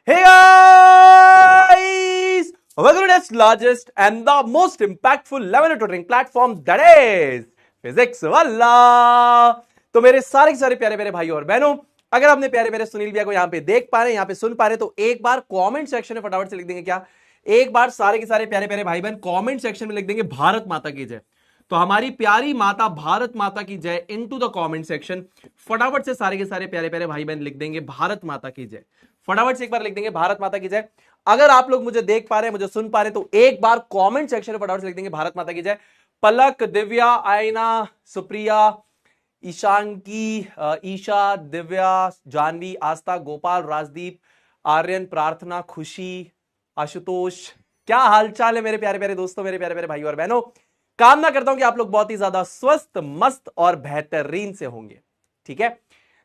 Hey guys! Welcome to today's largest and the most impactful learning tutoring platform that is Physics वाला। तो मेरे सारे प्यारे प्यारे भाइयों और बहनों, अगर आपने प्यारे प्यारे सुनील भैया को यहाँ पे देख पा रहे हैं, यहाँ पे सुन पा रहे हैं, तो एक बार कमेंट सेक्शन में फटाफट से लिख देंगे क्या? एक बार सारे के सारे प्यारे प्यारे भाई बहन कमेंट सेक्शन में लिख देंगे भारत माता की जय। तो हमारी प्यारी माता भारत माता की जय इनटू द कमेंट सेक्शन। फटाफट से सारे के सारे प्यारे प्यारे भाई बहन लिख देंगे भारत माता की जय। फटाफट से एक बार लिख देंगे भारत माता की जय। अगर आप लोग मुझे देख पा रहे हैं, मुझे सुन पा रहे हैं, तो एक बार कमेंट सेक्शन में फटाफट से लिख देंगे भारत माता की जय। पलक, दिव्या, आयना, सुप्रिया, ईशांकी, ईशा, दिव्या, जानवी, आस्था, गोपाल, राजदीप, आर्यन, प्रार्थना, खुशी, आशुतोष, क्या हालचाल है मेरे प्यारे प्यारे दोस्तों, मेरे प्यारे प्यारे भाइयों और बहनों। कामना करता हूं कि आप लोग बहुत ही ज्यादा स्वस्थ, मस्त और बेहतरीन से होंगे। ठीक है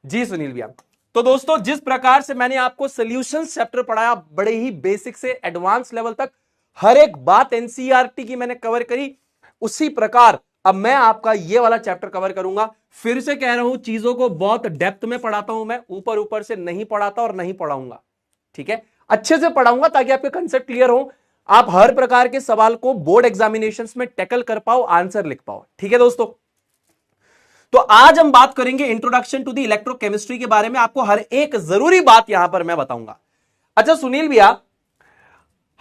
जी सुनील भैया। तो दोस्तों, जिस प्रकार से मैंने आपको सॉल्यूशंस चैप्टर पढ़ाया, बड़े ही बेसिक से एडवांस लेवल तक हर एक बात एनसीईआरटी की मैंने कवर करी, उसी प्रकार अब मैं आपका ये वाला चैप्टर कवर करूंगा। फिर से कह रहा हूं, चीजों को बहुत डेप्थ में पढ़ाता हूं मैं, ऊपर ऊपर से नहीं पढ़ाता और नहीं पढ़ाऊंगा। ठीक है, अच्छे से पढ़ाऊंगा ताकि आपके कंसेप्ट क्लियर हो, आप हर प्रकार के सवाल को बोर्ड एग्जामिनेशंस में टैकल कर पाओ, आंसर लिख पाओ। ठीक है दोस्तों, तो आज हम बात करेंगे इंट्रोडक्शन टू द इलेक्ट्रोकेमिस्ट्री के बारे में। आपको हर एक जरूरी बात यहां पर मैं बताऊंगा। अच्छा सुनील भैया,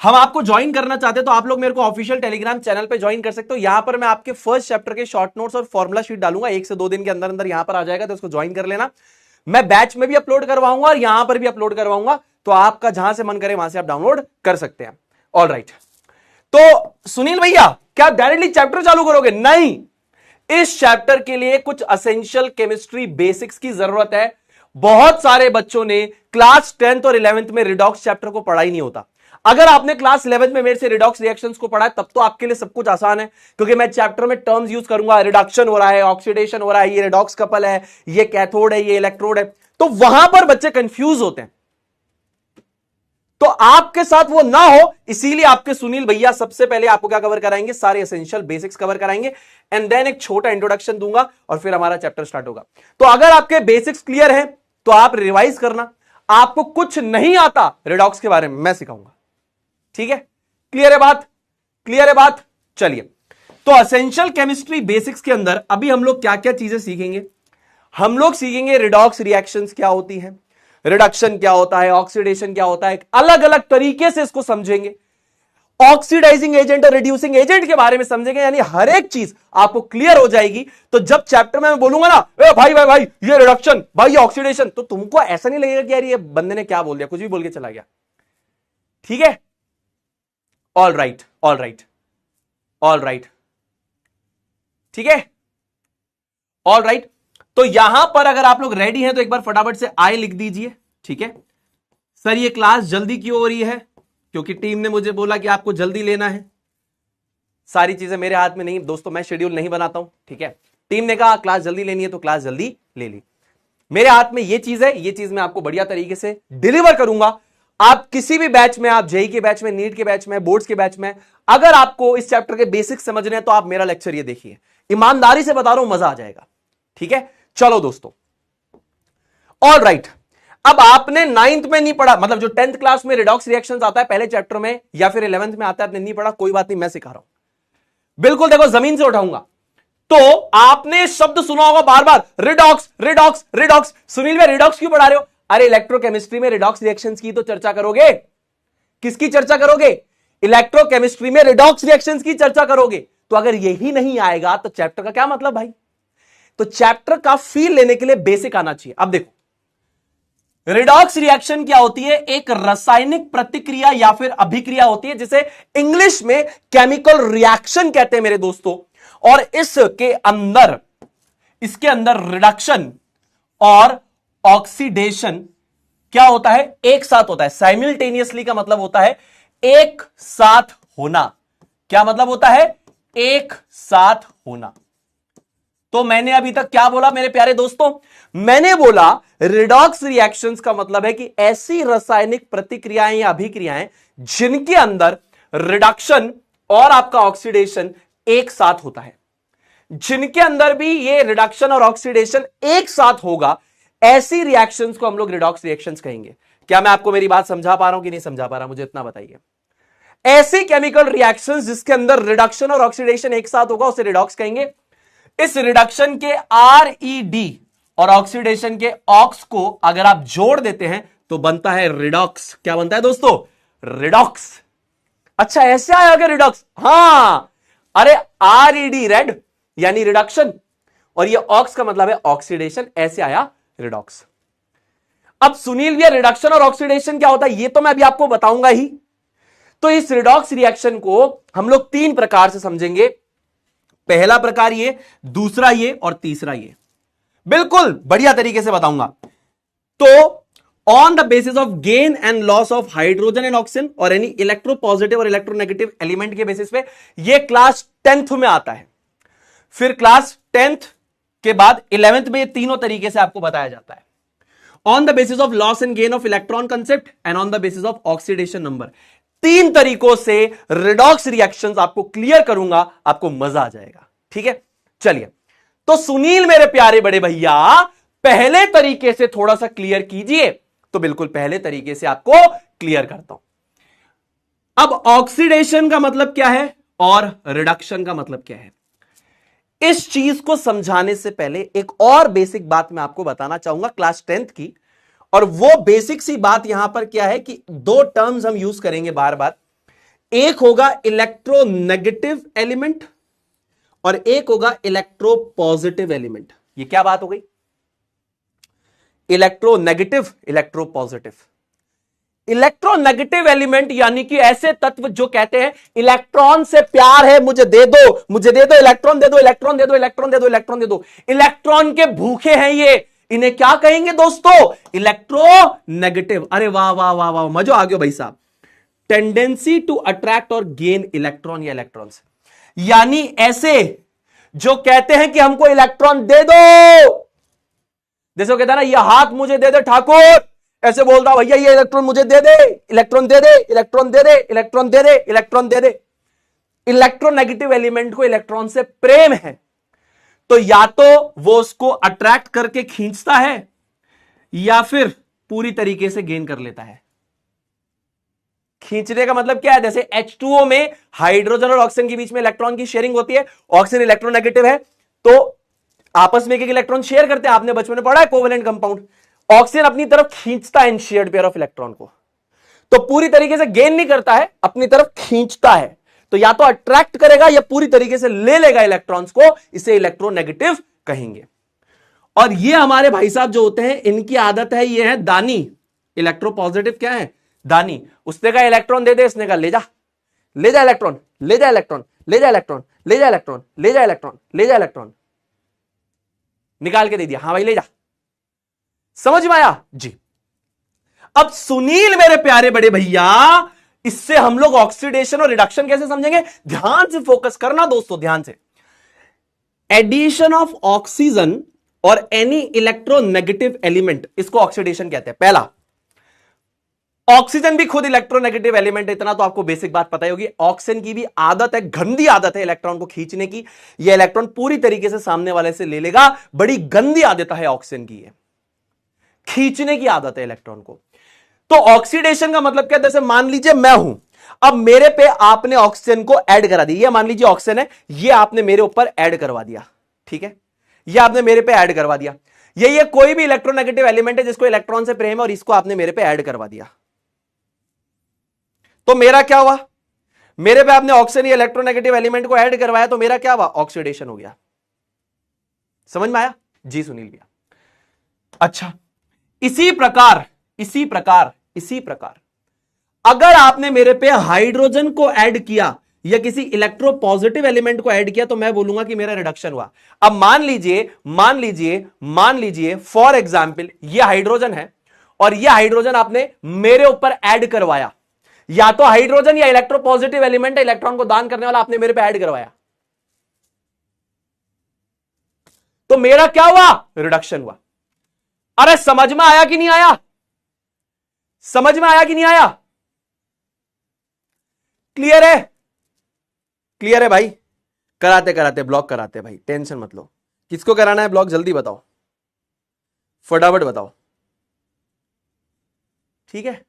हम आपको ज्वाइन करना चाहते हैं तो आप लोग मेरे को ऑफिशियल टेलीग्राम चैनल पे ज्वाइन कर सकते हो। यहां पर मैं आपके फर्स्ट चैप्टर के शॉर्ट नोट्स और फॉर्मुला शीट डालूंगा, 1 से 2 दिन के अंदर अंदर यहां पर आ जाएगा, तो इसको ज्वाइन कर लेना। मैं बैच में भी अपलोड करवाऊंगा और यहां पर भी अपलोड करवाऊंगा, तो आपका जहां से मन करे वहां से आप डाउनलोड कर सकते हैं। ऑल राइट, तो सुनील भैया क्या डायरेक्टली चैप्टर चालू करोगे? नहीं, इस चैप्टर के लिए कुछ असेंशियल केमिस्ट्री बेसिक्स की जरूरत है। बहुत सारे बच्चों ने क्लास 10th और 11th में रिडॉक्स चैप्टर को पढ़ा ही नहीं होता। अगर आपने क्लास 11th में मेरे से रिडॉक्स रिएक्शंस को पढ़ा है, तब तो आपके लिए सब कुछ आसान है, क्योंकि मैं चैप्टर में टर्म्स यूज करूंगा। रिडक्शन हो रहा है, ऑक्सीडेशन हो रहा है, ये रिडॉक्स कपल है, ये कैथोड है, ये इलेक्ट्रोड है, तो वहां पर बच्चे कंफ्यूज होते हैं। तो आपके साथ वो ना हो, इसीलिए आपके सुनील भैया सबसे पहले आपको क्या कवर कराएंगे? सारे एसेंशियल बेसिक्स कवर कराएंगे, एंड देन एक छोटा इंट्रोडक्शन दूंगा और फिर हमारा चैप्टर स्टार्ट होगा। तो अगर आपके बेसिक्स क्लियर हैं तो आप रिवाइज करना। आपको कुछ नहीं आता रिडॉक्स के बारे में, मैं सिखाऊंगा। ठीक है, क्लियर है बात? क्लियर है बात? चलिए, तो एसेंशियल केमिस्ट्री बेसिक्स के अंदर अभी हम लोग क्या क्या चीजें सीखेंगे? हम लोग सीखेंगे रिडॉक्स रिएक्शंस क्या होती हैं, रिडक्शन क्या होता है, ऑक्सीडेशन क्या होता है, अलग अलग तरीके से इसको समझेंगे। ऑक्सीडाइजिंग एजेंट और रिड्यूसिंग एजेंट के बारे में समझेंगे, यानी हर एक चीज आपको क्लियर हो जाएगी। तो जब चैप्टर में मैं बोलूंगा ना, ए भाई भाई भाई ये रिडक्शन, भाई ये ऑक्सीडेशन, तो तुमको ऐसा नहीं लगेगा कि यार ये बंदे ने क्या बोल दिया, कुछ भी बोल के चला गया। ठीक है, all right, all right, all right, ठीक है, ऑल राइट। तो यहां पर अगर आप लोग रेडी हैं तो एक बार फटाफट से आई लिख दीजिए। ठीक है सर, ये क्लास जल्दी क्यों हो रही है? क्योंकि टीम ने मुझे बोला कि आपको जल्दी लेना है। सारी चीजें मेरे हाथ में नहीं दोस्तों, मैं शेड्यूल नहीं बनाता हूं। ठीक है, टीम ने कहा क्लास जल्दी लेनी है तो क्लास जल्दी ले ली। मेरे हाथ में ये चीज है, ये चीज मैं आपको बढ़िया तरीके से डिलीवर करूंगा। आप किसी भी बैच में, आप जेई के बैच में, नीट के बैच में, बोर्ड्स के बैच में, अगर आपको इस चैप्टर के बेसिक्स समझने हैं तो आप मेरा लेक्चर ये देखिए। ईमानदारी से बता रहा हूं, मजा आ जाएगा। ठीक है, चलो दोस्तों, ऑल राइट। अब आपने 9th में नहीं पढ़ा, मतलब जो 10th क्लास में रिडॉक्स रिएक्शंस आता है पहले चैप्टर में, या फिर 11th में आता है, आपने नहीं पढ़ा, कोई बात नहीं, मैं सिखा रहा हूं। बिल्कुल देखो, जमीन से उठाऊंगा। तो आपने शब्द सुना होगा बार बार, रिडॉक्स रिडॉक्स रिडॉक्स। सुनील भाई रिडॉक्स क्यों पढ़ा रहे हो? अरे इलेक्ट्रोकेमिस्ट्री में रिडॉक्स रिएक्शंस की तो चर्चा करोगे। किसकी चर्चा करोगे? इलेक्ट्रोकेमिस्ट्री में रिडॉक्स रिएक्शंस की चर्चा करोगे। तो अगर यही नहीं आएगा तो चैप्टर का क्या मतलब भाई? तो चैप्टर का फील लेने के लिए बेसिक आना चाहिए। अब देखो, रिडॉक्स रिएक्शन क्या होती है? एक रासायनिक प्रतिक्रिया या फिर अभिक्रिया होती है, जिसे इंग्लिश में केमिकल रिएक्शन कहते हैं मेरे दोस्तों। और इसके अंदर, इसके अंदर रिडक्शन और ऑक्सीडेशन क्या होता है? एक साथ होता है। साइमल्टेनियसली का मतलब होता है एक साथ होना। क्या मतलब होता है? एक साथ होना। तो मैंने अभी तक क्या बोला मेरे प्यारे दोस्तों? मैंने बोला रिडॉक्स रिएक्शंस का मतलब है कि ऐसी रासायनिक प्रतिक्रियाएं या अभिक्रियाएं जिनके अंदर रिडक्शन और आपका ऑक्सीडेशन एक साथ होता है, जिनके अंदर भी ये रिडक्शन और ऑक्सीडेशन एक साथ होगा, ऐसी रिएक्शंस को हम लोग रिडॉक्स रिएक्शंस कहेंगे। क्या मैं आपको मेरी बात समझा पा रहा हूं कि नहीं समझा पा रहा, मुझे इतना बताइए। ऐसी केमिकल रिएक्शंस जिसके अंदर रिडक्शन और ऑक्सीडेशन एक साथ होगा उसे रिडॉक्स कहेंगे। इस रिडक्शन के RED और ऑक्सीडेशन के ऑक्स को अगर आप जोड़ देते हैं तो बनता है रिडॉक्स। क्या बनता है दोस्तों? रिडॉक्स। अच्छा ऐसे आया क्या रिडॉक्स? हां, अरे RED रेड यानी रिडक्शन और ये ऑक्स का मतलब है ऑक्सीडेशन, ऐसे आया रिडॉक्स। अब सुनील भैया रिडक्शन और ऑक्सीडेशन क्या होता है ये तो मैं अभी आपको बताऊंगा ही। तो इस रिडॉक्स रिएक्शन को हम लोग 3 प्रकार से समझेंगे। पहला प्रकार ये, दूसरा ये और तीसरा ये। बिल्कुल बढ़िया तरीके से बताऊंगा। तो on the basis of gain and loss of hydrogen and oxygen और एनी इलेक्ट्रो पॉजिटिव और इलेक्ट्रो नेगेटिव एलिमेंट के बेसिस पे ये क्लास 10th में आता है। फिर क्लास 10th के बाद 11th में ये तीनों तरीके से आपको बताया जाता है। On the basis of loss and gain of electron concept and on the basis of oxidation number. 3 तरीकों से रिडॉक्स रिएक्शंस आपको क्लियर करूंगा, आपको मजा आ जाएगा। ठीक है, चलिए। तो सुनील मेरे प्यारे बड़े भैया पहले तरीके से थोड़ा सा क्लियर कीजिए। तो बिल्कुल पहले तरीके से आपको क्लियर करता हूं। अब ऑक्सीडेशन का मतलब क्या है और रिडक्शन का मतलब क्या है, इस चीज को समझाने से पहले एक और बेसिक बात मैं आपको बताना चाहूंगा क्लास 10th की। और वो बेसिक सी बात यहां पर क्या है कि 2 टर्म्स हम यूज करेंगे बार बार। एक होगा इलेक्ट्रोनेगेटिव एलिमेंट और एक होगा इलेक्ट्रो पॉजिटिव एलिमेंट। ये क्या बात हो गई? Electronegative, electro positive. Electronegative element यानी कि ऐसे तत्व जो कहते हैं इलेक्ट्रॉन से प्यार है, मुझे दे दो, मुझे दे दो, इलेक्ट्रॉन दे दो, इलेक्ट्रॉन दे दो, इलेक्ट्रॉन दे दो, इलेक्ट्रॉन दे दो। इलेक्ट्रॉन के भूखे हैं ये, इन्हें क्या कहेंगे दोस्तों? इलेक्ट्रोनेगेटिव। अरे वाह वाह वाह वाह, मजा आ गया भाई साहब। टेंडेंसी टू अट्रैक्ट और गेन इलेक्ट्रॉन या इलेक्ट्रॉन्स, यानी ऐसे जो कहते हैं कि हमको इलेक्ट्रॉन दे दो। जैसे कहता है ना, ये हाथ मुझे दे दे ठाकुर, ऐसे बोलता भैया ये इलेक्ट्रॉन मुझे दे दे, इलेक्ट्रॉन दे दे, इलेक्ट्रॉन दे दे, इलेक्ट्रॉन दे दे, इलेक्ट्रॉन दे दे। इलेक्ट्रोनेगेटिव एलिमेंट को इलेक्ट्रॉन से प्रेम है, तो या तो वो उसको अट्रैक्ट करके खींचता है या फिर पूरी तरीके से गेन कर लेता है। खींचने का मतलब क्या है? जैसे H2O में हाइड्रोजन और ऑक्सीजन के बीच में इलेक्ट्रॉन की शेयरिंग होती है, ऑक्सीजन इलेक्ट्रोनेगेटिव है तो आपस में एक इलेक्ट्रॉन शेयर करते हैं। आपने बचपन में पढ़ा है कोवेलेंट कंपाउंड। ऑक्सीजन अपनी तरफ खींचता है इन शेयर्ड पेयर ऑफ इलेक्ट्रॉन को, तो पूरी तरीके से गेन नहीं करता है, अपनी तरफ खींचता है। तो या तो अट्रैक्ट करेगा या पूरी तरीके से ले लेगा इलेक्ट्रॉन्स को, इसे इलेक्ट्रोनेगेटिव कहेंगे। और ये हमारे भाई साहब जो होते हैं इनकी आदत है, ये है दानी। इलेक्ट्रो पॉजिटिव क्या है? दानी। उसने कहा इलेक्ट्रॉन दे दे, इसने कहा ले जा, ले जा इलेक्ट्रॉन, ले जा इलेक्ट्रॉन, ले जा इलेक्ट्रॉन, ले जा इलेक्ट्रॉन, ले जा इलेक्ट्रॉन, ले जा इलेक्ट्रॉन, निकाल के दे दिया। हाँ भाई ले जा। समझ में आया जी? अब सुनील मेरे प्यारे बड़े भैया, इससे हम लोग ऑक्सीडेशन और रिडक्शन कैसे समझेंगे? ध्यान से फोकस करना दोस्तों, ध्यान से। एडिशन ऑफ ऑक्सीजन और एनी इलेक्ट्रोनेगेटिव एलिमेंट, इसको ऑक्सीडेशन कहते हैं। पहला, ऑक्सीजन भी खुद इलेक्ट्रोनेगेटिव एलिमेंट है, इतना तो आपको बेसिक बात पता ही होगी। ऑक्सीजन की भी आदत है, गंदी आदत है इलेक्ट्रॉन को खींचने की। यह इलेक्ट्रॉन पूरी तरीके से सामने वाले से ले लेगा, बड़ी गंदी आदत है ऑक्सीजन की, ये खींचने की आदत है इलेक्ट्रॉन को। तो ऑक्सीडेशन का मतलब क्या? जैसे मान लीजिए मैं हूं, अब मेरे पे आपने ऑक्सीजन को ऐड करा दिया। मान लीजिए ऑक्सीजन है, ये आपने मेरे ऊपर ऐड करवा दिया, ठीक है, ये आपने मेरे पे ऐड करवा दिया। ये कोई भी इलेक्ट्रोनेगेटिव एलिमेंट है जिसको इलेक्ट्रॉन से प्रेम है और इसको आपने मेरे पे ऐड करवा दिया, तो मेरा क्या हुआ? मेरे पे आपने ऑक्सीजन इलेक्ट्रोनेगेटिव एलिमेंट को ऐड करवाया, तो मेरा क्या हुआ? ऑक्सीडेशन हो गया। समझ में आया जी सुनील भैया? अच्छा, इसी प्रकार अगर आपने मेरे पे हाइड्रोजन को ऐड किया या किसी इलेक्ट्रो पॉजिटिव एलिमेंट को ऐड किया, तो मैं बोलूंगा कि मेरा रिडक्शन हुआ। अब मान लीजिए फॉर एग्जाम्पल ये हाइड्रोजन है और ये हाइड्रोजन आपने मेरे ऊपर ऐड करवाया, या तो हाइड्रोजन या इलेक्ट्रो पॉजिटिव एलिमेंट है, इलेक्ट्रॉन को दान करने वाला, आपने मेरे पे ऐड करवाया, तो मेरा क्या हुआ? रिडक्शन हुआ। अरे समझ में आया कि नहीं आया? समझ में आया कि नहीं आया? क्लियर है? क्लियर है भाई? कराते ब्लॉक कराते भाई, टेंशन मत लो। किसको कराना है ब्लॉक? जल्दी बताओ, फटाफट बताओ। ठीक है,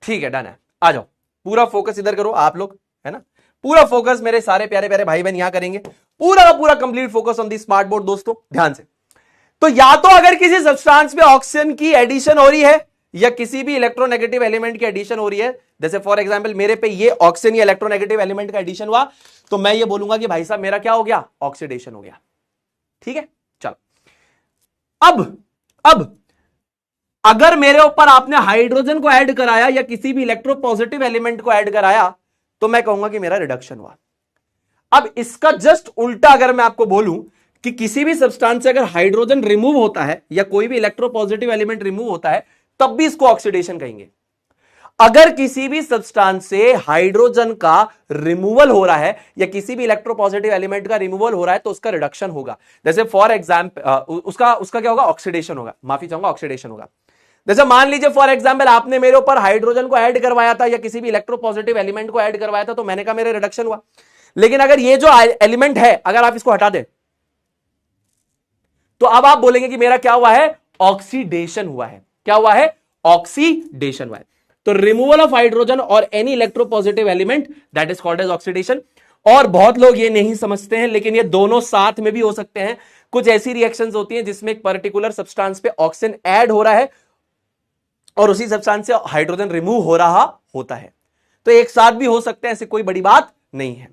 ठीक है, डन है। आ जाओ, पूरा फोकस इधर करो आप लोग, है ना, पूरा फोकस मेरे सारे प्यारे प्यारे भाई बहन यहां करेंगे, पूरा का पूरा complete focus on the smart board दोस्तों, ध्यान से। तो या तो अगर किसी सब्सटेंस पे ऑक्सीजन की एडिशन हो रही है या किसी भी इलेक्ट्रोनेगेटिव एलिमेंट की एडिशन हो रही है, जैसे फॉर एग्जांपल मेरे पे ये ऑक्सीजन या इलेक्ट्रोनेगेटिव एलिमेंट का एडिशन हुआ, तो मैं ये बोलूंगा कि भाई साहब मेरा क्या हो गया, ऑक्सीडेशन हो गया। ठीक है, चलो अब अगर मेरे ऊपर आपने हाइड्रोजन को ऐड कराया या किसी भी इलेक्ट्रोपॉजिटिव एलिमेंट को ऐड कराया, तो मैं कहूंगा कि मेरा रिडक्शन हुआ। अब इसका जस्ट उल्टा अगर मैं आपको बोलूं कि किसी भी सब्सटेंस से अगर हाइड्रोजन रिमूव होता है या कोई भी इलेक्ट्रोपॉजिटिव एलिमेंट रिमूव होता है, तब भी इसको ऑक्सीडेशन कहेंगे। अगर किसी भी सब्सटेंस से हाइड्रोजन का रिमूवल हो रहा है या किसी भी इलेक्ट्रोपॉजिटिव एलिमेंट का रिमूवल हो रहा है, तो उसका रिडक्शन होगा। जैसे फॉर एग्जांपल उसका क्या होगा, ऑक्सीडेशन होगा, माफी चाहूंगा, ऑक्सीडेशन होगा। जैसे मान लीजिए फॉर एग्जांपल आपने मेरे ऊपर हाइड्रोजन को ऐड करवाया था या किसी भी इलेक्ट्रोपॉजिटिव एलिमेंट को ऐड करवाया था, तो मैंने कहा मेरे रिडक्शन हुआ। लेकिन अगर ये जो एलिमेंट है अगर आप इसको हटा दें, तो अब आप बोलेंगे कि मेरा क्या हुआ है, ऑक्सीडेशन हुआ है। क्या हुआ है, ऑक्सीडेशन हुआ है। तो रिमूवल ऑफ हाइड्रोजन और any electropositive element, that is called as oxidation. और बहुत लोग ये नहीं समझते हैं, लेकिन ये दोनों साथ में भी हो सकते हैं। कुछ ऐसी रिएक्शंस होती हैं जिसमें एक पर्टिकुलर सब्सटेंस पे ऑक्सीजन ऐड हो रहा है और उसी सब्सटेंस से हाइड्रोजन रिमूव हो रहा होता है, तो एक साथ भी हो सकते हैं, ऐसी कोई बड़ी बात नहीं है।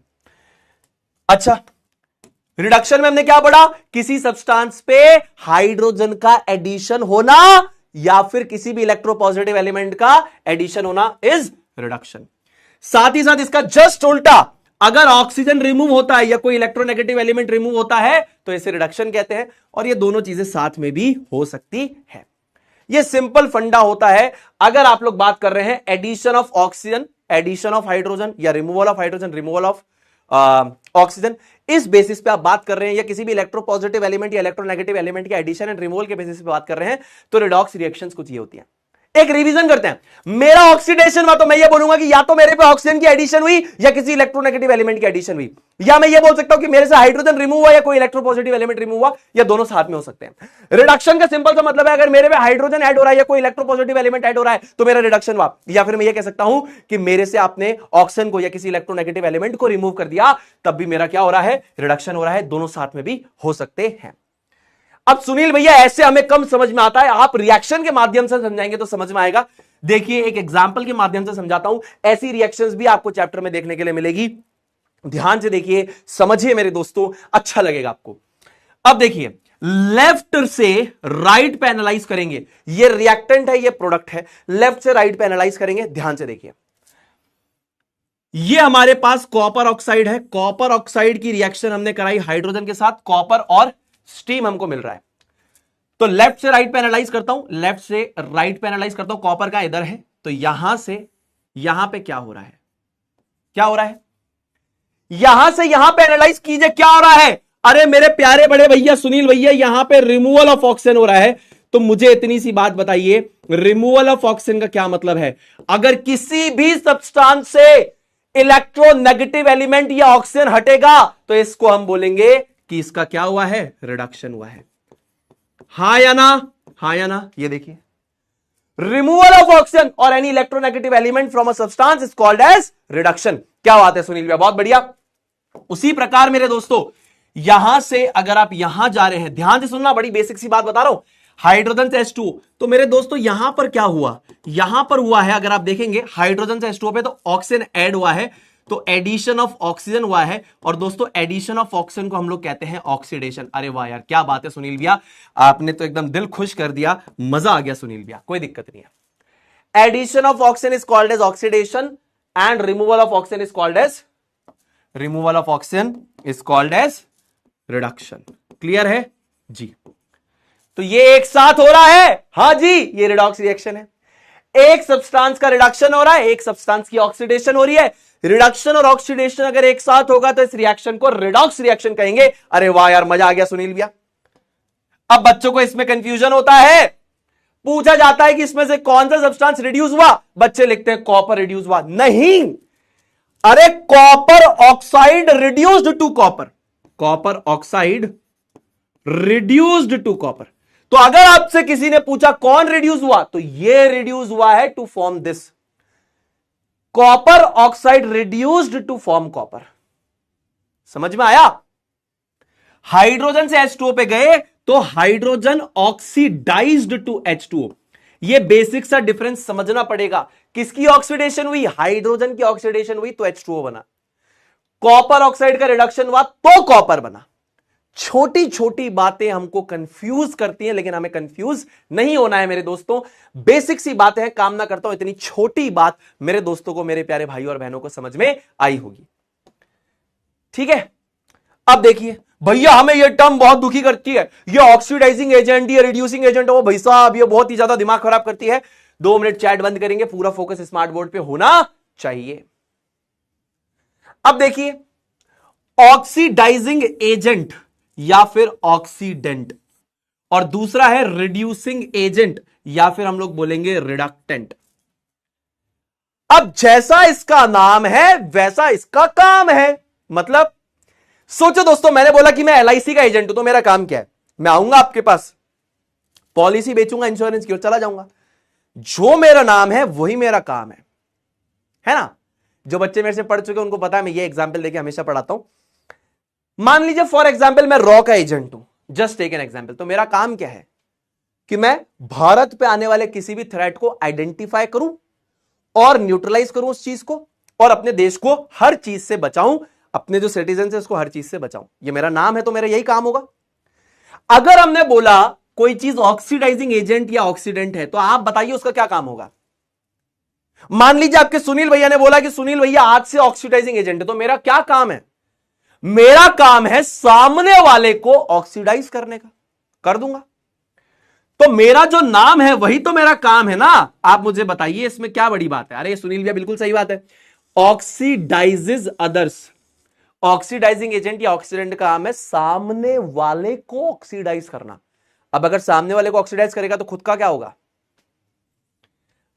अच्छा, रिडक्शन में हमने क्या पढ़ा, किसी सब्सटेंस पे हाइड्रोजन का एडिशन होना या फिर किसी भी इलेक्ट्रोपॉजिटिव एलिमेंट का एडिशन होना इज रिडक्शन। साथ ही साथ इसका जस्ट उल्टा, अगर ऑक्सीजन रिमूव होता है या कोई इलेक्ट्रोनेगेटिव एलिमेंट रिमूव होता है, तो इसे रिडक्शन कहते हैं। और ये दोनों चीजें साथ में भी हो सकती है। ये सिंपल फंडा होता है अगर आप लोग बात कर रहे हैं addition of oxygen, addition of hydrogen या removal of hydrogen, removal of oxygen, इस बेसिस पे आप बात कर रहे हैं, या किसी भी इलेक्ट्रोपॉजिटिव एलिमेंट या इलेक्ट्रोनेगेटिव एलिमेंट के एडिशन एंड रिमूवल के बेसिस पे बात कर रहे हैं, तो रिडॉक्स रिएक्शंस कुछ ये होती हैं। एक रिवीजन करते हैं, मेरा ऑक्सीडेशन हुआ तो मैं ये बोलूंगा कि या तो मेरे पे ऑक्सीजन की एडिशन हुई या किसी इलेक्ट्रोनेगेटिव एलिमेंट की एडिशन हुई, या मैं ये बोल सकता हूं कि मेरे से हाइड्रोजन रिमूव हुआ या कोई इलेक्ट्रोपॉजिटिव एलिमेंट रिमूव हुआ, या दोनों साथ में हो सकते हैं। रिडक्शन का सिंपल सा मतलब है, अगर मेरे पे हाइड्रोजन ऐड हो रहा है या कोई इलेक्ट्रोपॉजिटिव एलिमेंट ऐड हो रहा है, तो मेरा रिडक्शन हुआ। या फिर मैं ये कह सकता हूं कि मेरे से आपने ऑक्सीजन को या किसी इलेक्ट्रोनेगेटिव एलिमेंट को रिमूव कर दिया, तब भी मेरा क्या हो रहा है, रिडक्शन हो रहा है। दोनों साथ में भी हो सकते हैं। अब सुनील भैया ऐसे हमें कम समझ में आता है, आप रिएक्शन के माध्यम से समझाएंगे तो समझ में आएगा। देखिए एक एग्जांपल के माध्यम से समझाता हूं, ऐसी रिएक्शंस भी आपको चैप्टर में देखने के लिए मिलेगी। ध्यान से देखिए, समझिए मेरे दोस्तों, अच्छा लगेगा आपको। अब देखिए, लेफ्ट से राइट पे एनालाइज करेंगे, ये रिएक्टेंट है, ये प्रोडक्ट है, लेफ्ट से राइट पे एनालाइज करेंगे। ध्यान से देखिए, ये हमारे पास कॉपर ऑक्साइड है, कॉपर ऑक्साइड की रिएक्शन हमने कराई हाइड्रोजन के साथ, कॉपर और स्टीम हमको मिल रहा है। तो लेफ्ट से राइट पे एनालाइज करता हूं, लेफ्ट से राइट पे एनालाइज करता हूं, कॉपर का इधर है, तो यहां से यहां पे क्या हो रहा है, क्या हो रहा है, यहां से यहां पे एनालाइज कीजिए क्या हो रहा है। अरे मेरे प्यारे बड़े भैया सुनील भैया, यहां पे रिमूवल ऑफ ऑक्सीजन हो रहा है। तो मुझे इतनी सी बात बताइए, रिमूवल ऑफ ऑक्सीजन का क्या मतलब है। अगर किसी भी सब्सटेंस से इलेक्ट्रोनेगेटिव एलिमेंट या ऑक्सीजन हटेगा, तो इसको हम बोलेंगे कि इसका क्या हुआ है, रिडक्शन हुआ है। हां या ना, हां या ना। ये देखिए, रिमूवल ऑफ ऑक्सीजन और any electronegative element from a substance is called as reduction. क्या बात है सुनील भैया, बहुत बढ़िया। उसी प्रकार मेरे दोस्तों, यहां से अगर आप यहां जा रहे हैं, ध्यान से सुनना, बड़ी बेसिक सी बात बता रहा हूं, हाइड्रोजन से H2, तो मेरे दोस्तों यहां पर क्या हुआ, यहां पर हुआ है, अगर आप देखेंगे हाइड्रोजन से H2 पे तो ऑक्सीजन ऐड हुआ है, तो एडिशन ऑफ ऑक्सीजन हुआ है। और दोस्तों एडिशन ऑफ ऑक्सीजन को हम लोग कहते हैं ऑक्सीडेशन। अरे वाह यार, क्या बात है सुनील भैया, आपने तो एकदम दिल खुश कर दिया, मजा आ गया सुनील भैया, कोई दिक्कत नहीं है। Addition of oxygen is called as oxidation and removal of oxygen is called as reduction. Clear है जी। तो ये एक साथ हो रहा है, हां जी, ये रिडॉक्स रिएक्शन है। एक सब्सटेंस का रिडक्शन हो रहा है, एक सब्सटेंस की ऑक्सीडेशन हो रही है। रिडक्शन और ऑक्सीडेशन अगर एक साथ होगा तो इस रिएक्शन को रिडॉक्स रिएक्शन कहेंगे। अरे वाह यार, मजा आ गया सुनील भैया। अब बच्चों को इसमें कंफ्यूजन होता है, पूछा जाता है कि इसमें से कौन सा सब्सटेंस रिड्यूस हुआ, बच्चे लिखते हैं कॉपर रिड्यूस हुआ। नहीं, अरे copper oxide reduced to copper, copper oxide reduced to copper. तो अगर आपसे किसी ने पूछा कौन रिड्यूस हुआ, तो ये रिड्यूस हुआ है to form this copper oxide, reduced to form copper. समझ में आया? हाइड्रोजन से H2O पे गए तो हाइड्रोजन ऑक्सीडाइज्ड टू H2O। ये बेसिक सा डिफरेंस समझना पड़ेगा। किसकी ऑक्सीडेशन हुई? हाइड्रोजन की ऑक्सीडेशन हुई तो H2O बना। कॉपर ऑक्साइड का रिडक्शन हुआ तो कॉपर बना। छोटी छोटी बातें हमको कंफ्यूज करती हैं, लेकिन हमें कंफ्यूज नहीं होना है मेरे दोस्तों। बेसिक सी बातें हैं, कामना करता हूं इतनी छोटी बात मेरे दोस्तों को, मेरे प्यारे भाई और बहनों को समझ में आई होगी। ठीक है, अब देखिए भैया, हमें यह टर्म बहुत दुखी करती है, ये ऑक्सीडाइजिंग एजेंट, ये रिड्यूसिंग एजेंट, वो भाई साहब ये बहुत ही ज्यादा दिमाग खराब करती है। 2 मिनट चैट बंद करेंगे, पूरा फोकस स्मार्ट बोर्ड पे होना चाहिए। अब देखिए, ऑक्सीडाइजिंग एजेंट या फिर ऑक्सीडेंट, और दूसरा है रिड्यूसिंग एजेंट या फिर हम लोग बोलेंगे रिडक्टेंट। अब जैसा इसका नाम है वैसा इसका काम है। मतलब सोचो दोस्तों, मैंने बोला कि मैं LIC का एजेंट हूं, तो मेरा काम क्या है? मैं आऊंगा आपके पास, पॉलिसी बेचूंगा इंश्योरेंस की और चला जाऊंगा। जो मेरा नाम है वही मेरा काम है ना? जो बच्चे मेरे से पढ़ चुके हैं उनको पता है, मैं ये एग्जाम्पल देके हमेशा पढ़ाता हूं। मान लीजिए फॉर एग्जाम्पल मैं रॉ का एजेंट हूं, जस्ट टेक एन एग्जाम्पल। तो मेरा काम क्या है कि मैं भारत पे आने वाले किसी भी थ्रेट को आइडेंटिफाई करूं और न्यूट्रलाइज करूं उस चीज को, और अपने देश को हर चीज से बचाऊं, अपने जो सिटीजन है उसको हर चीज से बचाऊं। ये मेरा नाम है, तो मेरा यही काम होगा। अगर हमने बोला कोई चीज ऑक्सीडाइजिंग एजेंट या ऑक्सीडेंट है, तो आप बताइए उसका क्या काम होगा? मान लीजिए आपके सुनील भैया ने बोला कि सुनील भैया आज से ऑक्सीडाइजिंग एजेंट है, तो मेरा क्या काम है? मेरा काम है सामने वाले को ऑक्सीडाइज करने का, कर दूंगा। तो मेरा जो नाम है वही तो मेरा काम है ना। आप मुझे बताइए इसमें क्या बड़ी बात है? अरे सुनील भैया बिल्कुल सही बात है, ऑक्सीडाइजेज अदर्स। ऑक्सीडाइजिंग एजेंट या ऑक्सीडेंट का काम है सामने वाले को ऑक्सीडाइज करना। अब अगर सामने वाले को ऑक्सीडाइज करेगा तो खुद का क्या होगा?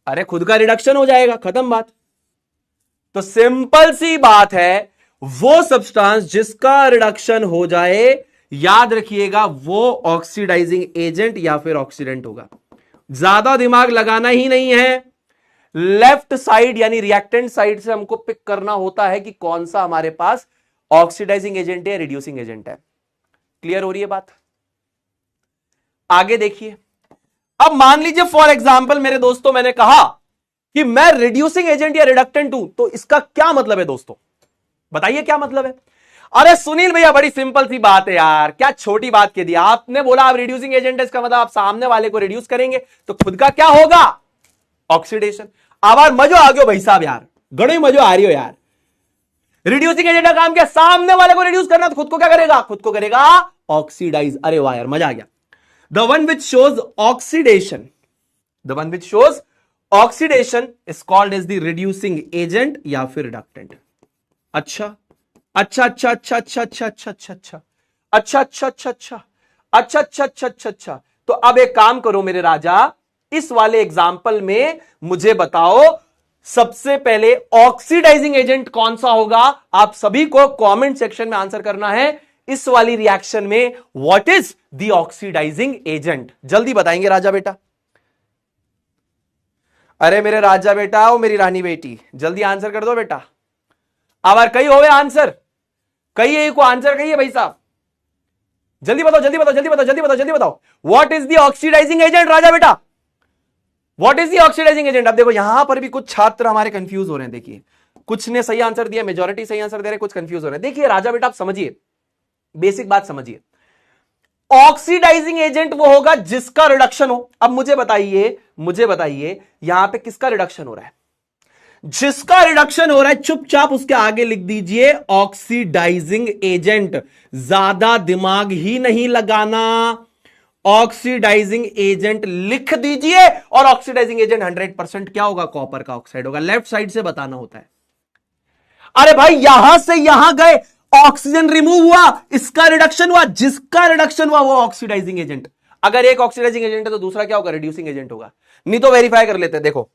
अरे खुद का रिडक्शन हो जाएगा, खत्म बात। तो सिंपल सी बात है, वो सब्सटेंस जिसका रिडक्शन हो जाए, याद रखिएगा वो ऑक्सीडाइजिंग एजेंट या फिर ऑक्सीडेंट होगा। ज्यादा दिमाग लगाना ही नहीं है, लेफ्ट साइड यानी रिएक्टेंट साइड से हमको पिक करना होता है कि कौन सा हमारे पास ऑक्सीडाइजिंग एजेंट है, रिड्यूसिंग एजेंट है। क्लियर हो रही है बात? आगे देखिए, अब मान लीजिए फॉर एग्जाम्पल मेरे दोस्तों मैंने कहा कि मैं रिड्यूसिंग एजेंट या रिडक्टेंट हूं, तो इसका क्या मतलब है दोस्तों? बताइए क्या मतलब है? अरे सुनील भैया बड़ी सिंपल सी बात है यार, क्या छोटी बात कह दी आपने। बोला आप रिड्यूसिंग एजेंट है, इसका मतलब आप सामने वाले को रिड्यूस करेंगे, तो खुद का क्या होगा? ऑक्सीडेशन। अब यार मजो आ गयो भाई साहब, यार गणों मजो आ रही हो यार। रिड्यूसिंग एजेंट का काम क्या? सामने वाले को रिड्यूस करना, तो खुद को क्या करेगा? खुद को करेगा ऑक्सीडाइज। अरे वाह यार, मजा आ गया। The one which shows oxidation, the one which shows oxidation is called as the reducing agent या फिर रिडक्टेंट। अच्छा अच्छा अच्छा अच्छा अच्छा अच्छा अच्छा अच्छा अच्छा अच्छा अच्छा अच्छा अच्छा अच्छा अच्छा अच्छा अच्छा अच्छा। तो अब एक काम करो मेरे राजा, इस वाले एग्जाम्पल में मुझे बताओ सबसे पहले ऑक्सीडाइजिंग एजेंट कौन सा होगा? आप सभी को कमेंट सेक्शन में आंसर करना है इस वाली रिएक्शन में, what is the oxidising agent? जल्दी बताएंगे राजा बेटा। अरे मेरे राजा बेटा और मेरी रानी बेटी, जल्दी आंसर कर दो बेटा। अब कई होवे आंसर, कई को आंसर कहिए भाई साहब, जल्दी बताओ जल्दी बताओ जल्दी बताओ जल्दी बताओ जल्दी बताओ। What is the oxidising agent राजा बेटा? What is the oxidising agent? अब देखो यहां पर भी कुछ छात्र हमारे कंफ्यूज हो रहे हैं। देखिए कुछ ने सही आंसर दिया, मेजॉरिटी सही आंसर दे रहे, कुछ कंफ्यूज हो रहे हैं। देखिए राजा बेटा आप समझिए, बेसिक बात समझिए। ऑक्सीडाइजिंग एजेंट वो होगा जिसका रिडक्शन हो। अब मुझे बताइए यहां पे किसका रिडक्शन हो रहा है? जिसका रिडक्शन हो रहा है चुपचाप उसके आगे लिख दीजिए ऑक्सीडाइजिंग एजेंट। ज्यादा दिमाग ही नहीं लगाना, ऑक्सीडाइजिंग एजेंट लिख दीजिए। और ऑक्सीडाइजिंग एजेंट 100% क्या होगा? कॉपर का ऑक्साइड होगा। लेफ्ट साइड से बताना होता है। अरे भाई यहां से यहां गए, ऑक्सीजन रिमूव हुआ, इसका रिडक्शन हुआ, जिसका रिडक्शन हुआ वो ऑक्सीडाइजिंग एजेंट। अगर एक ऑक्सीडाइजिंग एजेंट है तो दूसरा क्या होगा? रिड्यूसिंग एजेंट होगा। नहीं तो वेरीफाई कर लेते हैं। देखो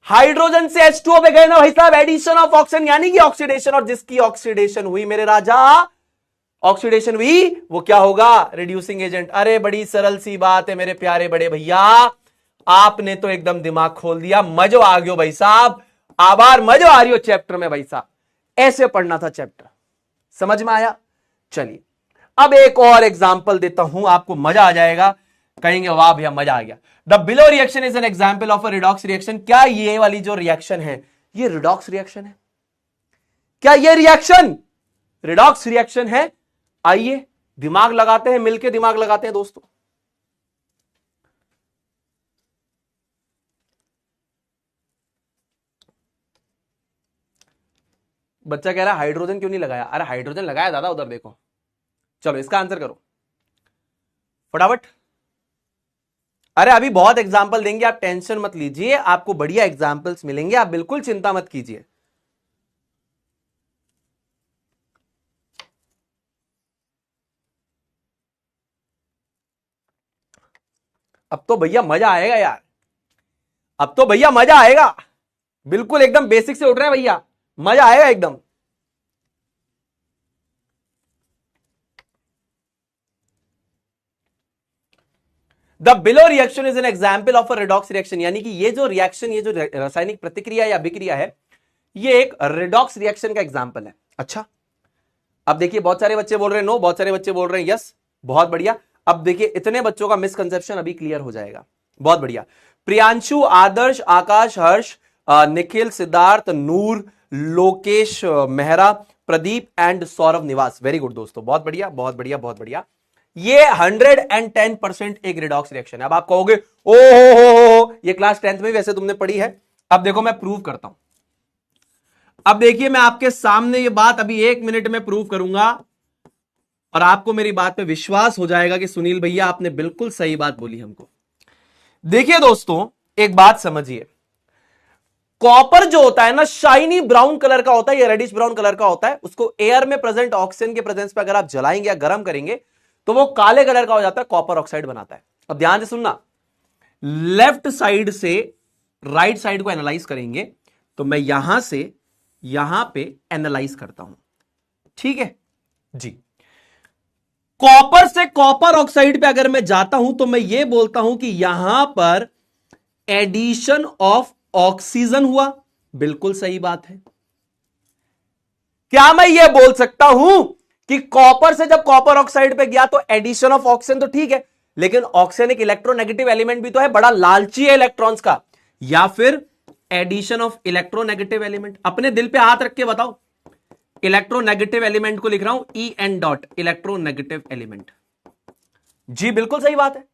हाइड्रोजन से H2O पे गए ना भाई साहब, एडिशन ऑफ ऑक्सीजन यानी कि ऑक्सीडेशन, और जिसकी ऑक्सीडेशन हुई मेरे राजा ऑक्सीडेशन हुई वो क्या होगा, रिड्यूसिंग एजेंट। अरे बड़ी सरल सी बात है मेरे प्यारे बड़े भैया, आपने तो एकदम दिमाग खोल दिया, मजो आ गयो भाई साहब, आभार, मजो आ रही हो चैप्टर में भाई साहब। ऐसे पढ़ना था चैप्टर, समझ में आया। चलिए अब एक और एग्जांपल देता हूं, आपको मजा आ जाएगा, कहेंगे वाह भैया मजा आ गया। The below reaction is an example of a redox reaction. क्या ये वाली जो रिएक्शन है ये रिडॉक्स रिएक्शन है? क्या ये रिएक्शन रिडॉक्स रिएक्शन है? आइए दिमाग लगाते हैं, मिलके दिमाग लगाते हैं दोस्तों। बच्चा कह रहा है हाइड्रोजन क्यों नहीं लगाया? अरे हाइड्रोजन लगाया दादा, उधर देखो। चलो इसका आंसर करो फटाफट। अरे अभी बहुत एग्जाम्पल देंगे, आप टेंशन मत लीजिए, आपको बढ़िया एग्जाम्पल्स मिलेंगे, आप बिल्कुल चिंता मत कीजिए। अब तो भैया मजा आएगा यार, अब तो भैया मजा आएगा, बिल्कुल एकदम बेसिक से उठ रहे हैं भैया, मजा आएगा एकदम। The below reaction is an example of a redox reaction, यानी कि ये जो रिएक्शन, ये जो रासायनिक प्रतिक्रिया या अभिक्रिया है, ये एक रिडॉक्स रिएक्शन का एग्जाम्पल है। अच्छा अब देखिए, बहुत सारे बच्चे बोल रहे हैं नो, बहुत सारे बच्चे बोल रहे हैं यस, बहुत बढ़िया। अब देखिए इतने बच्चों का मिसकंसेप्शन अभी क्लियर हो जाएगा, बहुत बढ़िया। प्रियांशु, आदर्श, आकाश, हर्ष, निखिल, सिद्धार्थ, नूर, लोकेश, मेहरा, प्रदीप एंड सौरभ निवास, वेरी गुड दोस्तों, बहुत बढ़िया बहुत बढ़िया बहुत बढ़िया। ये 110% एक रिडॉक्स रिएक्शन है। अब आप कहोगे ओ हो, ये क्लास 10th में वैसे तुमने पढ़ी है। अब देखो मैं प्रूव करता हूं, अब देखिए मैं आपके सामने ये बात अभी 1 मिनट में प्रूव करूंगा और आपको मेरी बात पे विश्वास हो जाएगा कि सुनील भैया आपने बिल्कुल सही बात बोली हमको। देखिए दोस्तों एक बात समझिए, कॉपर जो होता है ना शाइनी ब्राउन कलर का होता है, ये रेडिश ब्राउन कलर का होता है, उसको एयर में प्रेजेंट ऑक्सीजन के प्रेजेंस पे अगर आप जलाएंगे या गर्म करेंगे तो वो काले कलर का हो जाता है, कॉपर ऑक्साइड बनाता है। अब ध्यान से सुनना, लेफ्ट साइड से राइट साइड को एनालाइज करेंगे तो मैं यहां से यहां पे एनालाइज करता हूं, ठीक है जी। कॉपर से कॉपर ऑक्साइड पे अगर मैं जाता हूं तो मैं ये बोलता हूं कि यहां पर एडिशन ऑफ ऑक्सीजन हुआ, बिल्कुल सही बात है। क्या मैं ये बोल सकता हूं कि कॉपर से जब कॉपर ऑक्साइड पे गया तो एडिशन ऑफ ऑक्सीजन, तो ठीक है, लेकिन ऑक्सीजन एक इलेक्ट्रोनेगेटिव एलिमेंट भी तो है, बड़ा लालची है इलेक्ट्रॉन्स का, या फिर एडिशन ऑफ इलेक्ट्रोनेगेटिव एलिमेंट? अपने दिल पे हाथ रख के बताओ, इलेक्ट्रोनेगेटिव एलिमेंट को लिख रहा हूं E N dot, electronegative element. जी बिल्कुल सही बात है,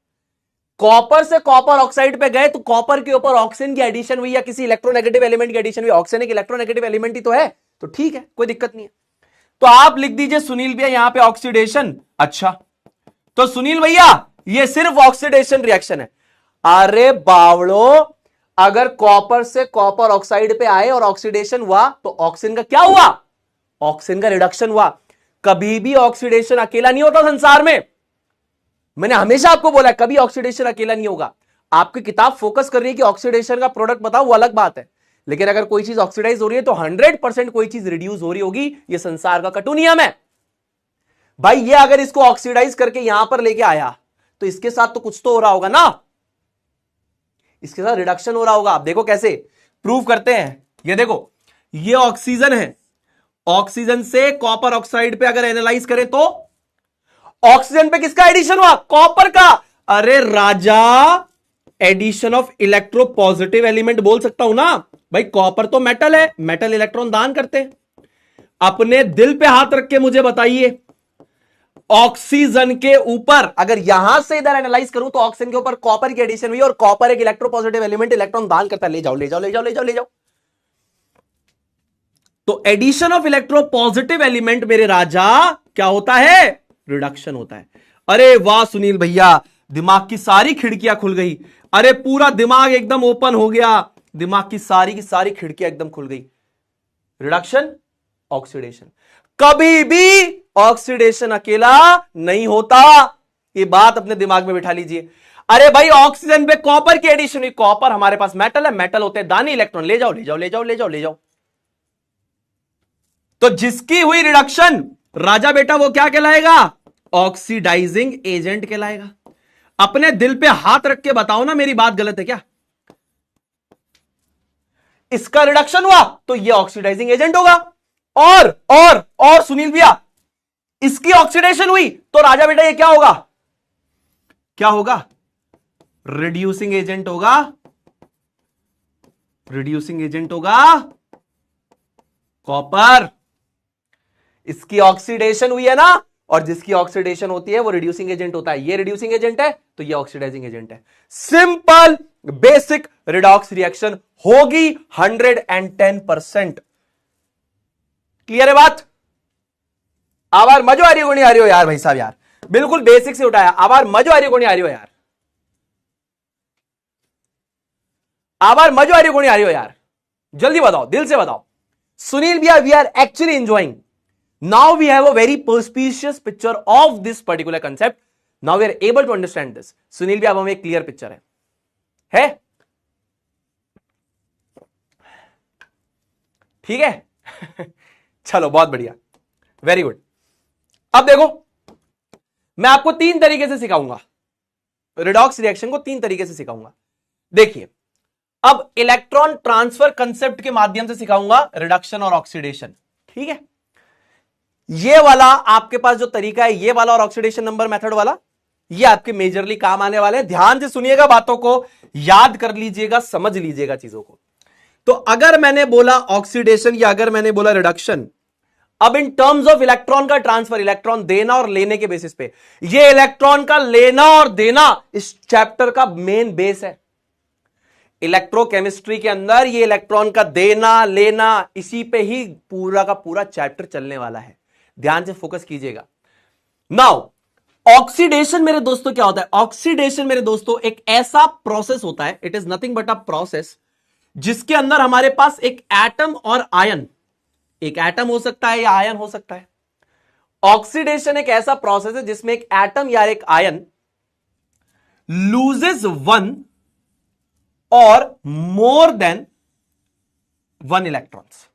कॉपर से कॉपर ऑक्साइड पे गए तो कॉपर के ऊपर ऑक्सीजन की एडिशन हुई या किसी इलेक्ट्रोनेगेटिव एलिमेंट की एडिशन हुई, ऑक्सीजन एक इलेक्ट्रोनेगेटिव एलिमेंट ही तो है, तो ठीक है कोई दिक्कत नहीं है। तो आप लिख दीजिए सुनील भैया यहां पे ऑक्सीडेशन। अच्छा तो सुनील भैया ये सिर्फ ऑक्सीडेशन रिएक्शन है। अरे बावड़ो, अगर कॉपर से कॉपर ऑक्साइड पे आए और ऑक्सीडेशन हुआ तो ऑक्सीजन का क्या हुआ? ऑक्सीजन का रिडक्शन हुआ। कभी भी ऑक्सीडेशन अकेला नहीं होता संसार में, मैंने हमेशा आपको बोला कभी ऑक्सीडेशन अकेला नहीं होगा। आपकी किताब फोकस कर रही है कि ऑक्सीडेशन का प्रोडक्ट बताओ, वो अलग बात है, लेकिन अगर कोई चीज ऑक्सीडाइज हो रही है तो 100% कोई चीज रिड्यूस हो रही होगी, ये संसार का कटु नियम है भाई। ये अगर इसको ऑक्सीडाइज करके यहां पर लेके आया तो इसके साथ तो कुछ तो हो रहा होगा ना, इसके साथ रिडक्शन हो रहा होगा। आप देखो कैसे प्रूव करते हैं, ये देखो ये ऑक्सीजन है, ऑक्सीजन से कॉपर ऑक्साइड पे अगर एनालाइज करें तो ऑक्सीजन पे किसका एडिशन हुआ? कॉपर का। अरे राजा, addition of electro positive element बोल सकता हूं ना भाई, कॉपर तो मेटल है, मेटल इलेक्ट्रॉन दान करते हैं। अपने दिल पे हाथ रख के मुझे बताइए, ऑक्सीजन के ऊपर अगर यहां से इधर एनालाइज करूं तो ऑक्सीजन के ऊपर कॉपर की एडिशन हुई और कॉपर एक इलेक्ट्रो पॉजिटिव एलिमेंट, इलेक्ट्रॉन दान करता है। ले जाओ ले जाओ ले जाओ ले जाओ ले जाओ। तो addition of electro positive element मेरे राजा क्या होता है? रिडक्शन होता है। अरे वाह सुनील भैया, दिमाग की सारी खिड़कियां खुल गई, अरे पूरा दिमाग एकदम ओपन हो गया, दिमाग की सारी खिड़कियां एकदम खुल गई। रिडक्शन, ऑक्सीडेशन, कभी भी ऑक्सीडेशन अकेला नहीं होता, ये बात अपने दिमाग में बिठा लीजिए। अरे भाई ऑक्सीजन पे कॉपर की एडिशन हुई, कॉपर हमारे पास मेटल है, मेटल होते हैं दानी इलेक्ट्रॉन, ले जाओ ले जाओ ले जाओ ले जाओ ले जाओ। तो जिसकी हुई रिडक्शन राजा बेटा वो क्या कहलाएगा? ऑक्सीडाइजिंग एजेंट कहलाएगा। अपने दिल पे हाथ रख के बताओ ना, मेरी बात गलत है क्या? इसका रिडक्शन हुआ तो ये ऑक्सीडाइजिंग एजेंट होगा। और सुनील भैया, इसकी ऑक्सीडेशन हुई तो राजा बेटा ये क्या होगा? क्या होगा? रिड्यूसिंग एजेंट होगा। रिड्यूसिंग एजेंट होगा कॉपर। इसकी ऑक्सीडेशन हुई है ना, और जिसकी ऑक्सीडेशन होती है वो रिड्यूसिंग एजेंट होता है। ये रिड्यूसिंग एजेंट है तो ये ऑक्सीडाइजिंग एजेंट है। सिंपल बेसिक रिडॉक्स रिएक्शन होगी 110%। क्लियर है बात? आवार मजो आ रही हो नहीं आ रही हो यार भाई साहब? यार बिल्कुल बेसिक से उठाया। आवार मजो आ रही हो नहीं आ रही हो यार? आवार मजो आ रही हो नहीं आ रही हो यार? जल्दी बताओ, दिल से बताओ। सुनील भैया, we are actually enjoying. Now we have a very perspicuous picture of this particular concept. Now we are able to understand this. Sunil भी अब हमें एक क्लियर पिक्चर है? ठीक है? चलो बहुत बढ़िया, वेरी गुड। अब देखो, मैं आपको 3 तरीके से सिखाऊंगा रिडॉक्स रिएक्शन को, 3 तरीके से सिखाऊंगा। देखिए, अब इलेक्ट्रॉन ट्रांसफर कंसेप्ट के माध्यम से सिखाऊंगा रिडक्शन और ऑक्सीडेशन। ठीक है? ये वाला आपके पास जो तरीका है, ये वाला और ऑक्सीडेशन नंबर मेथड वाला, ये आपके मेजरली काम आने वाले हैं। ध्यान से सुनिएगा, बातों को याद कर लीजिएगा, समझ लीजिएगा चीजों को। तो अगर मैंने बोला ऑक्सीडेशन या अगर मैंने बोला रिडक्शन, अब इन टर्म्स ऑफ इलेक्ट्रॉन का ट्रांसफर, इलेक्ट्रॉन देना और लेने के बेसिस पे, ये इलेक्ट्रॉन का लेना और देना इस चैप्टर का मेन बेस है। इलेक्ट्रोकेमिस्ट्री के अंदर ये इलेक्ट्रॉन का देना लेना, इसी पे ही पूरा का पूरा चैप्टर चलने वाला है। ध्यान से फोकस कीजिएगा। नाउ ऑक्सीडेशन मेरे दोस्तों क्या होता है? ऑक्सीडेशन मेरे दोस्तों एक ऐसा प्रोसेस होता है, it is nothing but a process, जिसके अंदर हमारे पास एक एटम और आयन, एक एटम हो सकता है या आयन हो सकता है। ऑक्सीडेशन एक ऐसा प्रोसेस है जिसमें एक एटम या एक आयन लूजेस 1 और मोर देन 1 इलेक्ट्रॉन्स।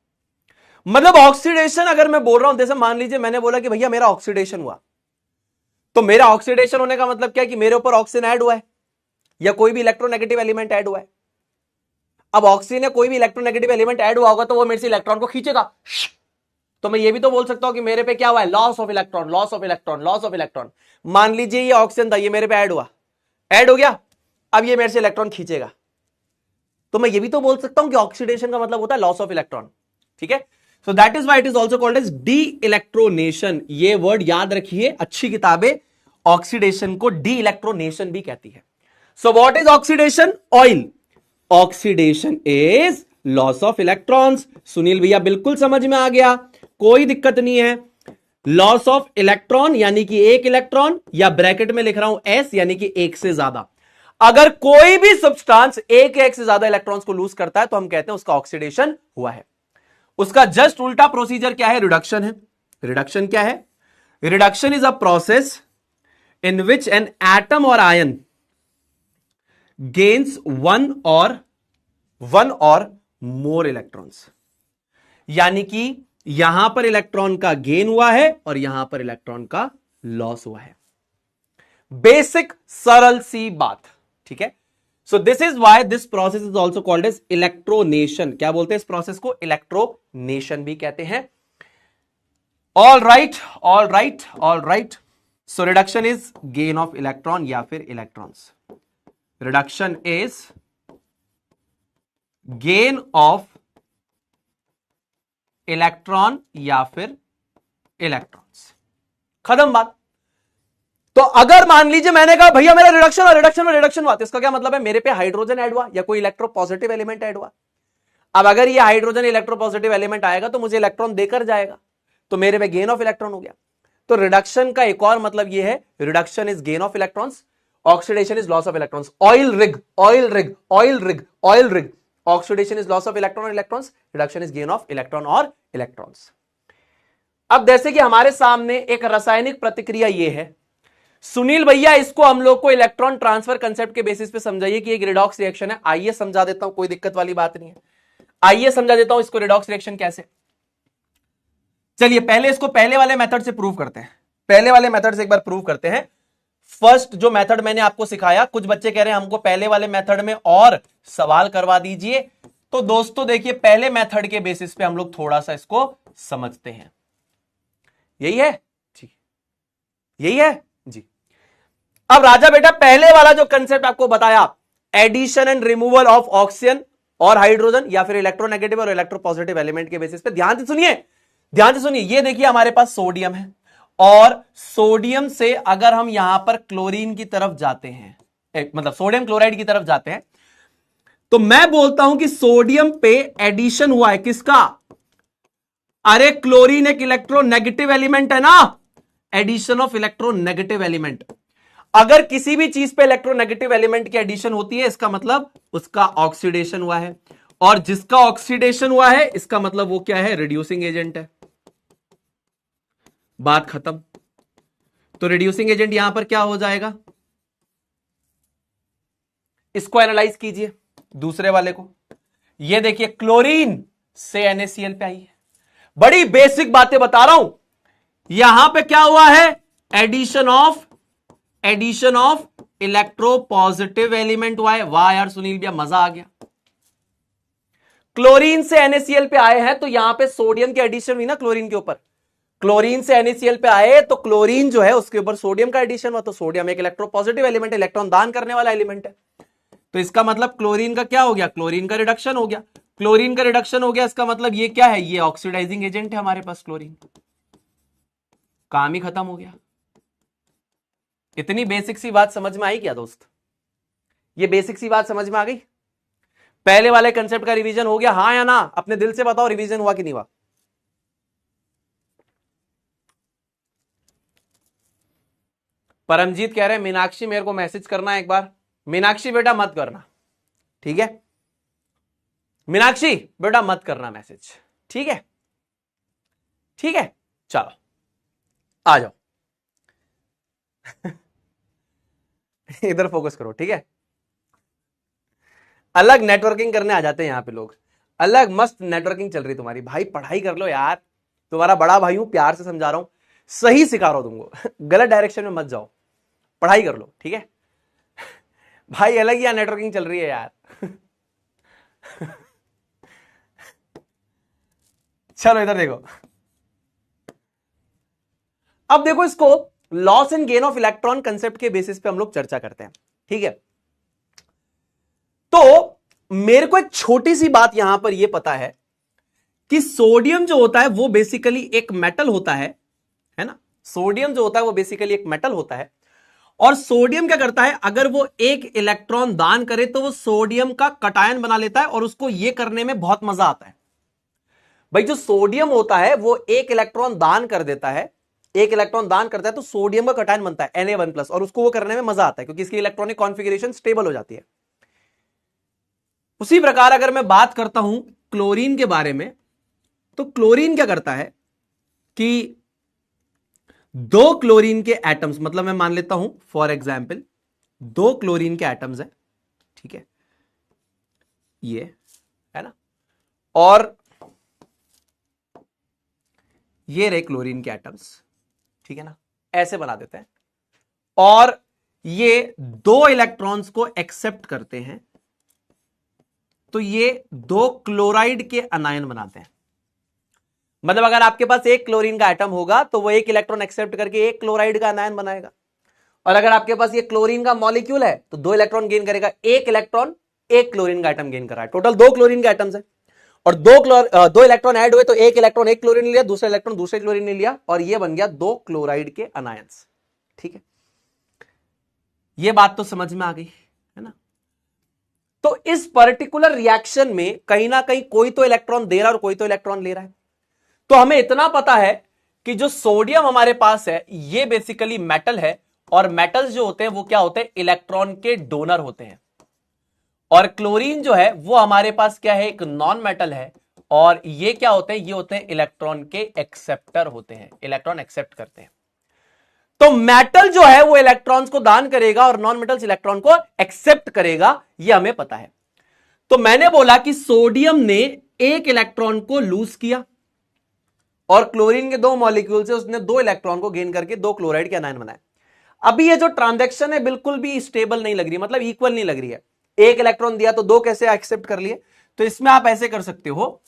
मतलब ऑक्सीडेशन अगर मैं बोल रहा हूं, जैसे मान लीजिए मैंने बोला कि भैया मेरा ऑक्सीडेशन हुआ, तो मेरा ऑक्सीडेशन होने का मतलब क्या है कि मेरे ऊपर ऑक्सीजन ऐड हुआ है या कोई भी इलेक्ट्रोनेगेटिव एलिमेंट ऐड हुआ है। अब ऑक्सीजन या कोई भी इलेक्ट्रोनेगेटिव एलिमेंट ऐड हुआ होगा तो वो मेरे से इलेक्ट्रॉन को खींचेगा। तो मैं ये भी तो बोल सकता हूं कि मेरे पे क्या हुआ है? Loss of electron, loss of electron, loss of electron. मान लीजिए ये ऑक्सीजन था, ये मेरे पे ऐड हुआ, ऐड हो गया, अब ये मेरे से इलेक्ट्रॉन खींचेगा। तो मैं ये भी तो बोल सकता हूं कि ऑक्सीडेशन का मतलब होता है लॉस ऑफ इलेक्ट्रॉन। ठीक है? So that is why it is also called as de-electronation. ये वर्ड याद रखिए, अच्छी किताबें ऑक्सीडेशन को de-electronation भी कहती है। So what is oxidation? Oil. Oxidation is loss of electrons. Sunil भैया बिल्कुल समझ में आ गया, कोई दिक्कत नहीं है। लॉस ऑफ इलेक्ट्रॉन यानी कि एक इलेक्ट्रॉन, या ब्रैकेट में लिख रहा हूं एस यानी कि एक से ज्यादा। अगर कोई भी सब्सटेंस एक या एक से ज्यादा इलेक्ट्रॉन्स को लूज करता है तो हम कहते हैं उसका ऑक्सीडेशन हुआ है। उसका जस्ट उल्टा प्रोसीजर क्या है? रिडक्शन है। रिडक्शन क्या है? Reduction is a process in which an atom और आयन गेन्स वन और मोर इलेक्ट्रॉन्स। यानी कि यहां पर इलेक्ट्रॉन का गेन हुआ है और यहां पर इलेक्ट्रॉन का लॉस हुआ है। बेसिक सरल सी बात। ठीक है? So this is why this process is also called as electronation. क्या बोलते हैं इस प्रोसेस को? इलेक्ट्रोनेशन भी कहते हैं। All right, all right, all right. So reduction is gain of electron या फिर electrons. Reduction is gain of electron या फिर electrons. खत्म बात। तो अगर मान लीजिए मैंने कहा भैया मेरा रिडक्शन हुआ, तो इसका क्या मतलब है? मेरे पे हाइड्रोजन ऐड हुआ या कोई इलेक्ट्रोपॉजिटिव एलिमेंट ऐड हुआ। अब अगर ये हाइड्रोजन इलेक्ट्रोपॉजिटिव एलिमेंट आएगा तो मुझे इलेक्ट्रॉन देकर जाएगा, तो मेरे पे गेन ऑफ इलेक्ट्रॉन हो गया। तो रिडक्शन का एक और मतलब ये है, reduction is gain of electrons, oxidation is loss of electrons. Oil rig, oil rig, oil rig, oil rig. Oxidation is loss of electron और electrons, reduction is gain of electron और इलेक्ट्रॉन्स। अब जैसे कि हमारे सामने एक रासायनिक प्रतिक्रिया ये है, सुनील भैया इसको हम लोग को इलेक्ट्रॉन ट्रांसफर कंसेप्ट के बेसिस पे समझाइए कि एक रिडॉक्स रिएक्शन है। आइए समझा देता हूं, कोई दिक्कत वाली बात नहीं है। आइए समझा देता हूं इसको, रिडॉक्स रिएक्शन कैसे। चलिए पहले इसको पहले वाले मेथड से प्रूव करते हैं, पहले वाले मेथड से एक बार प्रूव करते हैं। फर्स्ट जो मेथड मैंने आपको सिखाया, कुछ बच्चे कह रहे हैं हमको पहले वाले मेथड में और सवाल करवा दीजिए। तो दोस्तों देखिए पहले मेथड के बेसिस पे हम लोग थोड़ा सा इसको समझते हैं। यही है जी, यही है जी। अब राजा बेटा पहले वाला जो कंसेप्ट आपको बताया, addition and removal of oxygen और हाइड्रोजन या फिर इलेक्ट्रोनेगेटिव और इलेक्ट्रोपॉजिटिव एलिमेंट के बेसिस पे, ध्यान से सुनिए, ध्यान से सुनिए। ये देखिए हमारे पास सोडियम है और सोडियम से अगर हम यहां पर क्लोरीन की तरफ जाते हैं, मतलब सोडियम क्लोराइड की तरफ जाते हैं, तो मैं बोलता हूं कि सोडियम पे एडिशन हुआ है किसका? अरे क्लोरीन एक इलेक्ट्रोनेगेटिव एलिमेंट है ना, एडिशन ऑफ इलेक्ट्रोनेगेटिव एलिमेंट। अगर किसी भी चीज पे इलेक्ट्रोनेगेटिव एलिमेंट की एडिशन होती है, इसका मतलब उसका ऑक्सीडेशन हुआ है, और जिसका ऑक्सीडेशन हुआ है इसका मतलब वो क्या है? रिड्यूसिंग एजेंट है। बात खत्म। तो रिड्यूसिंग एजेंट यहां पर क्या हो जाएगा? इसको एनालाइज कीजिए दूसरे वाले को। ये देखिए क्लोरीन से NaCl पे आई है। बड़ी बेसिक बातें बता रहा हूं। यहां पे क्या हुआ है? एडिशन ऑफ इलेक्ट्रोपॉजिटिव एलिमेंट हुआ है। वाह यार सुनील भैया मजा आ गया। क्लोरीन से NaCl पे आए हैं तो यहां पे सोडियम की एडिशन हुई ना क्लोरीन के ऊपर। क्लोरीन से NaCl पे आए तो क्लोरीन जो है उसके ऊपर सोडियम का एडिशन हुआ, तो सोडियम एक इलेक्ट्रोपॉजिटिव एलिमेंट है, इलेक्ट्रॉन दान करने वाला एलिमेंट है। तो इसका मतलब क्लोरीन का क्या हो गया? क्लोरीन का रिडक्शन हो गया। क्लोरीन का रिडक्शन हो गया, इसका मतलब ये क्या है? ये ऑक्सीडाइजिंग एजेंट है हमारे पास क्लोरीन। काम ही खत्म हो गया। इतनी बेसिक सी बात समझ में आई क्या दोस्त? ये बेसिक सी बात समझ में आ गई? पहले वाले कंसेप्ट का रिवीजन हो गया, हाँ या ना? अपने दिल से बताओ रिवीजन हुआ कि नहीं हुआ? परमजीत कह रहे हैं मीनाक्षी मेरे को मैसेज करना है एक बार। मीनाक्षी बेटा मत करना, ठीक है? मीनाक्षी बेटा मत करना मैसेज, ठीक है? ठीक है, चलो आ जाओ। इधर फोकस करो, ठीक है? अलग नेटवर्किंग करने आ जाते हैं यहां पे लोग। अलग मस्त नेटवर्किंग चल रही तुम्हारी। भाई पढ़ाई कर लो यार, तुम्हारा बड़ा भाई हूं, प्यार से समझा रहा हूं, सही सिखा रहा हूं तुमको। गलत डायरेक्शन में मत जाओ, पढ़ाई कर लो, ठीक है? भाई अलग ही नेटवर्किंग चल रही है यार। चलो इधर देखो। अब देखो इसको loss and gain of electron concept के बेसिस पे हम लोग चर्चा करते हैं, ठीक है? तो मेरे को एक छोटी सी बात यहां पर यह पता है कि सोडियम जो होता है वो बेसिकली एक मेटल होता है ना? सोडियम जो होता है वो बेसिकली एक मेटल होता है, और सोडियम क्या करता है? अगर वो एक इलेक्ट्रॉन दान करे तो वो सोडियम का कटायन बना लेता है, और उसको ये करने में बहुत मजा आता है। भाई जो सोडियम होता है वो एक इलेक्ट्रॉन दान कर देता है, एक इलेक्ट्रॉन दान करता है तो सोडियम का कटायन बनता है Na1+, और उसको वो करने में मजा आता है क्योंकि इसकी इलेक्ट्रॉनिक कॉन्फ़िगरेशन स्टेबल हो जाती है। उसी प्रकार अगर मैं बात करता हूं क्लोरीन के बारे में, तो क्लोरीन क्या करता है कि दो क्लोरीन के एटम्स, मतलब मैं मान लेता हूं फॉर एग्जाम्पल दो क्लोरीन के एटम्स हैं, ठीक है? ये है ना, और ये रहे क्लोरीन के एटम्स, ठीक है ना? ऐसे बना देते हैं, और ये दो इलेक्ट्रॉन्स को एक्सेप्ट करते हैं, तो ये दो क्लोराइड के अनायन बनाते हैं। मतलब अगर आपके पास एक क्लोरीन का एटम होगा तो वो एक इलेक्ट्रॉन एक्सेप्ट करके एक क्लोराइड का अनायन बनाएगा, और अगर आपके पास ये क्लोरीन का मॉलिक्यूल है तो दो इलेक्ट्रॉन गेन करेगा, एक इलेक्ट्रॉन एक क्लोरीन का एटम गेन कर रहा है। टोटल दो क्लोरीन के एटम्स है, और दो इलेक्ट्रॉन ऐड हुए तो एक इलेक्ट्रॉन एक क्लोरीन ले लिया, दूसरा इलेक्ट्रॉन दूसरे क्लोरीन ने लिया, और ये बन गया दो क्लोराइड के अनायंस, ठीक है? ये बात तो समझ में आ गई है ना? तो इस पर्टिकुलर रिएक्शन में कहीं ना कहीं कोई तो इलेक्ट्रॉन दे रहा है और कोई तो इलेक्ट्रॉन ले रहा है। तो हमें इतना पता है कि जो सोडियम हमारे पास है ये बेसिकली मेटल है, और मेटल्स जो होते हैं वो क्या होते हैं? इलेक्ट्रॉन के डोनर होते हैं। और क्लोरीन जो है वो हमारे पास क्या है? एक नॉन मेटल है, और ये क्या होते हैं? ये होते हैं इलेक्ट्रॉन के एक्सेप्टर होते हैं, इलेक्ट्रॉन एक्सेप्ट करते हैं। तो मेटल जो है वो इलेक्ट्रॉन्स को दान करेगा और नॉन मेटल्स इलेक्ट्रॉन को एक्सेप्ट करेगा, ये हमें पता है। तो मैंने बोला कि सोडियम ने एक इलेक्ट्रॉन को लूज किया, और क्लोरीन के दो मॉलिक्यूल से उसने दो इलेक्ट्रॉन को गेन करके दो क्लोराइड के एनायन बनाए। अभी ये जो ट्रांजैक्शन है बिल्कुल भी स्टेबल नहीं लग रही, मतलब इक्वल नहीं लग रही है। एक इलेक्ट्रॉन दिया तो दो कैसे एक्सेप्ट कर लिए? तो इसमें आप ऐसे कर सकते हो,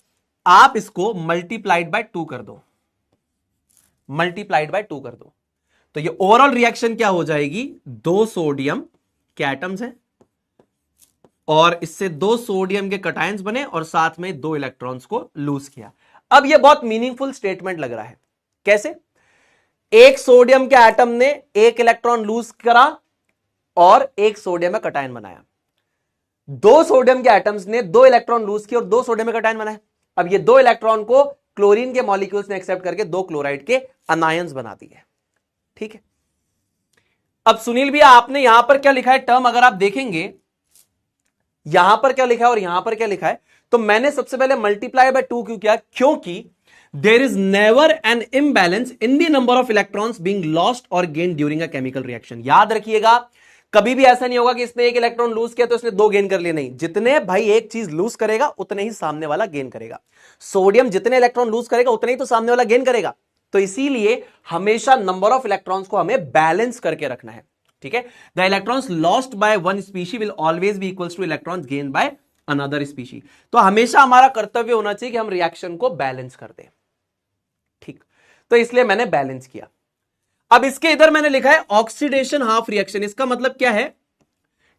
आप इसको मल्टीप्लाइड बाय 2 कर दो, मल्टीप्लाइड बाय 2 कर दो, तो ये ओवरऑल रिएक्शन क्या हो जाएगी? दो सोडियम के एटम्स हैं और इससे दो सोडियम के कटायंस बने और साथ में दो इलेक्ट्रॉन्स को लूज किया। अब ये बहुत मीनिंगफुल स्टेटमेंट लग रहा है। कैसे? एक सोडियम के एटम ने एक इलेक्ट्रॉन लूज करा और एक सोडियम में कटायन बनाया। दो सोडियम के एटम्स ने दो इलेक्ट्रॉन लूज किए और दो सोडियम में कटायन बनाए। अब ये दो इलेक्ट्रॉन को क्लोरीन के मॉलिक्यूल्स ने एक्सेप्ट करके दो क्लोराइड के अनायंस बना दिए। ठीक है, अब सुनील भैया आपने यहां पर क्या लिखा है टर्म, अगर आप देखेंगे यहां पर क्या लिखा है और यहां पर क्या लिखा है, तो मैंने सबसे पहले मल्टीप्लाई बाय 2 क्यों किया? क्योंकि there is never an imbalance in the number of electrons being lost और gain during a chemical reaction. याद रखिएगा, कभी भी ऐसा नहीं होगा कि इसने एक इलेक्ट्रॉन लूज किया तो इसने दो गेन कर लिए, नहीं, जितने भाई एक चीज लूज करेगा उतने ही सामने वाला गेन करेगा। सोडियम जितने इलेक्ट्रॉन लूज करेगा उतने ही तो सामने वाला गेन करेगा। तो इसीलिए हमेशा नंबर ऑफ इलेक्ट्रॉन्स को हमें बैलेंस करके रखना है। ठीक है, the electrons lost by one species will always be equals two electrons gain by another species. तो हमेशा हमारा कर्तव्य होना चाहिए कि हम रिएक्शन को बैलेंस कर दें। ठीक, तो इसलिए मैंने बैलेंस किया। अब इसके इधर मैंने लिखा है ऑक्सीडेशन हाफ रिएक्शन। इसका मतलब क्या है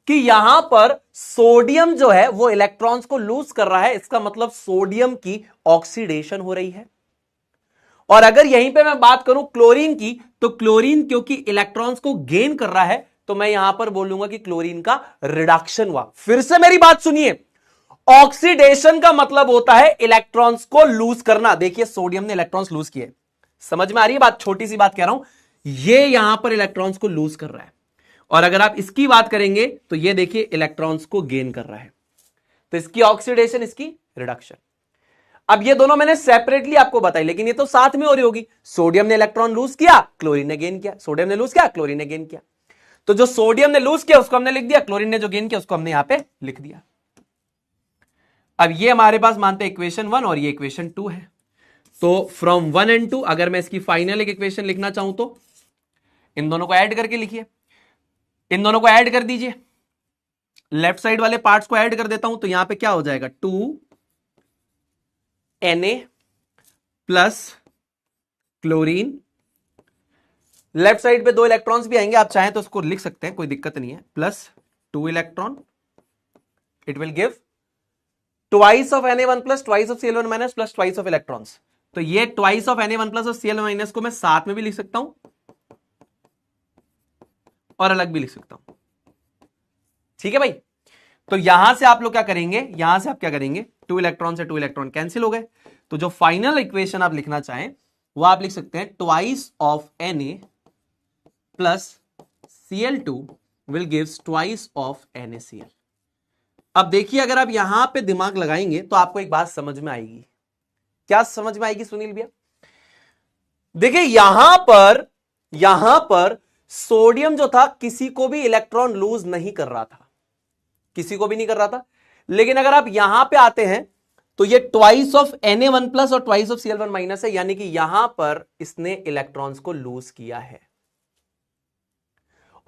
कि यहां पर सोडियम जो है वो इलेक्ट्रॉन्स को लूज कर रहा है, इसका मतलब सोडियम की ऑक्सीडेशन हो रही है। और अगर यहीं पे मैं बात करूं क्लोरीन की, तो क्लोरीन क्योंकि इलेक्ट्रॉन्स को गेन कर रहा है तो मैं यहां पर बोलूंगा कि क्लोरीन का रिडक्शन हुआ। फिर से मेरी बात सुनिए, ऑक्सीडेशन का मतलब होता है इलेक्ट्रॉन्स को लूज करना। देखिए सोडियम ने इलेक्ट्रॉन्स लूज किए, समझ में आ रही है बात? छोटी सी बात कह रहा हूं, ये यहां पर इलेक्ट्रॉन्स को लूज कर रहा है, और अगर आप इसकी बात करेंगे तो ये देखिए इलेक्ट्रॉन्स को गेन कर रहा है। तो इसकी ऑक्सीडेशन, इसकी रिडक्शन। अब ये दोनों मैंने सेपरेटली आपको बताई, लेकिन ये तो साथ में हो रही होगी। सोडियम ने इलेक्ट्रॉन लूज किया, क्लोरीन ने गेन किया, सोडियम ने लूज किया, क्लोरीन ने गेन किया। तो जो सोडियम ने लूज किया उसको हमने लिख दिया, क्लोरीन ने जो गेन किया उसको हमने यहां पे लिख दिया। अब ये हमारे पास मानते हैं इक्वेशन 1 और ये इक्वेशन 2 है। तो फ्रॉम 1 एंड 2 अगर मैं इसकी फाइनल एक इक्वेशन लिखना चाहूं तो इन दोनों को ऐड करके लिखिए, इन दोनों को ऐड कर दीजिए। लेफ्ट साइड वाले पार्ट्स को ऐड कर देता हूं तो यहां पे क्या हो जाएगा, 2Na plus chlorine. Left side पे दो इलेक्ट्रॉन्स भी आएंगे, आप चाहें तो उसको लिख सकते हैं, कोई दिक्कत नहीं है, plus 2 electron. It will give twice of Na1 plus twice of Cl1 minus plus twice of electrons. तो ये ट्वाइस ऑफ Na1 प्लस और Cl1 माइनस को मैं साथ में भी लिख सकता हूं और अलग भी लिख सकता हूं। ठीक है भाई, तो यहां से आप लोग क्या करेंगे, यहां से आप क्या करेंगे, 2 इलेक्ट्रॉन से 2 इलेक्ट्रॉन कैंसिल हो गए। तो जो फाइनल इक्वेशन आप लिखना चाहें वो आप लिख सकते हैं twice of Na plus Cl2 will gives twice of NaCl। अब देखिए अगर आप यहां पे दिमाग लगाएंगे तो आपको एक बात समझ में आएगी। क्या समझ में आएगी सुनील भैया? देखिए यहां पर सोडियम जो था किसी को भी इलेक्ट्रॉन लूज नहीं कर रहा था, किसी को भी नहीं कर रहा था। लेकिन अगर आप यहां पे आते हैं तो ये ट्वाइस ऑफ Na1 प्लस और ट्वाइस ऑफ Cl1 माइनस है, यानी कि यहां पर इसने इलेक्ट्रॉन्स को लूज किया है।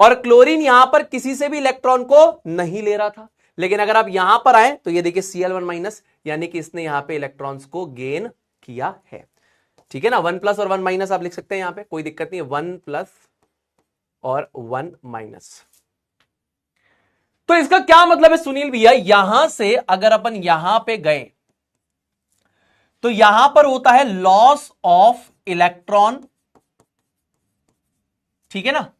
और क्लोरीन यहां पर किसी से भी इलेक्ट्रॉन को नहीं ले रहा था। लेकिन अगर आप यहां पर आए तो ये देखिए Cl1 माइनस, यानी कि इसने यहां पे इलेक्ट्रॉन्स को गेन किया है। ठीक है ना, 1 प्लस और 1 माइनस आप लिख सकते हैं यहां पे, कोई दिक्कत नहीं है, 1 प्लस और 1 माइनस। तो इसका क्या मतलब है सुनील भैया, यहां से अगर अपन यहां पे गए तो यहां पर होता है लॉस ऑफ इलेक्ट्रॉन, ठीक है ना,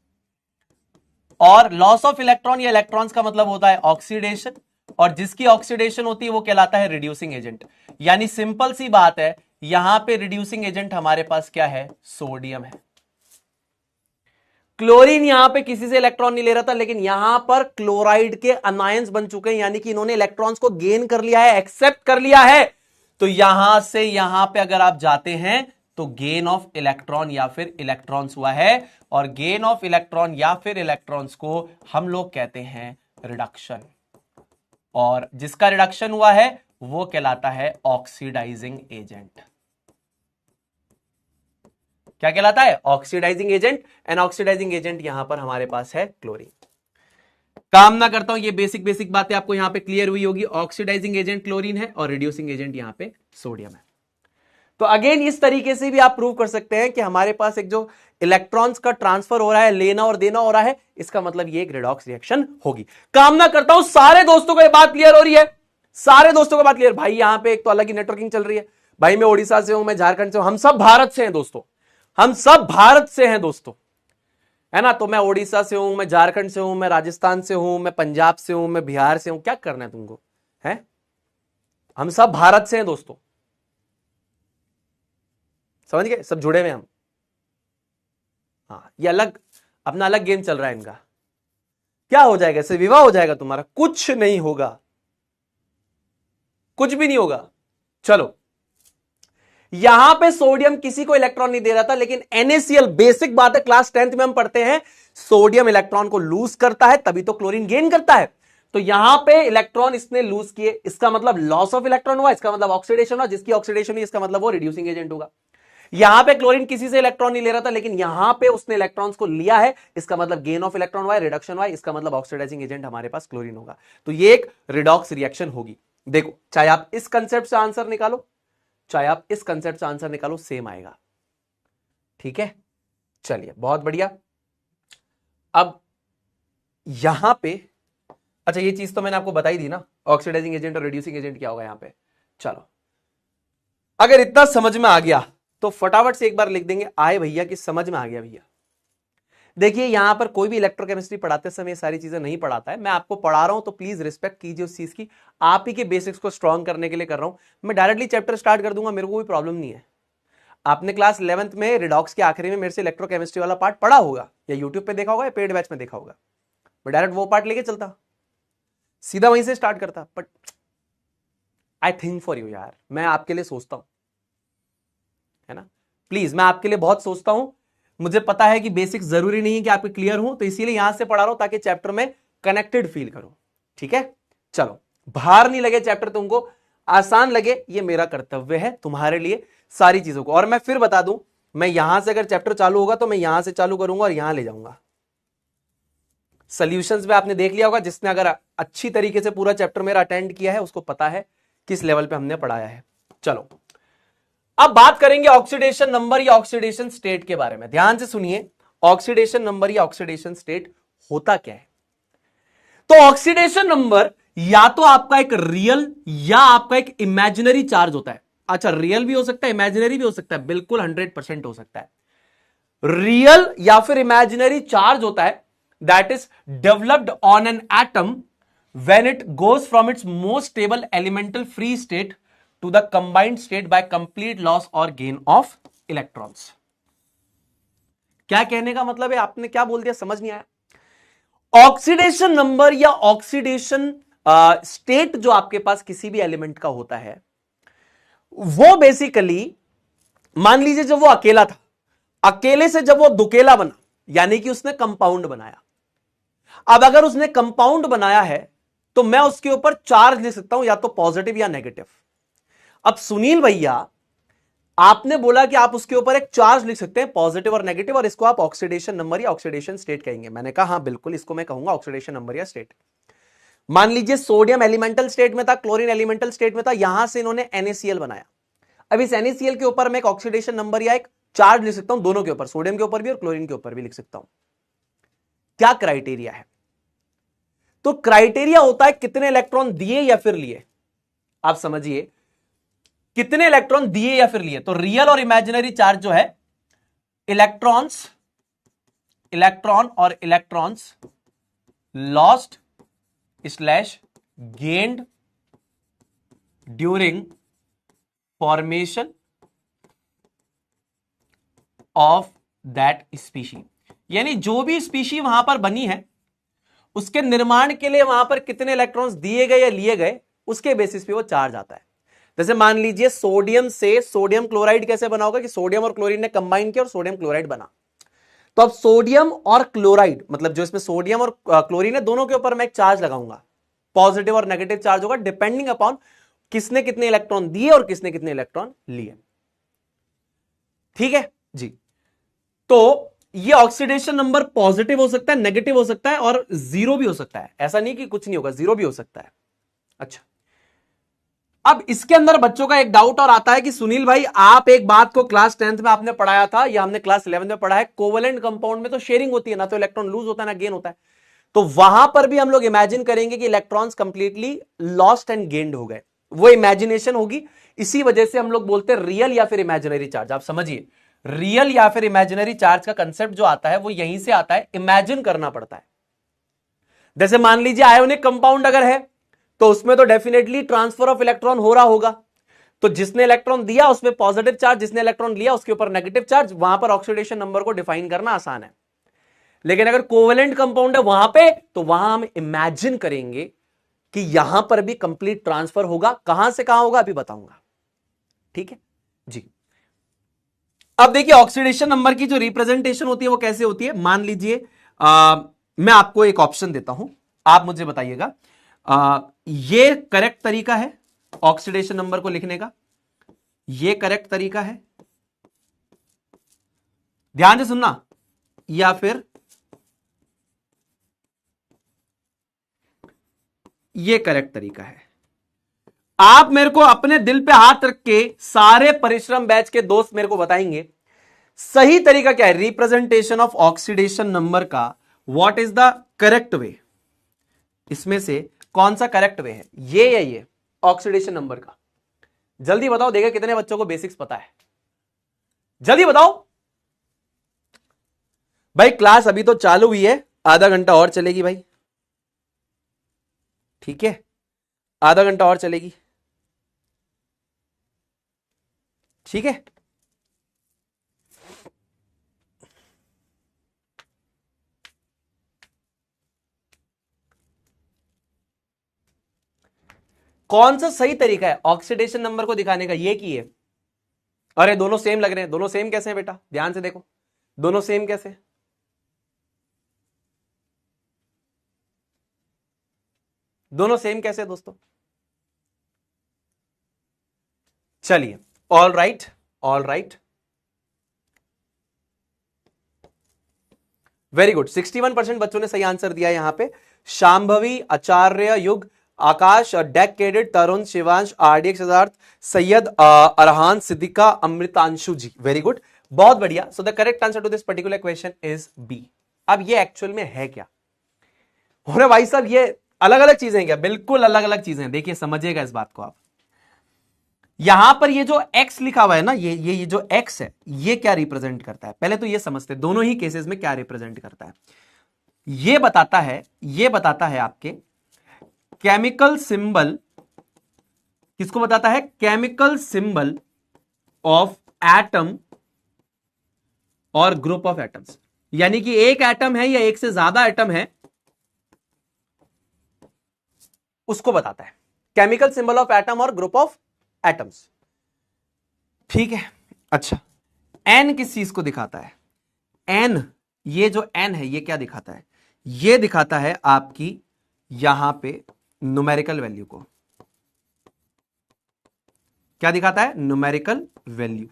और लॉस ऑफ इलेक्ट्रॉन या इलेक्ट्रॉन्स का मतलब होता है ऑक्सीडेशन, और जिसकी ऑक्सीडेशन होती है वो कहलाता है रिड्यूसिंग एजेंट। यानी सिंपल सी बात है, यहां पे रिड्यूसिंग एजेंट हमारे पास क्या है, सोडियम है। क्लोरीन यहां पे किसी से इलेक्ट्रॉन नहीं ले रहा था, लेकिन यहां पर क्लोराइड के अनायंस बन चुके हैं, यानी कि इन्होंने इलेक्ट्रॉन्स को गेन कर लिया है, एक्सेप्ट कर लिया है। तो यहां से यहां पे अगर आप जाते हैं तो गेन ऑफ इलेक्ट्रॉन या फिर इलेक्ट्रॉन्स हुआ है, और गेन ऑफ इलेक्ट्रॉन या फिर इलेक्ट्रॉन्स को हम लोग कहते हैं रिडक्शन, और जिसका रिडक्शन हुआ है वो कहलाता है ऑक्सीडाइजिंग एजेंट। क्या कहलाता है? Oxidizing agent. And oxidizing agent यहां पर हमारे पास है क्लोरीन। कामना करता हूं ये बेसिक बेसिक बातें आपको यहां पे क्लियर हुई होगी। ऑक्सीडाइजिंग एजेंट क्लोरीन है और रिड्यूसिंग एजेंट यहां पे सोडियम है। तो अगेन इस तरीके से भी आप प्रूव कर सकते हैं कि हमारे पास एक जो इलेक्ट्रॉन्स का ट्रांसफर हो रहा है, लेना और देना हो रहा है, इसका मतलब ये एक रिडॉक्स रिएक्शन होगी। कामना करता हूं सारे दोस्तों को ये बात क्लियर हो रही है, सारे दोस्तों को बात क्लियर। भाई यहां पे एक तो अलग ही नेटवर्किंग चल रही है। भाई मैं उड़ीसा से हूं, मैं झारखंड से हूं, हम सब भारत से हैं दोस्तों, हम सब भारत से हैं दोस्तों, है ना। तो मैं उड़ीसा से हूं, मैं झारखंड से हूं, मैं राजस्थान से हूं, मैं पंजाब से हूं, मैं बिहार से हूं, क्या करना है तुमको, है? हम सब भारत से हैं दोस्तों, समझ गए? सब जुड़े हुए हम। हाँ, ये अलग अपना अलग गेम चल रहा है इनका। क्या हो जाएगा इससे? विवाह हो जाएगा तुम्हारा? कुछ नहीं होगा, कुछ भी नहीं होगा। चलो, यहां पे सोडियम किसी को इलेक्ट्रॉन नहीं दे रहा था, लेकिन NaCl, बेसिक बात है, क्लास 10th में हम पढ़ते हैं, सोडियम इलेक्ट्रॉन को लूज करता है तभी तो क्लोरीन गेन करता है। तो यहां पे इलेक्ट्रॉन इसने लूज किए, इसका मतलब लॉस ऑफ इलेक्ट्रॉन हुआ, इसका मतलब ऑक्सीडेशन हुआ, जिसकी ऑक्सीडेशन हुई इसका मतलब वो रिड्यूसिंग एजेंट होगा। यहां पे क्लोरीन किसी से इलेक्ट्रॉन नहीं ले रहा था, लेकिन यहां पे उसने इलेक्ट्रॉन्स को लिया है, इसका मतलब गेन ऑफ इलेक्ट्रॉन हुआ है, रिडक्शन हुआ है, इसका मतलब ऑक्सीडाइजिंग एजेंट हमारे पास क्लोरीन होगा। तो ये एक रिडॉक्स रिएक्शन होगी। देखो, चाहे आप इस कंसेप्ट से आंसर निकालो, चाहे आप इस कंसेप्ट से आंसर निकालो, सेम आएगा। ठीक है, चलिए, बहुत बढ़िया। अब यहां पे, अच्छा ये चीज तो मैंने आपको बताई दी ना, ऑक्सीडाइजिंग एजेंट और रिड्यूसिंग एजेंट क्या होगा यहां पे। चलो, अगर इतना समझ में आ गया तो फटाफट से एक बार लिख देंगे, आए भैया कि समझ में आ गया भैया। देखिए, यहां पर कोई भी इलेक्ट्रोकेमिस्ट्री पढ़ाते समय ये सारी चीजें नहीं पढ़ाता है, मैं आपको पढ़ा रहा हूं तो प्लीज रिस्पेक्ट कीजिए उस चीज की। आप ही के बेसिक्स को स्ट्रॉन्ग करने के लिए कर रहा हूं। मैं डायरेक्टली चैप्टर स्टार्ट कर दूंगा, मेरे को कोई प्रॉब्लम नहीं है। आपने क्लास 11th में रिडॉक्स के आखिरी में मेरे से इलेक्ट्रोकेमिस्ट्री वाला पार्ट पढ़ा होगा, या यूट्यूब पे देखा होगा, या पेड बैच में देखा होगा। मैं डायरेक्ट वो पार्ट लेके चलता, सीधा वहीं से स्टार्ट करता। But I think for you यार, मैं आपके लिए सोचता हूं, है ना। प्लीज, मैं आपके लिए बहुत सोचता हूं। मुझे पता है कि बेसिक्स जरूरी नहीं है कि आपके क्लियर हो, तो इसीलिए यहां से पढ़ा रहा हूं ताकि चैप्टर में कनेक्टेड फील करो। ठीक है, चलो, भार नहीं लगे चैप्टर तुमको, आसान लगे, ये मेरा कर्तव्य है तुम्हारे लिए सारी चीजों को। और मैं फिर बता दूं, मैं यहां से अगर चैप्टर चालू होगा तो मैं यहां से चालू करूंगा और यहां ले जाऊंगा। सॉल्यूशंस में आपने देख लिया होगा, जिसने अगर अच्छी तरीके से पूरा चैप्टर मेरा अटेंड किया है उसको पता है किस लेवल पे हमने पढ़ाया है। चलो, अब बात करेंगे ऑक्सीडेशन नंबर या ऑक्सीडेशन स्टेट के बारे में। ध्यान से सुनिए, ऑक्सीडेशन नंबर या ऑक्सीडेशन स्टेट होता क्या है। तो ऑक्सीडेशन नंबर या तो आपका एक रियल या आपका एक इमेजिनरी चार्ज होता है। अच्छा, रियल भी हो सकता है, इमेजिनरी भी हो सकता है, बिल्कुल 100% हो सकता है। रियल या फिर इमेजिनरी चार्ज होता है that is developed on an atom when it goes from its most stable elemental free state to the combined state by complete loss or gain of electrons। क्या कहने का मतलब है, आपने क्या बोल दिया समझ नहीं आया। ऑक्सीडेशन नंबर या ऑक्सीडेशन स्टेट जो आपके पास किसी भी एलिमेंट का होता है, वो बेसिकली, मान लीजिए जब वो अकेला था, अकेले से जब वो दुकेला बना, यानी कि उसने कंपाउंड बनाया। अब अगर उसने कंपाउंड बनाया है तो मैं उसके ऊपर चार्ज ले सकता हूं, या तो पॉजिटिव या नेगेटिव। अब सुनील भैया, आपने बोला कि आप उसके ऊपर एक चार्ज लिख सकते हैं, पॉजिटिव और नेगेटिव, और इसको आप ऑक्सीडेशन नंबर या ऑक्सीडेशन स्टेट कहेंगे। मैंने कहा हाँ बिल्कुल, इसको मैं कहूंगा ऑक्सीडेशन नंबर या स्टेट। मान लीजिए सोडियम एलिमेंटल स्टेट में था, क्लोरीन एलिमेंटल स्टेट में था, यहां से इन्होंने NaCl बनाया। अब इस NaCl के ऊपर मैं एक ऑक्सीडेशन नंबर या एक चार्ज लिख सकता हूं, दोनों के ऊपर, सोडियम के ऊपर भी और क्लोरीन के ऊपर भी लिख सकता हूं। क्या क्राइटेरिया है? तो क्राइटेरिया होता है कितने इलेक्ट्रॉन दिए या फिर लिए। आप समझिए, कितने इलेक्ट्रॉन दिए या फिर लिए। तो रियल और इमेजिनरी चार्ज जो है, इलेक्ट्रॉन और electrons lost slash gained during formation of that species, यानी जो भी स्पीशी वहां पर बनी है उसके निर्माण के लिए वहां पर कितने इलेक्ट्रॉन्स दिए गए या लिए गए, उसके बेसिस पे वो चार्ज आता है। जैसे मान लीजिए सोडियम से सोडियम क्लोराइड कैसे बना होगा कि सोडियम और क्लोरीन ने कंबाइन किया और सोडियम क्लोराइड बना। तो अब सोडियम और क्लोराइड, मतलब जो इसमें सोडियम और क्लोरीन है, दोनों के ऊपर मैं एक चार्ज लगाऊंगा, पॉजिटिव और नेगेटिव चार्ज होगा, डिपेंडिंग अपॉन किसने कितने इलेक्ट्रॉन दिए और किसने कितने इलेक्ट्रॉन लिए। ठीक है जी। तो ये ऑक्सीडेशन नंबर पॉजिटिव हो सकता है, नेगेटिव हो सकता है और जीरो भी हो सकता है। ऐसा नहीं कि कुछ नहीं होगा, जीरो भी हो सकता है। अच्छा, अब इसके अंदर बच्चों का एक डाउट और आता है कि सुनील भाई आप एक बात को क्लास 10th में आपने पढ़ाया था या हमने क्लास 11th में पढ़ा है, कोवेलेंट कंपाउंड में तो शेयरिंग होती है, ना तो इलेक्ट्रॉन लूज होता है ना गेन होता है। तो वहां पर भी हम लोग इमेजिन करेंगे कि electrons completely lost and gained हो गए, वो इमेजिनेशन होगी। इसी वजह से हम लोग बोलते हैं रियल या फिर इमेजिनरी चार्ज। आप समझिए, रियल या फिर इमेजिनरी चार्ज का कंसेप्ट जो आता है वो यहीं से आता है, इमेजिन करना पड़ता है। जैसे मान लीजिए आयोनिक कंपाउंड अगर है तो उसमें तो डेफिनेटली ट्रांसफर ऑफ इलेक्ट्रॉन हो रहा होगा, तो जिसने इलेक्ट्रॉन दिया उसमें पॉजिटिव चार्ज, जिसने इलेक्ट्रॉन लिया उसके ऊपर नेगेटिव चार्ज, वहां पर ऑक्सीडेशन नंबर को डिफाइन करना आसान है। लेकिन अगर कोवेलेंट कंपाउंड है वहां पे, तो वहां हम इमेजिन करेंगे कि यहां पर भी कंप्लीट ट्रांसफर होगा। कहां से कहां होगा अभी बताऊंगा, ठीक है जी। अब देखिए ऑक्सीडेशन नंबर की जो रिप्रेजेंटेशन होती है वो कैसे होती है। मान लीजिए मैं आपको एक ऑप्शन देता हूं, आप मुझे बताइएगा ये करेक्ट तरीका है ऑक्सीडेशन नंबर को लिखने का, ये करेक्ट तरीका है, ध्यान से सुनना, या फिर ये करेक्ट तरीका है। आप मेरे को अपने दिल पे हाथ रख के सारे परिश्रम बैच के दोस्त मेरे को बताएंगे सही तरीका क्या है रिप्रेजेंटेशन ऑफ ऑक्सीडेशन नंबर का। What is the correct way, इसमें से कौन सा करेक्ट वे है, ये या ये ऑक्सीडेशन नंबर का? जल्दी बताओ, देखा कितने बच्चों को बेसिक्स पता है, जल्दी बताओ भाई। क्लास अभी तो चालू हुई है, आधा घंटा और चलेगी भाई, ठीक है, आधा घंटा और चलेगी, ठीक है। कौन सा सही तरीका है ऑक्सीडेशन नंबर को दिखाने का, ये की है? अरे दोनों सेम लग रहे हैं, दोनों सेम कैसे हैं बेटा, ध्यान से देखो, दोनों सेम कैसे? दोनों सेम कैसे दोस्तों? चलिए, all right, all right, very good. 61% बच्चों ने सही आंसर दिया यहां पे। Shambhavi, Acharya Yug, Akash, deck cadet, Tarun, Shivansh, RDX Siddharth, Syed, Arhan, Siddiqa, Amritanshu ji, very good, बहुत बढ़िया। So the correct answer to this particular question is B. अब ये एक्चुअल में है क्या? अरे भाई साहब ये अलग अलग चीजें क्या? बिल्कुल अलग अलग चीजें। देखिए समझिएगा इस बात को आप। यहां पर ये जो x लिखा हुआ है ना, ये जो x है ये क्या रिप्रेजेंट करता है, पहले तो ये समझते हैं दोनों ही केसेस में क्या रिप्रेजेंट करता है। ये बताता है आपके केमिकल सिंबल, किसको बताता है? केमिकल सिंबल ऑफ एटम और ग्रुप ऑफ एटम्स, यानी कि एक एटम है या एक से ज्यादा एटम है उसको बताता है केमिकल सिंबल ऑफ एटम और ग्रुप ऑफ एटम्स, ठीक है। अच्छा, एन किस चीज को दिखाता है? एन, ये जो एन है ये क्या दिखाता है? ये दिखाता है आपकी यहां पे न्यूमेरिकल वैल्यू को। क्या दिखाता है? न्यूमेरिकल वैल्यू,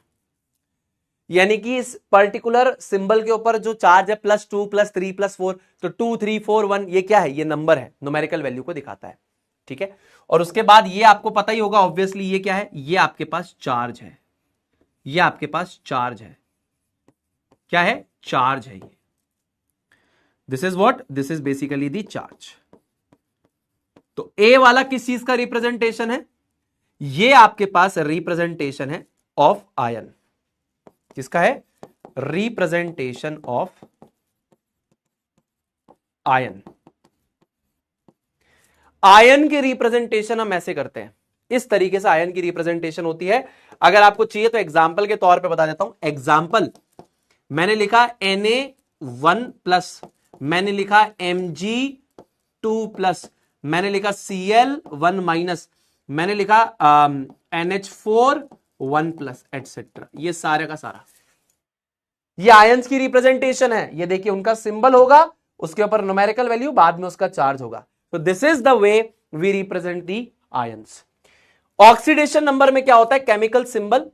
यानी कि इस पर्टिकुलर सिंबल के ऊपर जो चार्ज है +2 +3 +4, तो 2 3 4 1 ये क्या है? ये नंबर है, न्यूमेरिकल वैल्यू को दिखाता है, ठीक है। और उसके बाद ये आपको पता ही होगा ऑब्वियसली, ये क्या है? ये आपके पास चार्ज है, ये आपके पास चार्ज है, क्या है? चार्ज है ये। This is what? This is basically the charge. तो ए वाला किस चीज का रिप्रेजेंटेशन है? ये आपके पास रिप्रेजेंटेशन है ऑफ आयन। किसका है? Representation of ion. आयन की रिप्रेजेंटेशन हम ऐसे करते हैं, इस तरीके से आयन की रिप्रेजेंटेशन होती है। अगर आपको चाहिए तो एग्जाम्पल के तौर पे बता देता हूं। एग्जाम्पल, मैंने लिखा Na1+, मैंने लिखा Mg2+, मैंने लिखा Cl1-, मैंने लिखा NH4 1+, एटसेट्रा। ये सारे का सारा ये आयंस की रिप्रेजेंटेशन है। ये देखिए उनका सिंबल होगा, उसके ऊपर न्यूमेरिकल वैल्यू, बाद में उसका चार्ज होगा। तो this is the way we represent the ions. Oxidation number में क्या होता है? केमिकल सिंबल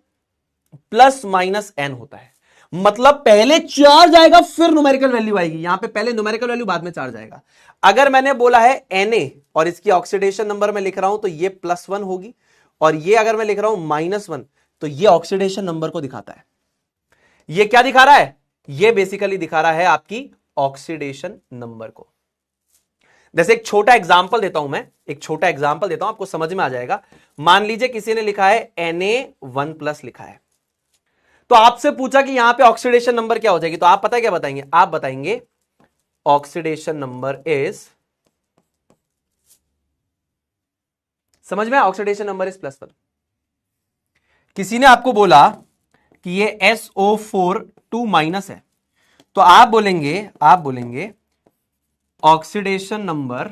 +- n होता है। मतलब पहले चार्ज आएगा फिर न्यूमेरिकल वैल्यू आएगी। यहां पे पहले न्यूमेरिकल वैल्यू बाद में चार्ज आएगा। अगर मैंने बोला है Na और इसकी ऑक्सीडेशन नंबर में लिख रहा हूं तो ये +1 होगी, और ये अगर मैं लिख रहा हूं -1 तो ये ऑक्सीडेशन नंबर को दिखाता है। ये क्या दिखा रहा है? ये बेसिकली दिखा रहा है आपकी ऑक्सीडेशन नंबर को। जैसे एक छोटा एग्जांपल देता हूं मैं, एक छोटा एग्जांपल देता हूं, आपको समझ में आ जाएगा। मान लीजिए किसी ने लिखा है Na1+ लिखा है, तो आपसे पूछा कि यहां पे ऑक्सीडेशन नंबर क्या हो जाएगी, तो आप पता है क्या बताएंगे? आप बताएंगे ऑक्सीडेशन नंबर इज, समझ में? Oxidation number is +1। किसी ने आपको बोला कि ये SO4 2- है, तो आप बोलेंगे ऑक्सीडेशन नंबर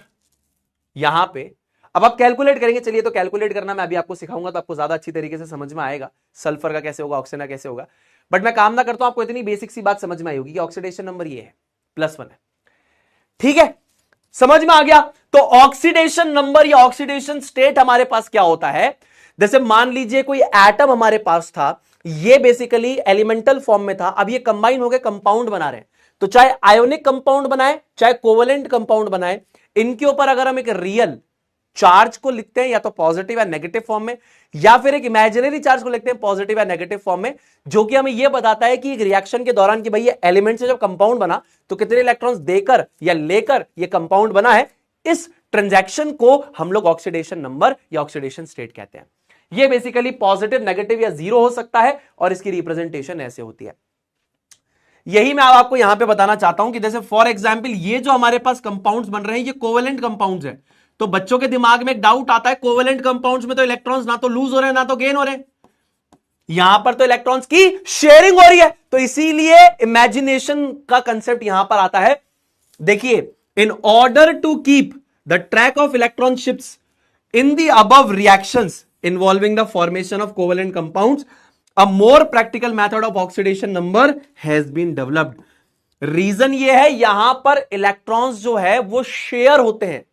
यहां पे। अब आप कैलकुलेट करेंगे, चलिए तो कैलकुलेट करना मैं अभी आपको सिखाऊंगा, तो आपको ज्यादा अच्छी तरीके से समझ में आएगा सल्फर का कैसे होगा, ऑक्सीजन का कैसे होगा। बट मैं काम ना करता हूं, आपको इतनी बेसिक सी बात समझ में आई होगी कि ऑक्सीडेशन नंबर ये है, +1 है। ठीक है, समझ में आ गया? तो ऑक्सीडेशन नंबर या ऑक्सीडेशन स्टेट हमारे पास क्या होता है? जैसे मान लीजिए कोई एटम हमारे पास था, ये बेसिकली एलिमेंटल फॉर्म में था, अब ये कंबाइन हो गए, कंपाउंड बना रहे हैं। तो चाहे आयोनिक कंपाउंड बनाए चाहे कोवेलेंट कंपाउंड बनाए, इनके ऊपर अगर हम एक रियल चार्ज को लिखते हैं या तो पॉजिटिव या नेगेटिव फॉर्म में, या फिर एक इमेजिनरी चार्ज को लिखते हैं पॉजिटिव या नेगेटिव फॉर्म में, जो कि हमें यह बताता है कि एक रिएक्शन के दौरान कि भाई ये एलिमेंट से जब कंपाउंड बना तो कितने इलेक्ट्रॉन्स देकर या लेकर ये कंपाउंड बना है। इस ट्रांजैक्शन को हम लोग ऑक्सीडेशन नंबर या ऑक्सीडेशन स्टेट कहते हैं। ये बेसिकली पॉजिटिव, नेगेटिव या 0 हो सकता है, और इसकी रिप्रेजेंटेशन ऐसे होती है। यही मैं आपको यहां पे बताना चाहता हूं कि जैसे फॉर एग्जांपल ये जो हमारे पास कंपाउंड्स बन रहे हैं ये कोवेलेंट कंपाउंड्स हैं। तो बच्चों के दिमाग में एक डाउट आता है, कोवेलेंट कंपाउंड्स में तो इलेक्ट्रॉन्स ना तो लूज हो रहे हैं ना तो गेन हो रहे हैं, यहां पर तो इलेक्ट्रॉन्स की शेयरिंग हो रही है। तो इसीलिए इमेजिनेशन का कंसेप्ट यहां पर आता है। देखिए, in order to keep the track of electron shifts in the above reactions involving the formation of covalent compounds, a more practical method of oxidation number has been developed। Reason ये है, यहां पर electrons जो है वो share होते हैं,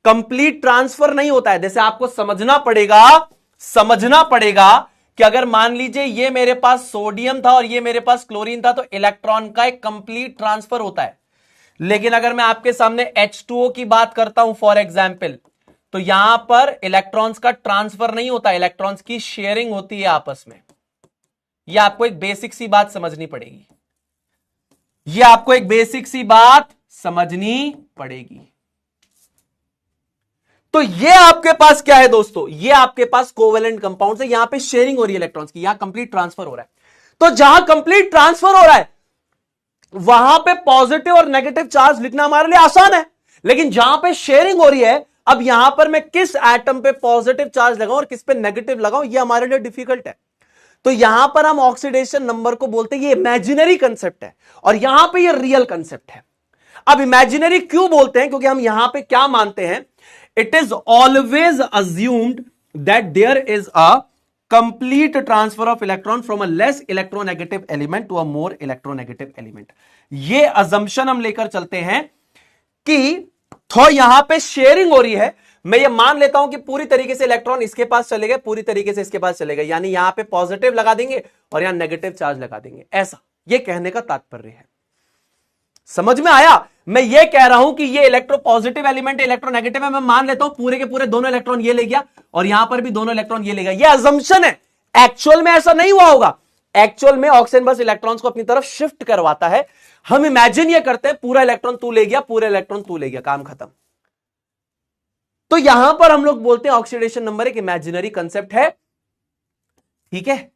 complete transfer नहीं होता है। जैसे आपको समझना पड़ेगा कि अगर मान लीजिए ये मेरे पास सोडियम था और ये मेरे पास क्लोरीन था, तो इलेक्ट्रॉन का एक कंप्लीट ट्रांसफर होता है। लेकिन अगर मैं आपके सामने H2O की बात करता हूं फॉर एग्जाम्पल, तो यहां पर इलेक्ट्रॉन्स का ट्रांसफर नहीं होता, इलेक्ट्रॉन्स की शेयरिंग होती है आपस में। यह आपको एक बेसिक सी बात समझनी पड़ेगी, यह आपको एक बेसिक सी बात समझनी पड़ेगी। तो ये आपके पास क्या है दोस्तों? ये आपके पास कोवेलेंट कंपाउंड है, यहां पे शेयरिंग हो रही है इलेक्ट्रॉन्स की, यहां कंप्लीट ट्रांसफर हो रहा है। तो जहां कंप्लीट ट्रांसफर हो रहा है वहां पे पॉजिटिव और नेगेटिव चार्ज लिखना हमारे लिए आसान है। लेकिन जहां पे शेयरिंग हो रही है, अब यहां पर मैं किस एटम पे पॉजिटिव चार्ज लगाऊं और किस पे नेगेटिव लगाऊं, यह हमारे लिए डिफिकल्ट है। तो यहां पर हम ऑक्सीडेशन नंबर को बोलते हैं, ये इमेजिनरी कंसेप्ट है, और यहां पे ये रियल कंसेप्ट है। अब इमेजिनरी क्यों बोलते हैं? क्योंकि हम यहां पे क्या मानते हैं, it is always assumed that there is a complete transfer of electron from a less electronegative element to a more electronegative element. ये अजम्पशन हम लेकर चलते हैं कि तो यहां पे शेयरिंग हो रही है, मैं ये मान लेता हूं कि पूरी तरीके से इलेक्ट्रॉन इसके पास चले गए, पूरी तरीके से इसके पास चले गए, यानी यहां पे पॉजिटिव लगा देंगे और यहां नेगेटिव चार्ज लगा देंगे, ऐसा ये कहने का तात्पर्य है। समझ में आया? मैं ये कह रहा हूं कि ये electro positive element electro negative है, मैं मान लेता हूं पूरे के पूरे दोनों इलेक्ट्रॉन ये ले गया और यहां पर भी दोनों इलेक्ट्रॉन ये ले गया, ये अजम्पशन है। एक्चुअल में ऐसा नहीं हुआ होगा। एक्चुअल में ऑक्सीजन बस इलेक्ट्रॉन्स को अपनी तरफ शिफ्ट करवाता है। हम इमेजिन ये करते हैं पूरा इलेक्ट्रॉन तू ले गया, पूरा इलेक्ट्रॉन तू ले गया, काम खत्म। तो यहां पर हम लोग बोलते हैं ऑक्सीडेशन नंबर एक इमेजिनरी कंसेप्ट है। ठीक है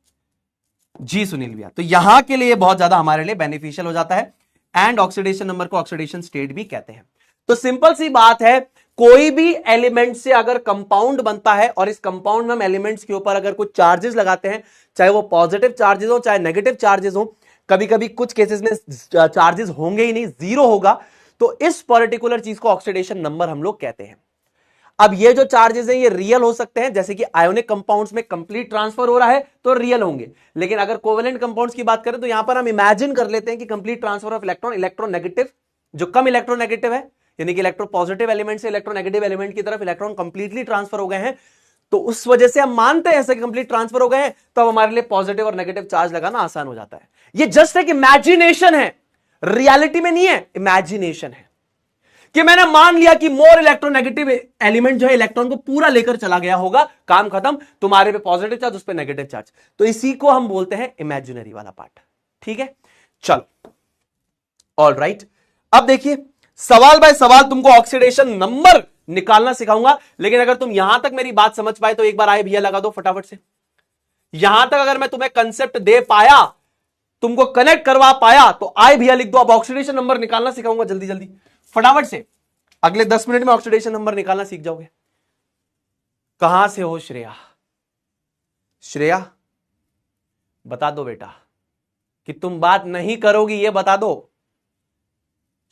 जी सुनील भैया, तो यहां के लिए बहुत ज्यादा हमारे लिए बेनिफिशियल हो जाता है, एंड ऑक्सीडेशन नंबर को ऑक्सीडेशन स्टेट भी कहते हैं। तो सिंपल सी बात है, कोई भी एलिमेंट से अगर कंपाउंड बनता है और इस कंपाउंड में हम एलिमेंट्स के ऊपर अगर कुछ चार्जेस लगाते हैं, चाहे वो पॉजिटिव चार्जेस हो चाहे नेगेटिव चार्जेस हो, कभी कभी कुछ केसेस में चार्जेस होंगे ही नहीं, जीरो होगा, तो इस पर्टिकुलर चीज को ऑक्सीडेशन नंबर हम लोग कहते हैं। अब ये जो चार्जेस हैं ये रियल हो सकते हैं, जैसे कि आयोनिक कंपाउंड्स में कंप्लीट ट्रांसफर हो रहा है तो रियल होंगे। लेकिन अगर कोवेलेंट कंपाउंड्स की बात करें तो यहां पर हम इमेजिन कर लेते हैं कि complete transfer of electron, electronegative जो कम इलेक्ट्रोनेगेटिव है, यानी कि इलेक्ट्रो पॉजिटिव एलिमेंट से इलेक्ट्रोनेगेटिव एलिमेंट की तरफ इलेक्ट्रॉन कंप्लीटली ट्रांसफर हो गए हैं, तो उस वजह से हम मानते हैं ऐसे कंप्लीट ट्रांसफर हो गए हैं, तो अब हमारे लिए पॉजिटिव और नेगेटिव चार्ज लगाना आसान हो जाता है। ये जस्ट एक इमेजिनेशन है, रियलिटी में नहीं है, इमेजिनेशन है कि मैंने मान लिया कि मोर इलेक्ट्रोनेगेटिव एलिमेंट जो है इलेक्ट्रॉन को पूरा लेकर चला गया होगा, काम खत्म, तुम्हारे पे पॉजिटिव चार्ज, उस पे नेगेटिव चार्ज। तो इसी को हम बोलते हैं इमेजिनरी वाला पार्ट। ठीक है, चलो ऑल राइट। अब देखिए सवाल बाय सवाल तुमको ऑक्सीडेशन नंबर निकालना सिखाऊंगा, लेकिन अगर तुम यहां तक मेरी बात समझ पाए तो एक बार आए भैया लगा दो फटाफट से। यहां तक अगर मैं तुम्हें कंसेप्ट दे पाया, तुमको कनेक्ट करवा पाया, तो आए भैया लिख दो। अब ऑक्सीडेशन नंबर निकालना सिखाऊंगा जल्दी जल्दी फटाफट से। अगले 10 मिनट में ऑक्सीडेशन नंबर निकालना सीख जाओगे। कहां से हो श्रेया? श्रेया बता दो बेटा कि तुम बात नहीं करोगी, ये बता दो।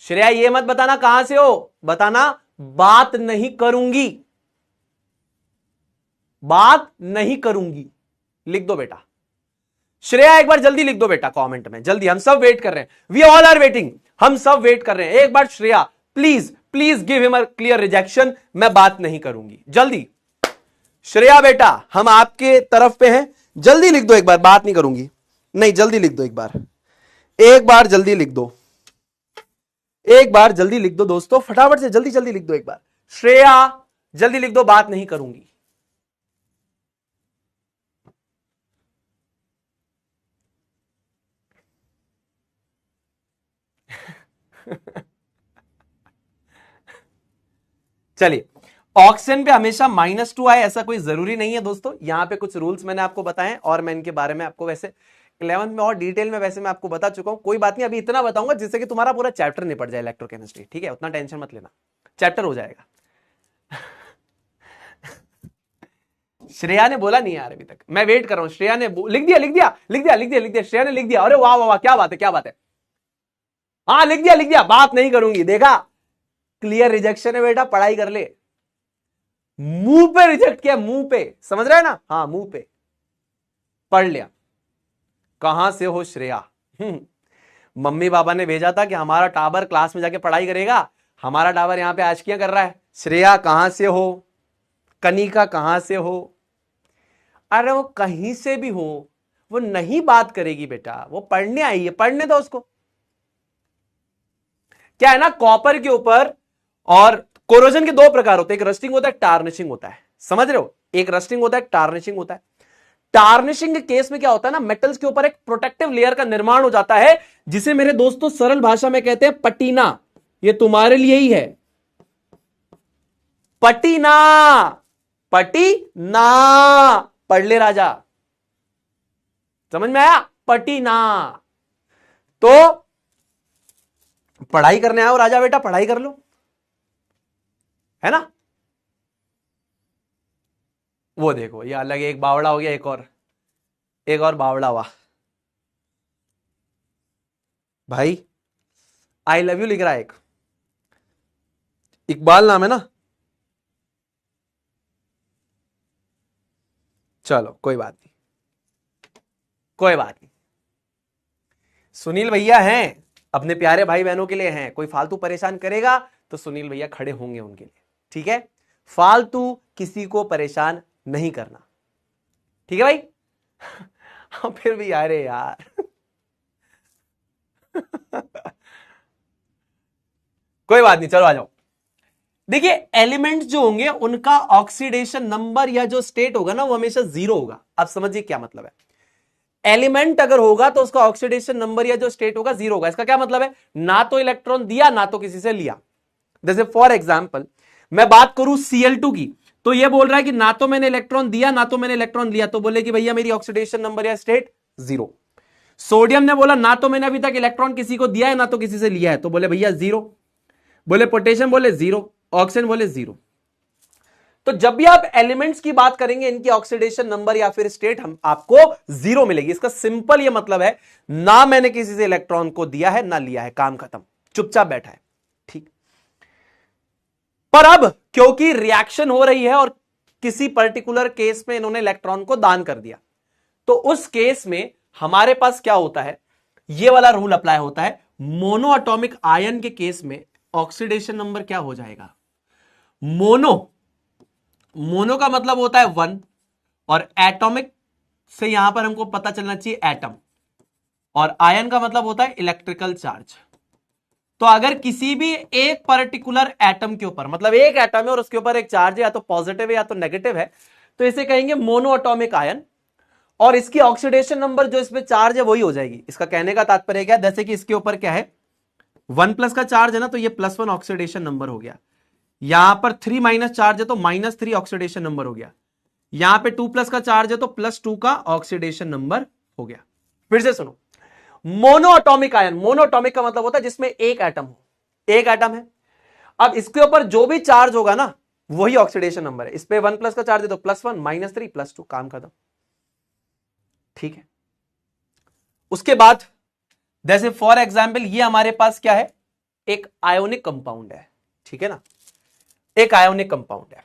श्रेया ये मत बताना कहां से हो, बताना बात नहीं करूंगी, बात नहीं करूंगी। लिख दो बेटा। श्रेया एक बार जल्दी लिख दो बेटा कमेंट में, जल्दी, हम सब वेट कर रहे हैं। वी ऑल आर वेटिंग, हम सब वेट कर रहे हैं। एक बार Shreya please please give him a clear rejection, मैं बात नहीं करूंगी। जल्दी श्रेया बेटा, हम आपके तरफ पे हैं, जल्दी लिख दो एक बार, बात नहीं करूंगी। नहीं जल्दी लिख दो एक बार, एक बार जल्दी लिख दो, एक बार जल्दी लिख दो दोस्तों, फटाफट से जल्दी जल्दी लिख दो एक बार। श्रेया जल्दी लिख दो, बात नहीं करूंगी। चलिए, ऑक्सीजन पे हमेशा -2 आए ऐसा कोई जरूरी नहीं है दोस्तों। यहां पे कुछ रूल्स मैंने आपको बताए और मैं इनके बारे में आपको वैसे 11th में और डिटेल में वैसे मैं आपको बता चुका हूं। कोई बात नहीं, अभी इतना बताऊंगा जिससे कि तुम्हारा पूरा चैप्टर निपट जाए इलेक्ट्रोकेमिस्ट्री। ठीक है, उतना टेंशन मत लेना, चैप्टर हो जाएगा। श्रेया ने बोला नहीं यार अभी तक, मैं वेट कर रहा हूं। श्रेया ने लिख दिया लिख दिया लिख दिया लिख दिया लिख दिया, श्रेया ने लिख दिया। अरे वाह वाह वाह, क्या बात है क्या बात है। हाँ लिख दिया लिख दिया, बात नहीं करूंगी। देखा, क्लियर रिजेक्शन है बेटा, पढ़ाई कर ले। मुंह पे रिजेक्ट किया, मुंह पे, समझ रहे हैं ना? हाँ मुंह पे पढ़ लिया। कहां से हो श्रेया? मम्मी पापा ने भेजा था कि हमारा टाबर क्लास में जाके पढ़ाई करेगा, हमारा टाबर यहां पे आशिकियां कर रहा है। श्रेया कहां से हो? कनिका कहां से हो? अरे वो कहीं से भी हो, वो नहीं बात करेगी बेटा, वो पढ़ने आई है, पढ़ने दो उसको। क्या है ना, कॉपर के ऊपर और कोरोजन के दो प्रकार होते हैं, एक रस्टिंग होता है, टार्निशिंग होता है। समझ रहे हो? एक रस्टिंग होता है, टार्निशिंग होता है। टार्निशिंग के केस में क्या होता है ना, मेटल्स के ऊपर एक प्रोटेक्टिव लेयर का निर्माण हो जाता है, जिसे मेरे दोस्तों सरल भाषा में कहते हैं पटीना। ये तुम्हारे लिए ही है, पटीना, पटीना। पढ़ ले राजा, समझ में आया? पटीना। तो पढ़ाई करने आओ राजा बेटा, पढ़ाई कर लो, है ना? वो देखो, ये अलग एक बावड़ा हो गया, एक और बावड़ा हुआ भाई। आई लव यू लिख रहा है एक, इकबाल नाम है ना। चलो कोई बात नहीं, कोई बात नहीं। सुनील भैया हैं, अपने प्यारे भाई बहनों के लिए हैं। कोई फालतू परेशान करेगा तो सुनील भैया खड़े होंगे उनके लिए। ठीक है, फालतू किसी को परेशान नहीं करना, ठीक है भाई? फिर भी अरे यार कोई बात नहीं, चलो आ जाओ। देखिए एलिमेंट्स जो होंगे उनका ऑक्सीडेशन नंबर या जो स्टेट होगा ना, वो हमेशा 0 होगा। अब समझिए क्या मतलब है। एलिमेंट अगर होगा तो उसका ऑक्सीडेशन नंबर या जो स्टेट होगा 0 होगा। इसका क्या मतलब है? ना तो इलेक्ट्रॉन दिया ना तो किसी से लिया। जैसे फॉर एग्जाम्पल मैं बात करूं Cl2 की, तो ये बोल रहा है कि ना तो मैंने इलेक्ट्रॉन दिया ना तो मैंने इलेक्ट्रॉन लिया, तो बोले कि भैया मेरी ऑक्सीडेशन नंबर या स्टेट 0। सोडियम ने बोला ना तो मैंने अभी तक इलेक्ट्रॉन किसी को दिया है ना तो किसी से लिया है, तो बोले भैया 0। बोले पोटेशियम, बोले 0। ऑक्सीजन बोले 0। तो जब भी आप एलिमेंट्स की बात करेंगे, इनकी ऑक्सीडेशन नंबर या फिर स्टेट हम आपको 0 मिलेगी। इसका सिंपल ये मतलब है, ना मैंने किसी से इलेक्ट्रॉन को दिया है ना लिया है, काम खत्म, चुपचाप बैठा है। ठीक। पर अब क्योंकि रिएक्शन हो रही है और किसी पर्टिकुलर केस में इन्होंने इलेक्ट्रॉन को दान कर दिया, तो उस केस में हमारे पास क्या होता है, ये वाला रूल अप्लाई होता है। मोनो एटॉमिक आयन के केस में ऑक्सीडेशन नंबर क्या हो जाएगा? मोनो मोनो का मतलब होता है वन, और एटॉमिक से यहां पर हमको पता चलना चाहिए एटम, और आयन का मतलब होता है इलेक्ट्रिकल चार्ज। तो अगर किसी भी एक पर्टिकुलर एटम के ऊपर, मतलब एक एटम है और उसके ऊपर एक चार्ज है, या तो पॉजिटिव है या तो नेगेटिव है, तो इसे कहेंगे मोनो एटॉमिक आयन। और इसकी ऑक्सीडेशन नंबर जो इसमें चार्ज है वही हो जाएगी। इसका कहने का तात्पर्य क्या है, जैसे कि इसके ऊपर क्या है, 1+ का चार्ज है ना, तो ये +1 ऑक्सीडेशन नंबर हो गया। यहां पर 3- चार्ज है तो -3 ऑक्सीडेशन नंबर हो गया। यहां पे 2+ का चार्ज है तो +2 का ऑक्सीडेशन नंबर हो गया। फिर से सुनो, mono atomic ion, mono atomic का मतलब होता है जिसमें एक एटम हो, एक एटम है। अब इसके ऊपर जो भी चार्ज होगा ना वही ऑक्सीडेशन नंबर है। इस पे 1+ का चार्ज है तो +1, -3, +2, काम खत्म। ठीक है, उसके बाद जैसे फॉर एग्जाम्पल ये हमारे पास क्या है, एक आयोनिक कंपाउंड है, ठीक है ना, एक आयोनिक कंपाउंड है।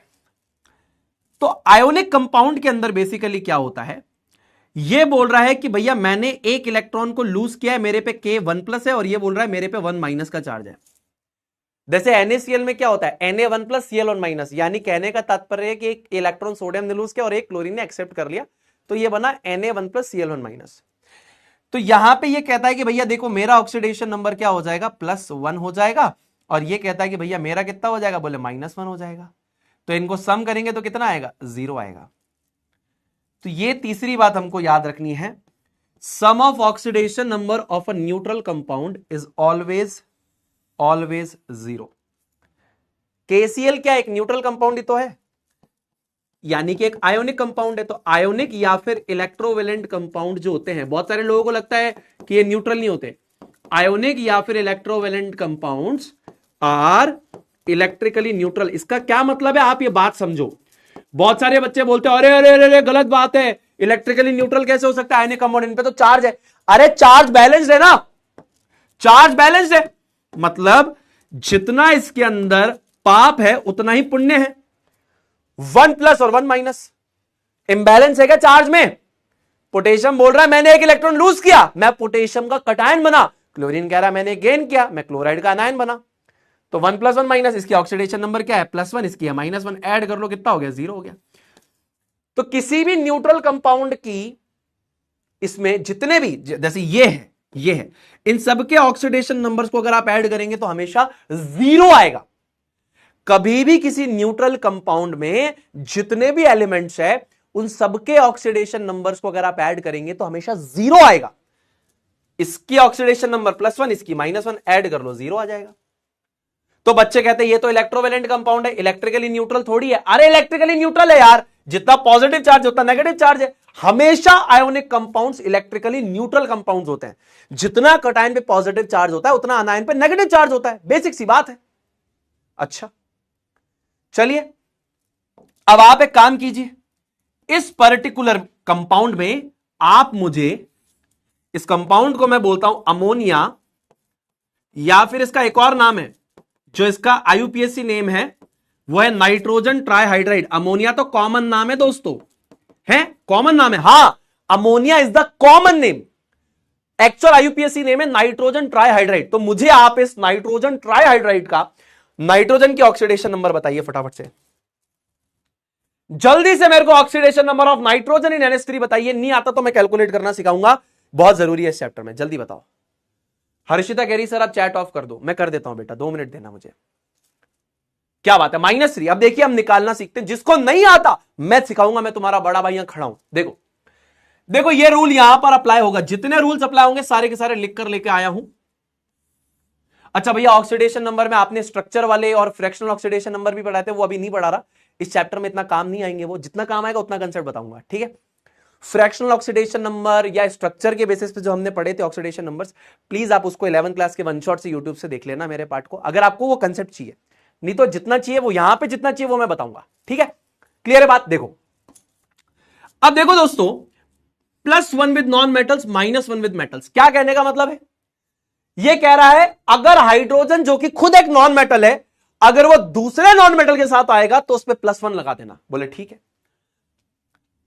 तो आयोनिक कंपाउंड के अंदर बेसिकली क्या होता है, ये बोल रहा है कि भैया मैंने एक इलेक्ट्रॉन को लूज किया है, मेरे पे K1+ है, और ये बोल रहा है मेरे पे 1- का चार्ज है। जैसे NaCl में क्या होता है, Na1+ Cl1-, यानी कहने का तात्पर्य है कि एक इलेक्ट्रॉन सोडियम ने लूज किया और एक क्लोरीन ने एक्सेप्ट कर लिया, तो ये बना Na1+ Cl1-। तो यहां पे ये कहता है कि भैया देखो मेरा ऑक्सीडेशन नंबर क्या हो जाएगा, +1 हो जाएगा, और ये कहता है कि भैया मेरा कितना हो जाएगा, बोले -1 हो जाएगा। तो इनको सम करेंगे तो कितना आएगा, 0 आएगा। तो ये तीसरी बात हमको याद रखनी है, sum of oxidation number of a neutral compound is always 0। KCl क्या एक न्यूट्रल कंपाउंड ही तो है, यानी कि एक आयोनिक कंपाउंड है। तो आयोनिक या फिर इलेक्ट्रोवेलेंट कंपाउंड जो होते हैं, बहुत सारे लोगों को लगता है कि ये न्यूट्रल नहीं होते। आयोनिक या फिर electrovalent compounds are electrically neutral. इसका क्या मतलब है, आप ये बात समझो। बहुत सारे बच्चे बोलते हैं अरे अरे अरे, अरे गलत बात है, इलेक्ट्रिकली न्यूट्रल कैसे हो सकता है, आयोनिक कंपाउंड, इन पे तो चार्ज है। अरे चार्ज बैलेंस्ड है ना, चार्ज बैलेंस्ड है, मतलब जितना इसके अंदर पाप है उतना ही पुण्य है। 1+ और 1-, इंबैलेंस है क्या चार्ज में। पोटेशियम बोल रहा है मैंने एक इलेक्ट्रॉन लूज किया, मैं पोटेशियम का कटायन बना। क्लोरीन कह रहा है मैंने गेन किया, मैं क्लोराइड का आनायन बना। तो 1+ 1-, इसकी ऑक्सीडेशन नंबर क्या है, +1, इसकी है -1, ऐड कर लो कितना हो गया, 0 हो गया। तो किसी भी न्यूट्रल कंपाउंड की इसमें जितने भी, जैसे ये है, इन सबके ऑक्सीडेशन नंबर्स को अगर आप ऐड करेंगे तो हमेशा 0 आएगा। कभी भी किसी न्यूट्रल कंपाउंड में जितने भी एलिमेंट्स है उन सबके ऑक्सीडेशन नंबर्स को अगर आप ऐड करेंगे तो हमेशा 0 आएगा। इसकी ऑक्सीडेशन नंबर +1, इसकी -1, ऐड कर लो 0 आ जाएगा। तो बच्चे कहते हैं ये तो इलेक्ट्रोवेलेंट कंपाउंड है, इलेक्ट्रिकली न्यूट्रल थोड़ी है। अरे इलेक्ट्रिकली न्यूट्रल है यार, जितना पॉजिटिव चार्ज होता है नेगेटिव चार्ज है। हमेशा ionic compounds electrically neutral compounds होते हैं। जितना कटायन पे पॉजिटिव चार्ज होता है उतना अनायन पे नेगेटिव चार्ज होता है, बेसिक सी बात है। अच्छा चलिए, अब आप एक काम कीजिए, इस पर्टिकुलर कंपाउंड में आप मुझे, इस कंपाउंड को मैं बोलता हूं अमोनिया, या फिर इसका एक और नाम है जो इसका IUPAC नेम है वो है नाइट्रोजन ट्राइहाइड्राइड। अमोनिया तो कॉमन नाम है दोस्तों, है कॉमन नाम है, हां ammonia is the common name, actual IUPAC name है नाइट्रोजन ट्राइहाइड्राइड। तो मुझे आप इस नाइट्रोजन ट्राइहाइड्राइड का नाइट्रोजन की ऑक्सीडेशन नंबर बताइए फटाफट से, जल्दी से मेरे को oxidation number of nitrogen in NH3 बताइए। नहीं आता तो मैं कैलकुलेट करना सिखाऊंगा, बहुत जरूरी है इस चैप्टर में, जल्दी बताओ। हर्षिता कह रही सर आप चैट ऑफ कर दो, मैं कर देता हूं बेटा, 2 मिनट देना मुझे। क्या बात है, -3। अब देखिए हम निकालना सीखते हैं, जिसको नहीं आता मैं सिखाऊंगा, मैं तुम्हारा बड़ा भाई यहां खड़ा हूं। देखो देखो ये रूल यहां पर अप्लाई होगा, जितने रूल्स अप्लाई होंगे सारे के सारे लिख कर लेके आया हूं। अच्छा भैया ऑक्सीडेशन नंबर में आपने स्ट्रक्चर वाले और फ्रैक्शनल ऑक्सीडेशन नंबर भी पढ़ाए थे, वो अभी नहीं पढ़ा रहा, इस चैप्टर में इतना काम नहीं आएंगे, वो जितना काम आएगा उतना कंसेप्ट बताऊंगा, ठीक है। फ्रैक्शनल ऑक्सीडेशन नंबर या स्ट्रक्चर के बेसिस पे जो हमने पढ़े थे ऑक्सीडेशन नंबर्स, प्लीज आप उसको 11th क्लास के वन शॉट से यूट्यूब से देख लेना मेरे पार्ट को, अगर आपको वो कंसेप्ट चाहिए। नहीं तो जितना चाहिए वो यहां पे जितना चाहिए वो मैं बताऊंगा, ठीक है। क्लियर है बात। देखो अब देखो दोस्तों, +1 with non metals, -1 with metals, क्या कहने का मतलब है, ये कह रहा है अगर हाइड्रोजन जो कि खुद एक नॉन मेटल है, अगर वो दूसरे नॉन मेटल के साथ आएगा तो उस पर +1 लगा देना। बोले ठीक है।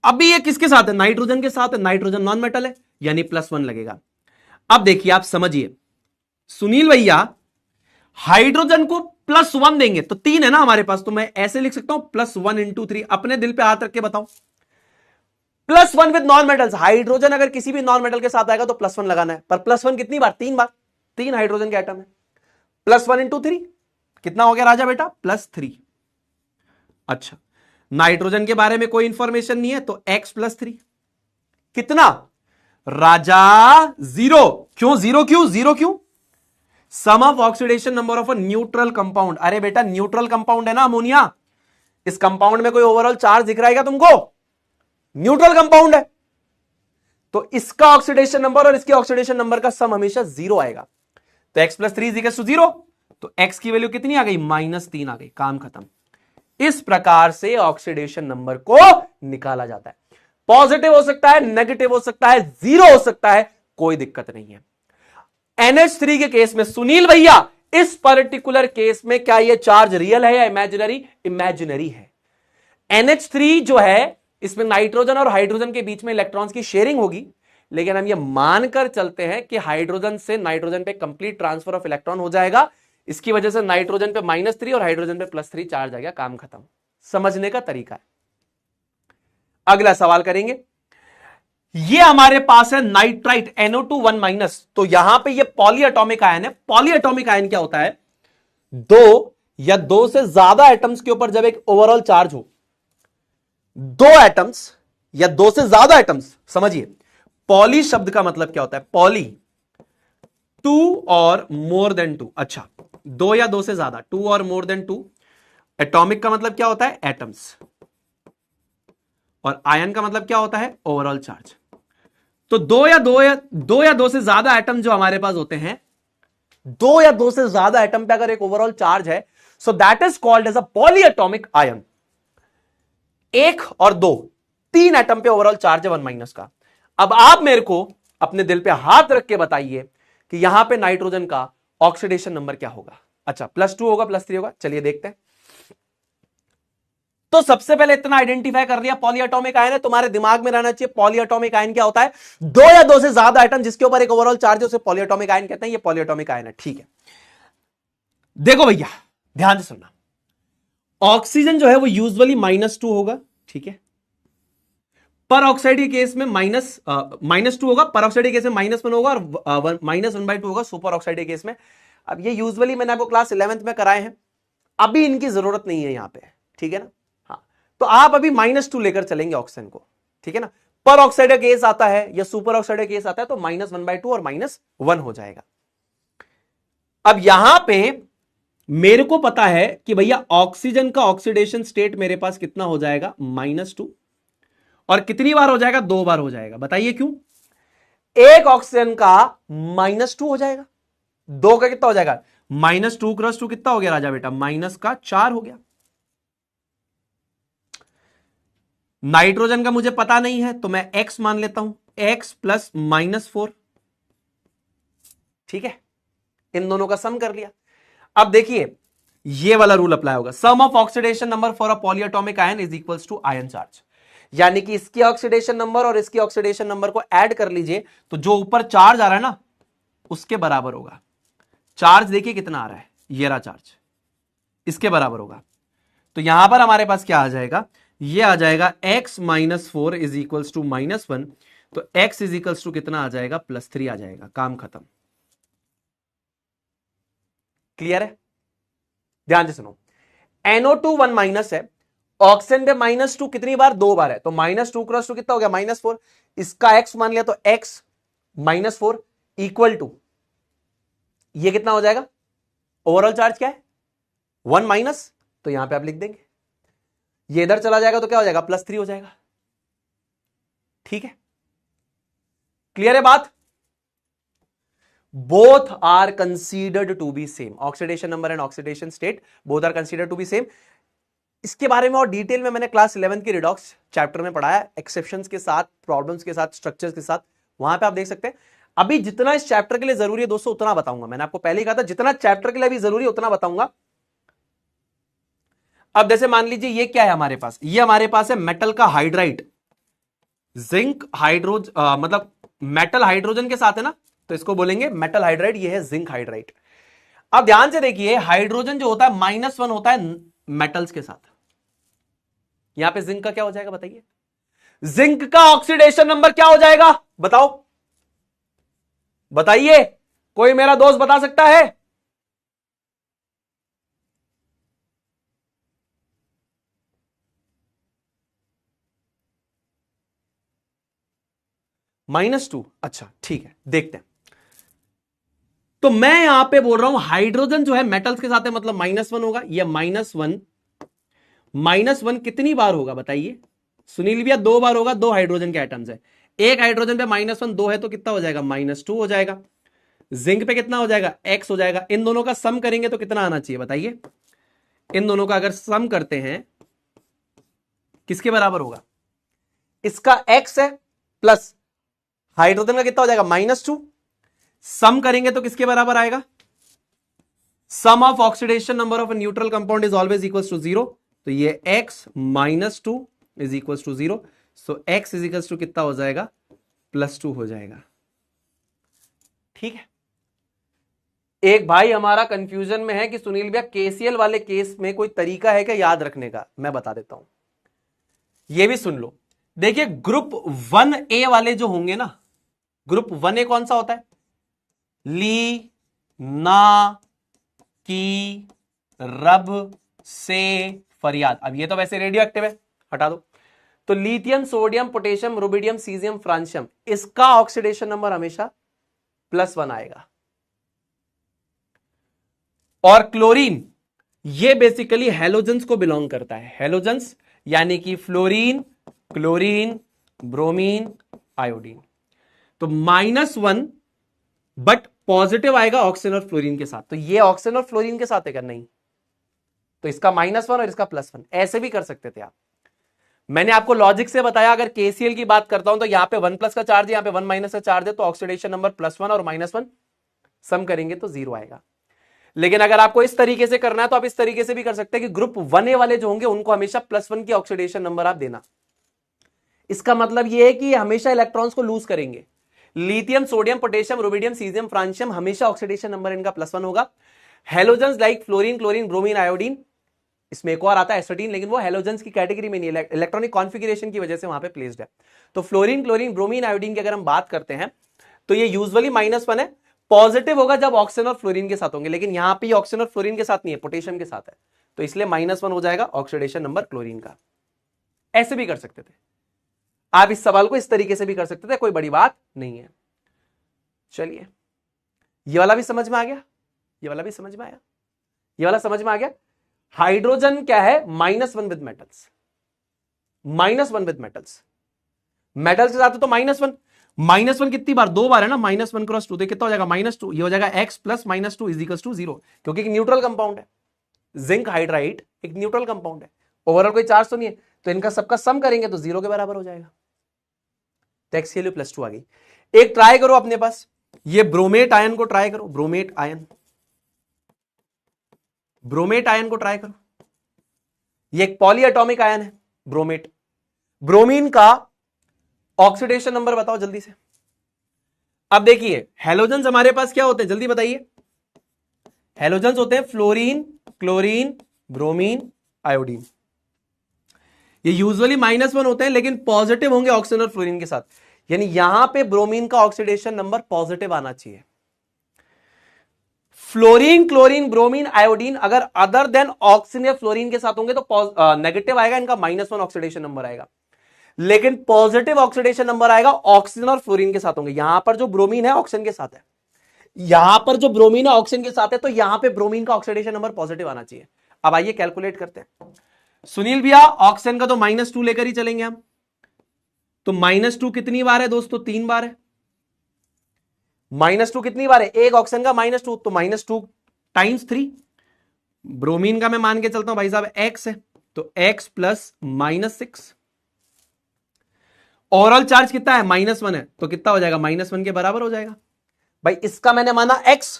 अभी ये किसके साथ है, नाइट्रोजन के साथ है, नाइट्रोजन नॉन मेटल है यानी +1 लगेगा। अब देखिए आप समझिए सुनील भैया, हाइड्रोजन को +1 देंगे तो 3 है ना हमारे पास, तो मैं ऐसे लिख सकता हूं +1 × 3। अपने दिल पे हाथ रख के बताओ, +1 विद नॉन मेटल्स। हाइड्रोजन अगर किसी भी नॉन मेटल के साथ आएगा तो +1 लगाना है, पर +1 कितनी बार? 3 बार। 3 हाइड्रोजन के एटम है। +1 × 3 कितना हो गया राजा बेटा? +3। अच्छा, नाइट्रोजन के बारे में कोई इंफॉर्मेशन नहीं है तो x +3 कितना राजा? 0। क्यों 0? क्यों 0? क्यों? Sum of oxidation number of a neutral compound. अरे बेटा न्यूट्रल कंपाउंड है ना अमोनिया, इस कंपाउंड में कोई ओवरऑल चार्ज दिख रहा है क्या तुमको? न्यूट्रल कंपाउंड है, तो इसका ऑक्सीडेशन नंबर और इसके ऑक्सीडेशन नंबर का सम हमेशा 0 आएगा। तो x +3 = 0, तो x की वैल्यू कितनी आ गई? -3 आ गई। काम खत्म। इस प्रकार से ऑक्सीडेशन नंबर को निकाला जाता है। पॉजिटिव हो सकता है, नेगेटिव हो सकता है, 0 हो सकता है, कोई दिक्कत नहीं है। NH3 के केस में सुनील भैया, इस पर्टिकुलर केस में क्या यह चार्ज रियल है या इमेजिनरी? इमेजिनरी है। NH3 जो है, इसमें नाइट्रोजन और हाइड्रोजन के बीच में इलेक्ट्रॉन्स की शेयरिंग होगी, लेकिन हम यह मानकर चलते हैं कि हाइड्रोजन से नाइट्रोजन पे कंप्लीट ट्रांसफर ऑफ इलेक्ट्रॉन हो जाएगा। इसकी वजह से नाइट्रोजन पे -3 और हाइड्रोजन पे +3 चार्ज आ गया। काम खत्म। समझने का तरीका है। अगला सवाल करेंगे। ये हमारे पास है नाइट्राइट NO2 1-, तो यहां पे ये पॉलीएटॉमिक आयन है। पॉलीएटॉमिक आयन क्या होता है? 2 या 2 से ज्यादा एटम्स के ऊपर जब एक ओवरऑल चार्ज हो, 2 एटम्स या 2 से ज्यादा एटम्स, समझिए पॉली शब्द का मतलब क्या होता है? पॉली 2 और मोर देन 2। अच्छा, 2 या 2 से ज्यादा, 2 और मोर देन 2। एटॉमिक का मतलब क्या होता है? एटम्स। और आयन का मतलब क्या होता है? Overall charge. तो 2 या 2 से ज्यादा एटम जो हमारे पास होते हैं, 2 या 2 से ज्यादा एटम पे अगर एक ओवरऑल चार्ज है, so that is called as a polyatomic ion. 1 और 2, 3 एटम पे ओवरऑल चार्ज है 1- का। अब आप मेरे को अपने दिल पे हाथ रख के बताइए कि यहां पे नाइट्रोजन का ऑक्सीडेशन नंबर क्या होगा? अच्छा, +2 होगा, +3 होगा? चलिए देखते हैं। तो सबसे पहले इतना आइडेंटिफाई कर लिया, पॉलीएटॉमिक आयन है। तुम्हारे दिमाग में रहना चाहिए पॉलीएटॉमिक आयन क्या होता है? 2 या 2 से ज्यादा एटम जिसके ऊपर एक ओवरऑल चार्ज है, उसे पॉलीएटॉमिक आयन कहते हैं। ये पॉलीएटॉमिक आयन है, ठीक है। देखो भैया, ध्यान से सुनना। ऑक्सीजन जो है वो यूजुअली -2 होगा, ठीक है। पर ऑक्साइड के केस में -2 होगा, पर ऑक्साइड के केस में -1 होगा, और -1/2 होगा सुपर ऑक्साइड के केस में। अब ये यूजुअली मैंने आपको क्लास 11th में कराए हैं, अभी इनकी जरूरत नहीं है यहां पे, ठीक है ना। हाँ, तो आप अभी -2 लेकर चलेंगे ऑक्सीजन को, ठीक है ना। पर ऑक्साइड का केस आता है या सुपर ऑक्साइड का केस आता है तो -1/2 और -1 हो जाएगा। अब यहां पे मेरे को पता है कि भैया ऑक्सीजन का ऑक्सीडेशन स्टेट मेरे पास कितना हो जाएगा? -2। और कितनी बार हो जाएगा? 2 बार हो जाएगा। बताइए क्यों? एक ऑक्सीजन का -2 हो जाएगा, 2 का कितना हो जाएगा? -2 × 2 कितना हो गया राजा बेटा? -4 हो गया। नाइट्रोजन का मुझे पता नहीं है तो मैं x मान लेता हूं, x + -4, ठीक है। इन दोनों का सम कर लिया। अब देखिए ये वाला रूल अप्लाई होगा, sum of oxidation number for a polyatomic ion is equals to ion charge. यानी कि इसकी ऑक्सीडेशन नंबर और इसकी ऑक्सीडेशन नंबर को ऐड कर लीजिए तो जो ऊपर चार्ज आ रहा है ना उसके बराबर होगा। चार्ज देखिए कितना आ रहा है, ये रहा चार्ज, इसके बराबर होगा। तो यहां पर हमारे पास क्या आ जाएगा? ये आ जाएगा x - 4 इज इक्वल्स टू -1, तो x इज इक्वल्स टू कितना आ जाएगा? +3 आ जाएगा। काम खत्म। क्लियर है? ध्यान से सुनो, NO2 1- है, ऑक्सीजन पे -2 कितनी बार? 2 बार है, तो -2 × 2 कितना हो गया? -4। इसका x मान लिया तो x - 4 इक्वल टू ये कितना हो जाएगा? ओवरऑल चार्ज क्या है? 1-, तो यहां पे आप लिख देंगे। ये इधर चला जाएगा तो क्या हो जाएगा? +3 हो जाएगा। ठीक है, क्लियर है बात? Both are considered to be same, oxidation number and oxidation state both are considered to be same. इसके बारे में और डिटेल में मैंने क्लास 11th की रिडॉक्स चैप्टर में पढ़ाया, एक्सेप्शंस के साथ, प्रॉब्लम्स के साथ, स्ट्रक्चर्स के साथ, वहां पे आप देख सकते हैं। अभी जितना इस चैप्टर के लिए जरूरी है दोस्तों उतना बताऊंगा। मैंने आपको पहले ही कहा था जितना चैप्टर के लिए अभी जरूरी है उतना बताऊंगा। अब जैसे मान लीजिए ये क्या है हमारे पास? ये हमारे पास है मेटल का हाइड्राइड, जिंक हाइड्रोज मतलब मेटल हाइड्रोजन के साथ है ना, तो इसको बोलेंगे मेटल हाइड्राइड। ये है जिंक हाइड्राइड। अब ध्यान से देखिए, हाइड्रोजन जो होता है -1 होता है मेटल्स के साथ। यहां पे जिंक का क्या हो जाएगा बताइए? जिंक का ऑक्सीडेशन नंबर क्या हो जाएगा बताओ, बताइए, कोई मेरा दोस्त बता सकता है? -2। अच्छा ठीक है, देखते हैं। तो मैं यहां पे बोल रहा हूं हाइड्रोजन जो है मेटल्स के साथ है, मतलब -1 होगा। यह -1 कितनी बार होगा बताइए? सुनील भैया 2 बार होगा, 2 हाइड्रोजन के आइटम्स है। एक हाइड्रोजन पे -1 2 है तो कितना हो जाएगा? -2 हो जाएगा। जिंक पे कितना हो जाएगा? x हो जाएगा। इन दोनों का सम करेंगे तो कितना आना चाहिए बताइए? इन दोनों का अगर सम करते हैं किसके बराबर होगा? इसका x है प्लस हाइड्रोजन का कितना हो जाएगा? -2। सम करेंगे तो किसके बराबर आएगा? Sum of oxidation number of a neutral compound is always equal to 0। तो ये x -2 is equal to 0। So x is equal to कितना हो जाएगा? +2 हो जाएगा। ठीक है। एक भाई हमारा कंफ्यूजन में है कि सुनील भैया केसीएल वाले केस में कोई तरीका है क्या याद रखने का? मैं बता देता हूं, ये भी सुन लो। देखिए ग्रुप 1A वाले जो होंगे ना, ग्रुप 1A कौन सा होता है? ली, ना, की, रब, से, फरियाद। अब ये तो वैसे रेडियो एक्टिव है, हटा दो। तो lithium, sodium, potassium, rubidium, caesium, francium, इसका ऑक्सीडेशन नंबर हमेशा +1 आएगा। और क्लोरीन ये बेसिकली हेलोजेंस को बिलोंग करता है। हेलोजेंस यानी कि फ्लोरीन, क्लोरीन, ब्रोमीन, आयोडीन। तो -1 बट पॉजिटिव आएगा ऑक्सीजन और फ्लोरीन के साथ। तो ये ऑक्सीजन और फ्लोरीन के साथ है क्या? नहीं। तो इसका -1 और इसका +1, ऐसे भी कर सकते थे आप। मैंने आपको लॉजिक से बताया, अगर केसीएल की बात करता हूं तो यहां पे 1+ का चार्ज है, यहां पे 1- का चार्ज है, तो ऑक्सीडेशन नंबर +1 और -1 सम करेंगे तो 0 आएगा। लेकिन अगर आपको इस तरीके से करना है तो आप इस तरीके से भी कर सकते हैं कि ग्रुप 1A वाले जो होंगे उनको हमेशा +1 की ऑक्सीडेशन नंबर आप देना। इसका मतलब यह है कि हमेशा इलेक्ट्रॉन्स को लूज करेंगे। Lithium, sodium, potassium, rubidium, caesium, francium, हमेशा ऑक्सीडेशन नंबर इनका +1 होगा। Halogens like fluorine, chlorine, bromine, iodine, इसमें एक और आता है एसिटीन, लेकिन वो हेलोजेंस की कैटेगरी में नहीं है, इलेक्ट्रॉनिक कॉन्फिगरेशन की वजह से वहां पे प्लेस्ड है। तो फ्लोरीन, क्लोरीन, ब्रोमीन, आयोडीन की अगर हम बात करते हैं तो ये यूजुअली -1 है। पॉजिटिव होगा जब ऑक्सीजन और फ्लोरीन के साथ होंगे, लेकिन यहां पे ऑक्सीजन और फ्लोरीन के साथ नहीं है, पोटेशियम के साथ है, तो इसलिए -1 हो जाएगा ऑक्सीडेशन नंबर क्लोरीन का। ऐसे भी कर सकते थे आप, इस सवाल को इस तरीके से भी कर सकते थे, कोई बड़ी बात नहीं है। चलिए, ये वाला भी समझ में आ गया, ये वाला भी समझ में आया, ये वाला समझ में आ गया। हाइड्रोजन क्या है? -1 with metals, -1 with metals. Metals के साथ है तो -1 कितनी बार? 2 बार है ना, -1 × 2 तो कितना हो जाएगा? -2। ये हो जाएगा x + -2 इज 0, क्योंकि एक न्यूट्रल कंपाउंड है। जिंक हाइड्राइड एक न्यूट्रल कंपाउंड है, ओवरऑल कोई चार्ज तो नहीं है, तो इनका सबका सम करेंगे तो 0 के बराबर हो जाएगा। तो x के लिए +2 आ गई। एक ट्राई करो अपने पास, ये ब्रोमेट आयन को ट्राई करो, ब्रोमेट आयन, ब्रोमेट आयन को ट्राई करो। ये एक पॉलीएटॉमिक आयन है ब्रोमेट। ब्रोमीन का ऑक्सीडेशन नंबर बताओ जल्दी से। अब देखिए हेलोजेंस हमारे पास क्या होते हैं, जल्दी बताइए। हेलोजेंस होते हैं फ्लोरीन, क्लोरीन, ब्रोमीन, आयोडीन। ये यूजुअली -1 होते हैं, लेकिन पॉजिटिव होंगे ऑक्सीजन और फ्लोरीन के साथ, यानी यहां पे ब्रोमीन का ऑक्सीडेशन नंबर पॉजिटिव आना चाहिए। फ्लोरीन, क्लोरीन, ब्रोमीन, आयोडीन अगर अदर देन ऑक्सीजन या फ्लोरीन के साथ होंगे तो नेगेटिव आएगा, इनका -1 ऑक्सीडेशन नंबर आएगा। लेकिन पॉजिटिव ऑक्सीडेशन नंबर आएगा ऑक्सीजन और फ्लोरीन के साथ होंगे। यहां पर जो ब्रोमीन है ऑक्सीजन के साथ है, यहां पर जो ब्रोमीन है ऑक्सीजन के साथ है, तो यहां पे ब्रोमीन का ऑक्सीडेशन नंबर पॉजिटिव आना चाहिए। अब आइए कैलकुलेट करते हैं। सुनील भैया ऑक्सीजन का तो -2 लेकर ही चलेंगे हम, तो -2 कितनी बार है दोस्तों? 3 बार है। -2 कितनी बार है? एक ऑक्सीजन का -2, तो -2 × 3। ब्रोमीन का मैं मान के चलता हूं भाई साहब x है, तो x + -6। ओवरऑल चार्ज कितना है? -1 है, तो कितना हो जाएगा? -1 के बराबर हो जाएगा। भाई इसका मैंने माना x,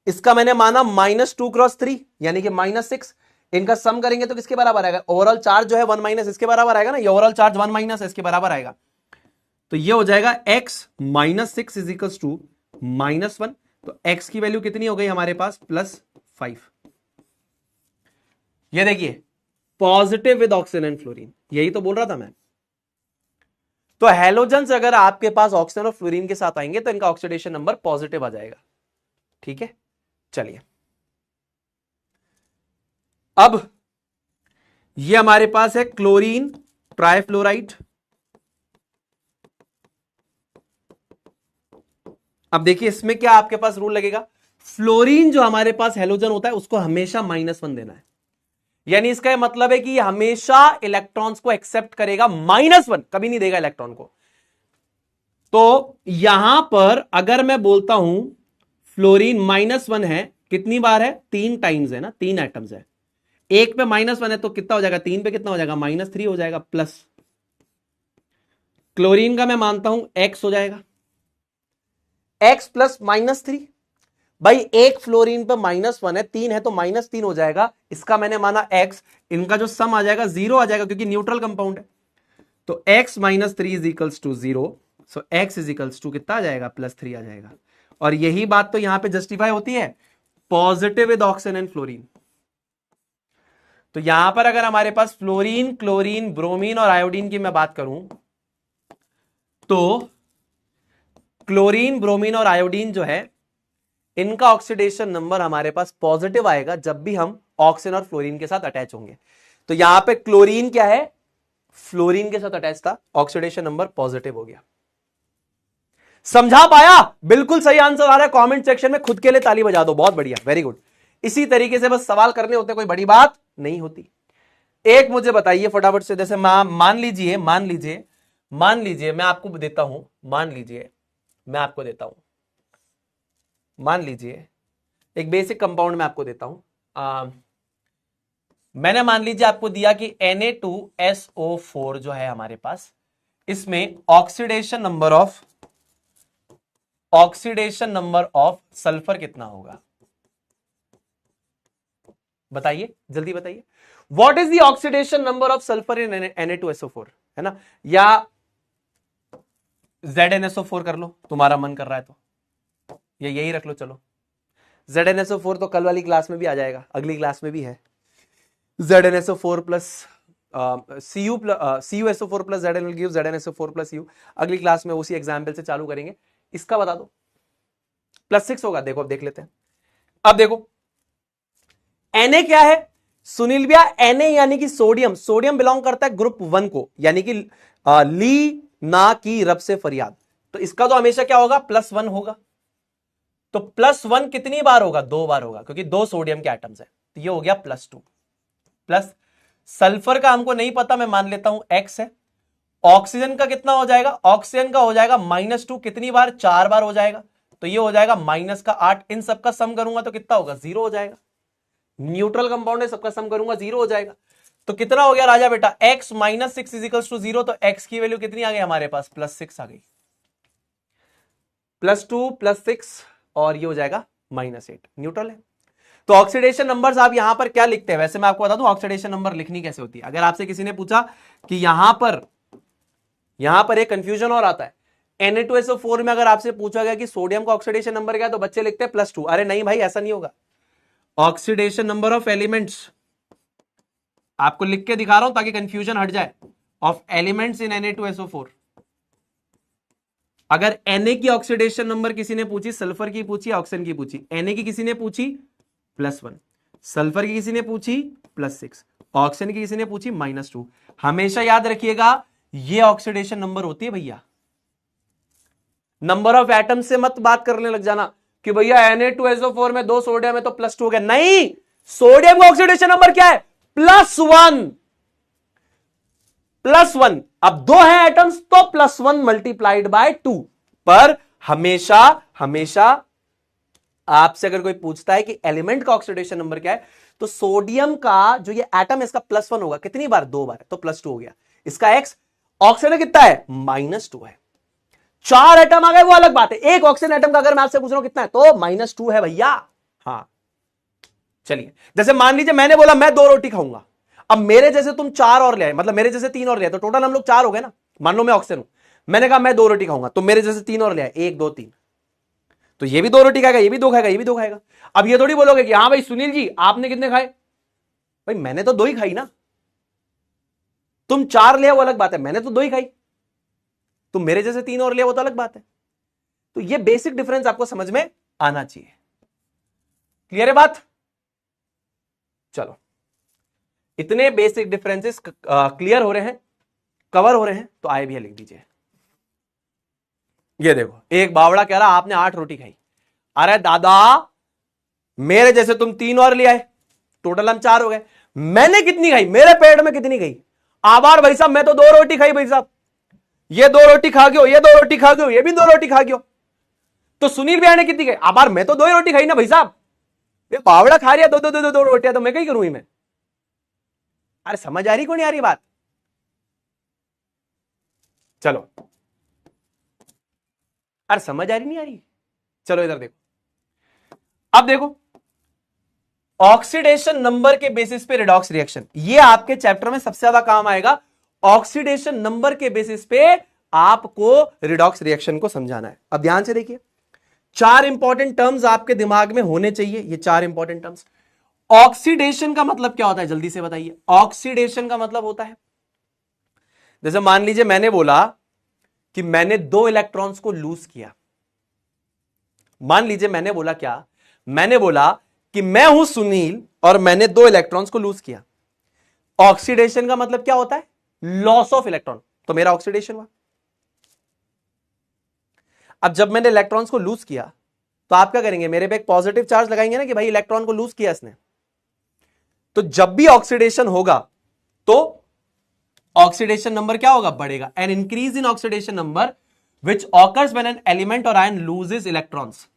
इसका मैंने माना -2 × 3 यानी कि -6। इनका सम करेंगे तो किसके बराबर आएगा? ओवरऑल चार्ज जो है 1 - इसके बराबर आएगा ना, ये ओवरऑल चार्ज 1 - इसके बराबर आएगा। तो ये हो जाएगा x - 6 इज इक्वल टू -1। तो x की वैल्यू कितनी हो गई हमारे पास? 5। ये देखिए positive with oxygen and fluorine, यही तो बोल रहा था मैं। तो हैलोजन्स अगर आपके पास ऑक्सीजन और फ्लोरीन के साथ आएंगे तो इनका ऑक्सीडेशन नंबर पॉजिटिव आ जाएगा। ठीक है, चलिए अब ये हमारे पास है क्लोरीन ट्राइफ्लोराइड। अब देखिए इसमें क्या आपके पास रूल लगेगा, फ्लोरीन जो हमारे पास हैलोजन होता है उसको हमेशा -1 देना है, यानी इसका यह मतलब है कि ये हमेशा इलेक्ट्रॉन्स को एक्सेप्ट करेगा, -1 कभी नहीं देगा इलेक्ट्रॉन को। तो यहां पर अगर मैं बोलता हूं फ्लोरीन -1 है, कितनी बार है, 3 टाइम्स है ना, 3 एटम्स है, एक पे -1 है तो कितना हो जाएगा, 3 पे कितना हो जाएगा, -3 हो जाएगा, प्लस क्लोरीन का मैं मानता हूं x हो जाएगा, x प्लस -3। भाई एक फ्लोरीन पे -1 है, 3 है तो -3 हो जाएगा, इसका मैंने माना x, इनका जो सम आ जाएगा 0 आ जाएगा क्योंकि न्यूट्रल कंपाउंड है। तो x -3 is equals to 0, so x is equals to कितना आ जाएगा, +3 आ जाएगा। और यही बात तो यहां पे जस्टिफाई होती है, positive with oxygen and fluorine. तो यहां पर अगर हमारे पास फ्लोरीन, क्लोरीन, ब्रोमीन और आयोडीन की मैं बात करूं तो क्लोरीन, ब्रोमीन और आयोडीन जो है इनका ऑक्सीडेशन नंबर हमारे पास पॉजिटिव आएगा जब भी हम ऑक्सीजन और फ्लोरीन के साथ अटैच होंगे। तो यहां पे क्लोरीन क्या है, फ्लोरीन के साथ अटैच था, ऑक्सीडेशन नंबर पॉजिटिव हो गया। समझा पाया, बिल्कुल सही आंसर आ रहा है, कमेंट सेक्शन में खुद के लिए ताली बजा दो, बहुत बढ़िया, वेरी गुड। इसी तरीके से बस सवाल करने होते, कोई बड़ी बात नहीं होती। एक मुझे बताइए फटाफट से, जैसे मान लीजिए मैं आपको देता हूं, मान लीजिए एक बेसिक कंपाउंड मैं आपको देता हूं। मैंने मान लीजिए आपको दिया कि Na2SO4 जो है हमारे पास, इसमें ऑक्सीडेशन नंबर ऑफ सल्फर कितना होगा, बताइए, जल्दी बताइए। What is the oxidation number of sulphur in Na2SO4, है ना, या ZnSO4 कर लो, तुम्हारा मन कर रहा है तो, या यही रख लो, चलो ZnSO4 तो कल वाली क्लास में भी आ जाएगा, अगली क्लास में भी है। ZnSO4 plus CuSO4 plus Zn will give ZnSO4 plus U, अगली क्लास में उसी एग्जाम्पल से चालू करेंगे। इसका बता दो, +6 होगा, देखो अब देख लेते हैं। अब देखो Na क्या है सुनील भैया, Na यानी कि सोडियम बिलोंग करता है ग्रुप 1 को, यानी कि ली ना की रब से फरियाद, तो इसका तो हमेशा क्या होगा, +1 होगा। तो +1 कितनी बार होगा, 2 बार होगा, क्योंकि 2 सोडियम के एटम्स है, तो ये हो गया +2। प्लस सल्फर का हमको नहीं पता, मैं मान लेता हूं x है। ऑक्सीजन का कितना हो जाएगा, ऑक्सीजन का हो जाएगा -2, कितनी बार, 4 बार हो जाएगा, तो ये हो जाएगा -8। इन सबका सम करूंगा तो कितना होगा, 0 हो जाएगा। न्यूट्रल कंपाउंड है, सबका सम करूंगा 0 हो जाएगा। तो कितना हो गया राजा बेटा, x -6 इज 0, तो x की वैल्यू कितनी आ गई हमारे पास, +6 आ गई, +2 +6 और ये हो जाएगा -8, न्यूट्रल है। तो ऑक्सीडेशन नंबर्स आप यहां पर क्या लिखते हैं, वैसे मैं आपको बता दूं ऑक्सीडेशन नंबर लिखनी कैसे होती है। अगर आपसे किसी ने पूछा कि यहां पर एक कंफ्यूजन और आता है, Na2SO4 में अगर आपसे पूछा गया कि सोडियम का ऑक्सीडेशन नंबर क्या है, तो बच्चे लिखते हैं +2। अरे नहीं भाई, ऐसा नहीं होगा। ऑक्सीडेशन नंबर ऑफ एलिमेंट्स आपको लिख के दिखा रहा हूं ताकि कंफ्यूजन हट जाए, ऑफ एलिमेंट्स इन Na2SO4। अगर Na की ऑक्सीडेशन नंबर किसी ने पूछी, सल्फर की पूछी, ऑक्सीजन की पूछी, Na की किसी ने पूछी +1, सल्फर की किसी ने पूछी +6, ऑक्सीजन की किसी ने पूछी -2, हमेशा याद रखिएगा ये ऑक्सीडेशन नंबर होती है भैया। नंबर ऑफ एटम से मत बात करने लग जाना कि भैया Na2SO4 में 2 सोडियम है तो +2 हो गया, नहीं, सोडियम का ऑक्सीडेशन नंबर क्या है, +1। अब 2 है एटम्स तो +1 मल्टीप्लाइड बाय 2। पर हमेशा आपसे अगर कोई पूछता है कि एलिमेंट का ऑक्सीडेशन नंबर क्या है, तो सोडियम का जो ये एटम है इसका +1 होगा, कितनी बार, 2 बार, तो +2 हो गया। इसका x, ऑक्सीजन कितना है, -2 है। 4 एटम आ गए वो अलग बात है, एक ऑक्सीजन एटम का अगर मैं आपसे पूछ रहा हूं कितना है, तो -2 है भैया। हाँ चलिए, जैसे मान लीजिए मैंने बोला मैं 2 रोटी खाऊंगा, अब मेरे जैसे तुम 4 और ले आए, मतलब मेरे जैसे 3 और ले आए, तो टोटल हम लोग 4 हो गए ना। मान लो मैं ऑक्सीजन हूं, मैंने कहा मैं 2 रोटी खाऊंगा, तो मेरे जैसे 3 और ले आए, 1 2 3, तो ये भी 2 रोटी खाएगा, ये भी 2 खाएगा, ये भी 2 खाएगा। अब ये थोड़ी बोलोगे कि हाँ भाई सुनील जी आपने कितने खाए, भाई मैंने तो 2 ही खाई ना, तुम 4 लिया वो अलग बात है, मैंने तो 2 ही खाई, तुम मेरे जैसे 3 और लिया वो तो अलग बात है। तो ये बेसिक डिफरेंस आपको समझ में आना चाहिए। क्लियर है बात? चलो, इतने बेसिक डिफरेंसेस क्लियर हो रहे हैं, कवर हो रहे हैं, तो आए भी लिख दीजिए। ये देखो, एक बावड़ा कह रहा आपने 8 रोटी खाई। अरे दादा मेरे जैसे तुम 3 और ले आए, टोटल हम 4 हो गए। मैंने कितनी खाई, मेरे पेट में कितनी गई? आभार भाई साहब, मैं तो 2 रोटी खाई भाई साहब, ये 2 रोटी खा गयो, ये 2 रोटी खा गयो, ये भी 2 रोटी खा गयो। तो सुनील भैया ने कितनी खाई? आभार, मैं तो 2 ही रोटी खाई ना भाई साहब, ये बावड़ा खा रही है 2 रोटियां, तो मैं कहीं करूं ही मैं। अरे समझ आ रही को नहीं आ रही बात? चलो, अरे समझ आ रही नहीं आ रही? चलो इधर देखो, अब देखो ऑक्सीडेशन नंबर के बेसिस पे रिडॉक्स रिएक्शन, ये आपके चैप्टर में सबसे ज्यादा काम आएगा। ऑक्सीडेशन नंबर के बेसिस पे आपको रिडॉक्स रिएक्शन को समझाना है। अब ध्यान से देखिए, 4 इंपॉर्टेंट टर्म्स आपके दिमाग में होने चाहिए। ये 4 इंपॉर्टेंट टर्म्स। ऑक्सीडेशन का मतलब क्या होता है, जल्दी से बताइए। ऑक्सीडेशन का मतलब होता है, जैसे मान लीजिए मैंने बोला कि मैंने 2 इलेक्ट्रॉन्स को लूज किया। मान लीजिए मैंने बोला क्या, मैंने बोला कि मैं हूं सुनील और मैंने 2 इलेक्ट्रॉन्स को लूज किया। ऑक्सीडेशन का मतलब क्या होता है, लॉस ऑफ इलेक्ट्रॉन, तो मेरा ऑक्सीडेशन हुआ। अब जब मैंने इलेक्ट्रॉन्स को लूज किया तो आप क्या करेंगे, मेरे पे एक पॉजिटिव चार्ज लगाएंगे ना कि भाई इलेक्ट्रॉन को लूज किया इसने। तो जब भी ऑक्सीडेशन होगा तो ऑक्सीडेशन नंबर क्या होगा, बढ़ेगा। An increase in oxidation number which occurs when an element और आयन लूजेस इलेक्ट्रॉन्स।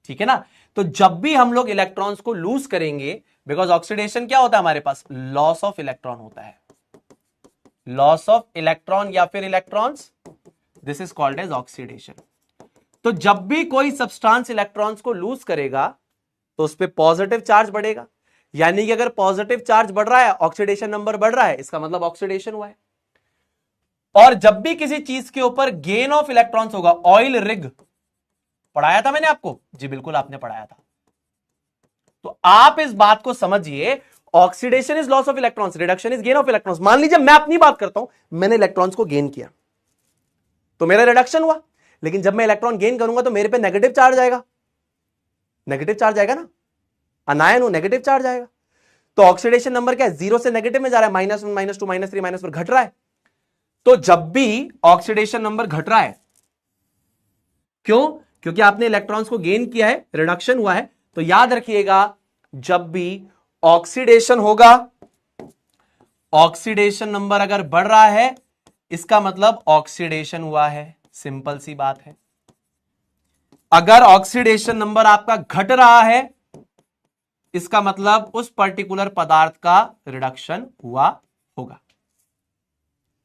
ठीक है ना? तो जब भी हम लोग इलेक्ट्रॉन्स को लूज करेंगे, बिकॉज ऑक्सीडेशन क्या होता है हमारे पास, लॉस ऑफ इलेक्ट्रॉन होता है, लॉस ऑफ इलेक्ट्रॉन या फिर electrons, this is called as oxidation. तो जब भी कोई सब्सटेंस इलेक्ट्रॉन्स को लूज करेगा तो उस पर पॉजिटिव चार्ज बढ़ेगा, यानी कि अगर पॉजिटिव चार्ज बढ़ रहा है, ऑक्सीडेशन नंबर बढ़ रहा है, इसका मतलब ऑक्सीडेशन हुआ है। और जब भी किसी चीज के ऊपर गेन ऑफ इलेक्ट्रॉन्स होगा, ऑयल रिग पढ़ाया था मैंने आपको, जी बिल्कुल आपने पढ़ाया था। तो आप इस बात को समझिए, oxidation is loss of electrons, reduction is gain of electrons. मान लीजिए मैं अपनी बात करता हूं, मैंने इलेक्ट्रॉन्स को गेन किया तो मेरा रिडक्शन हुआ, लेकिन जब मैं इलेक्ट्रॉन गेन करूंगा तो मेरे पे नेगेटिव चार्ज आएगा, नेगेटिव चार्ज आएगा ना, अनायन हो नेगेटिव चार्ज आएगा। तो ऑक्सीडेशन नंबर क्या है, 0 से नेगेटिव में जा रहा है, -1 -2 -3 -4 घट रहा है। तो जब भी ऑक्सीडेशन नंबर घट रहा है, क्यों? क्योंकि आपने इलेक्ट्रॉन्स को गेन किया है, रिडक्शन हुआ है। तो याद रखिएगा, जब भी ऑक्सीडेशन होगा, ऑक्सीडेशन नंबर अगर बढ़ रहा है, इसका मतलब ऑक्सीडेशन हुआ है, सिंपल सी बात है। अगर ऑक्सीडेशन नंबर आपका घट रहा है, इसका मतलब उस पर्टिकुलर पदार्थ का रिडक्शन हुआ होगा,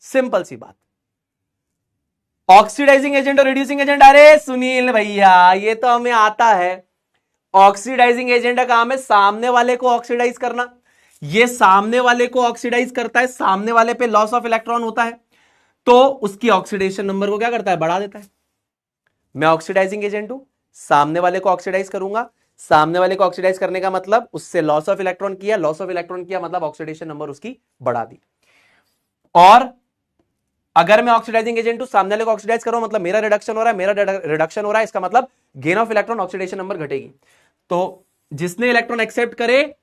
सिंपल सी बात। ऑक्सीडाइजिंग एजेंट और रिड्यूसिंग एजेंट, अरे सुनील भैया ये तो हमें आता है। ऑक्सीडाइजिंग एजेंट का काम है सामने वाले को ऑक्सीडाइज करना, ये सामने वाले को ऑक्सीडाइज करता है, सामने वाले पे लॉस ऑफ इलेक्ट्रॉन होता है, तो उसकी ऑक्सीडेशन नंबर को क्या करता है, बढ़ा देता है। मैं ऑक्सीडाइजिंग एजेंट हूं, सामने वाले को ऑक्सीडाइज करूंगा, सामने वाले को ऑक्सीडाइज करने का मतलब उससे लॉस ऑफ इलेक्ट्रॉन किया, लॉस ऑफ इलेक्ट्रॉन किया मतलब ऑक्सीडेशन नंबर उसकी बढ़ा दी। और अगर मैं ऑक्सीडाइजिंग एजेंट हूं, सामने वाले को ऑक्सीडाइज करो, मतलब मेरा रिडक्शन हो रहा है, मेरा रिडक्शन हो रहा है, इसका मतलब gain of electron, oxidation number घटेगी। तो जिसने इलेक्ट्रॉन एक्सेप्ट करे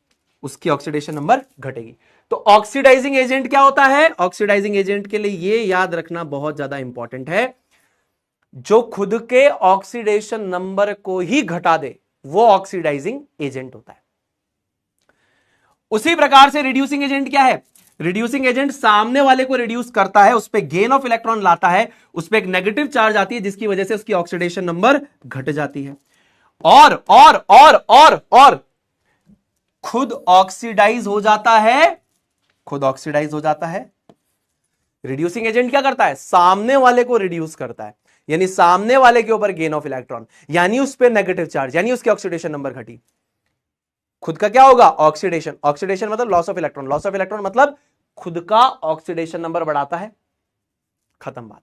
उसकी ऑक्सीडेशन नंबर घटेगी। तो ऑक्सीडाइजिंग एजेंट क्या होता है, ऑक्सीडाइजिंग एजेंट के लिए ये याद रखना बहुत ज्यादा इंपॉर्टेंट है, जो खुद के ऑक्सीडेशन नंबर को ही घटा दे वो ऑक्सीडाइजिंग एजेंट होता है। उसी प्रकार से रिड्यूसिंग एजेंट क्या है, रिड्यूसिंग एजेंट सामने वाले को रिड्यूस करता है, उस पे गेन ऑफ इलेक्ट्रॉन लाता है, उस पे एक नेगेटिव चार्ज आती है जिसकी वजह से उसकी ऑक्सीडेशन नंबर घट जाती है, और खुद ऑक्सीडाइज हो जाता है, खुद ऑक्सीडाइज हो जाता है। रिड्यूसिंग एजेंट क्या करता है, सामने वाले को रिड्यूस करता है, यानी सामने वाले के ऊपर गेन ऑफ इलेक्ट्रॉन, यानी उस पर नेगेटिव चार्ज, यानी उसकी ऑक्सीडेशन नंबर घटी। खुद का क्या होगा, ऑक्सीडेशन, ऑक्सीडेशन मतलब loss of electron, loss of electron मतलब खुद का ऑक्सीडेशन नंबर बढ़ाता है, खत्म बात।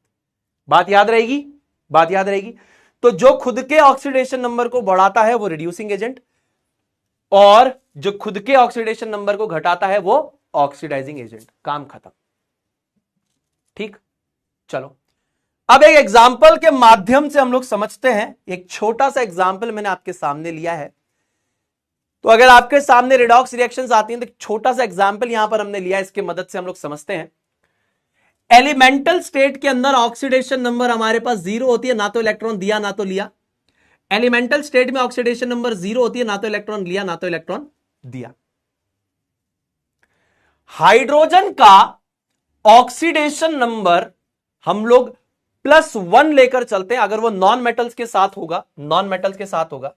बात याद रहेगी, बात याद रहेगी। तो जो खुद के ऑक्सीडेशन नंबर को बढ़ाता है वो रिड्यूसिंग एजेंट, और जो खुद के ऑक्सीडेशन नंबर को घटाता है वो ऑक्सीडाइजिंग एजेंट। काम खत्म। ठीक, चलो अब एक एग्जाम्पल के माध्यम से हम लोग समझते हैं। एक छोटा सा एग्जाम्पल मैंने आपके सामने लिया है। तो अगर आपके सामने रिडॉक्स रिएक्शंस आती हैं तो छोटा सा एग्जाम्पल यहां पर हमने लिया है, इसके मदद से हम लोग समझते हैं। एलिमेंटल स्टेट के अंदर ऑक्सीडेशन नंबर हमारे पास 0 होती है, ना तो इलेक्ट्रॉन दिया ना तो लिया। एलिमेंटल स्टेट में ऑक्सीडेशन नंबर 0 होती है, ना तो इलेक्ट्रॉन लिया ना तो इलेक्ट्रॉन दिया। हाइड्रोजन का ऑक्सीडेशन नंबर हम लोग +1 लेकर चलते हैं। अगर वो नॉन मेटल्स के साथ होगा, नॉन मेटल्स के साथ होगा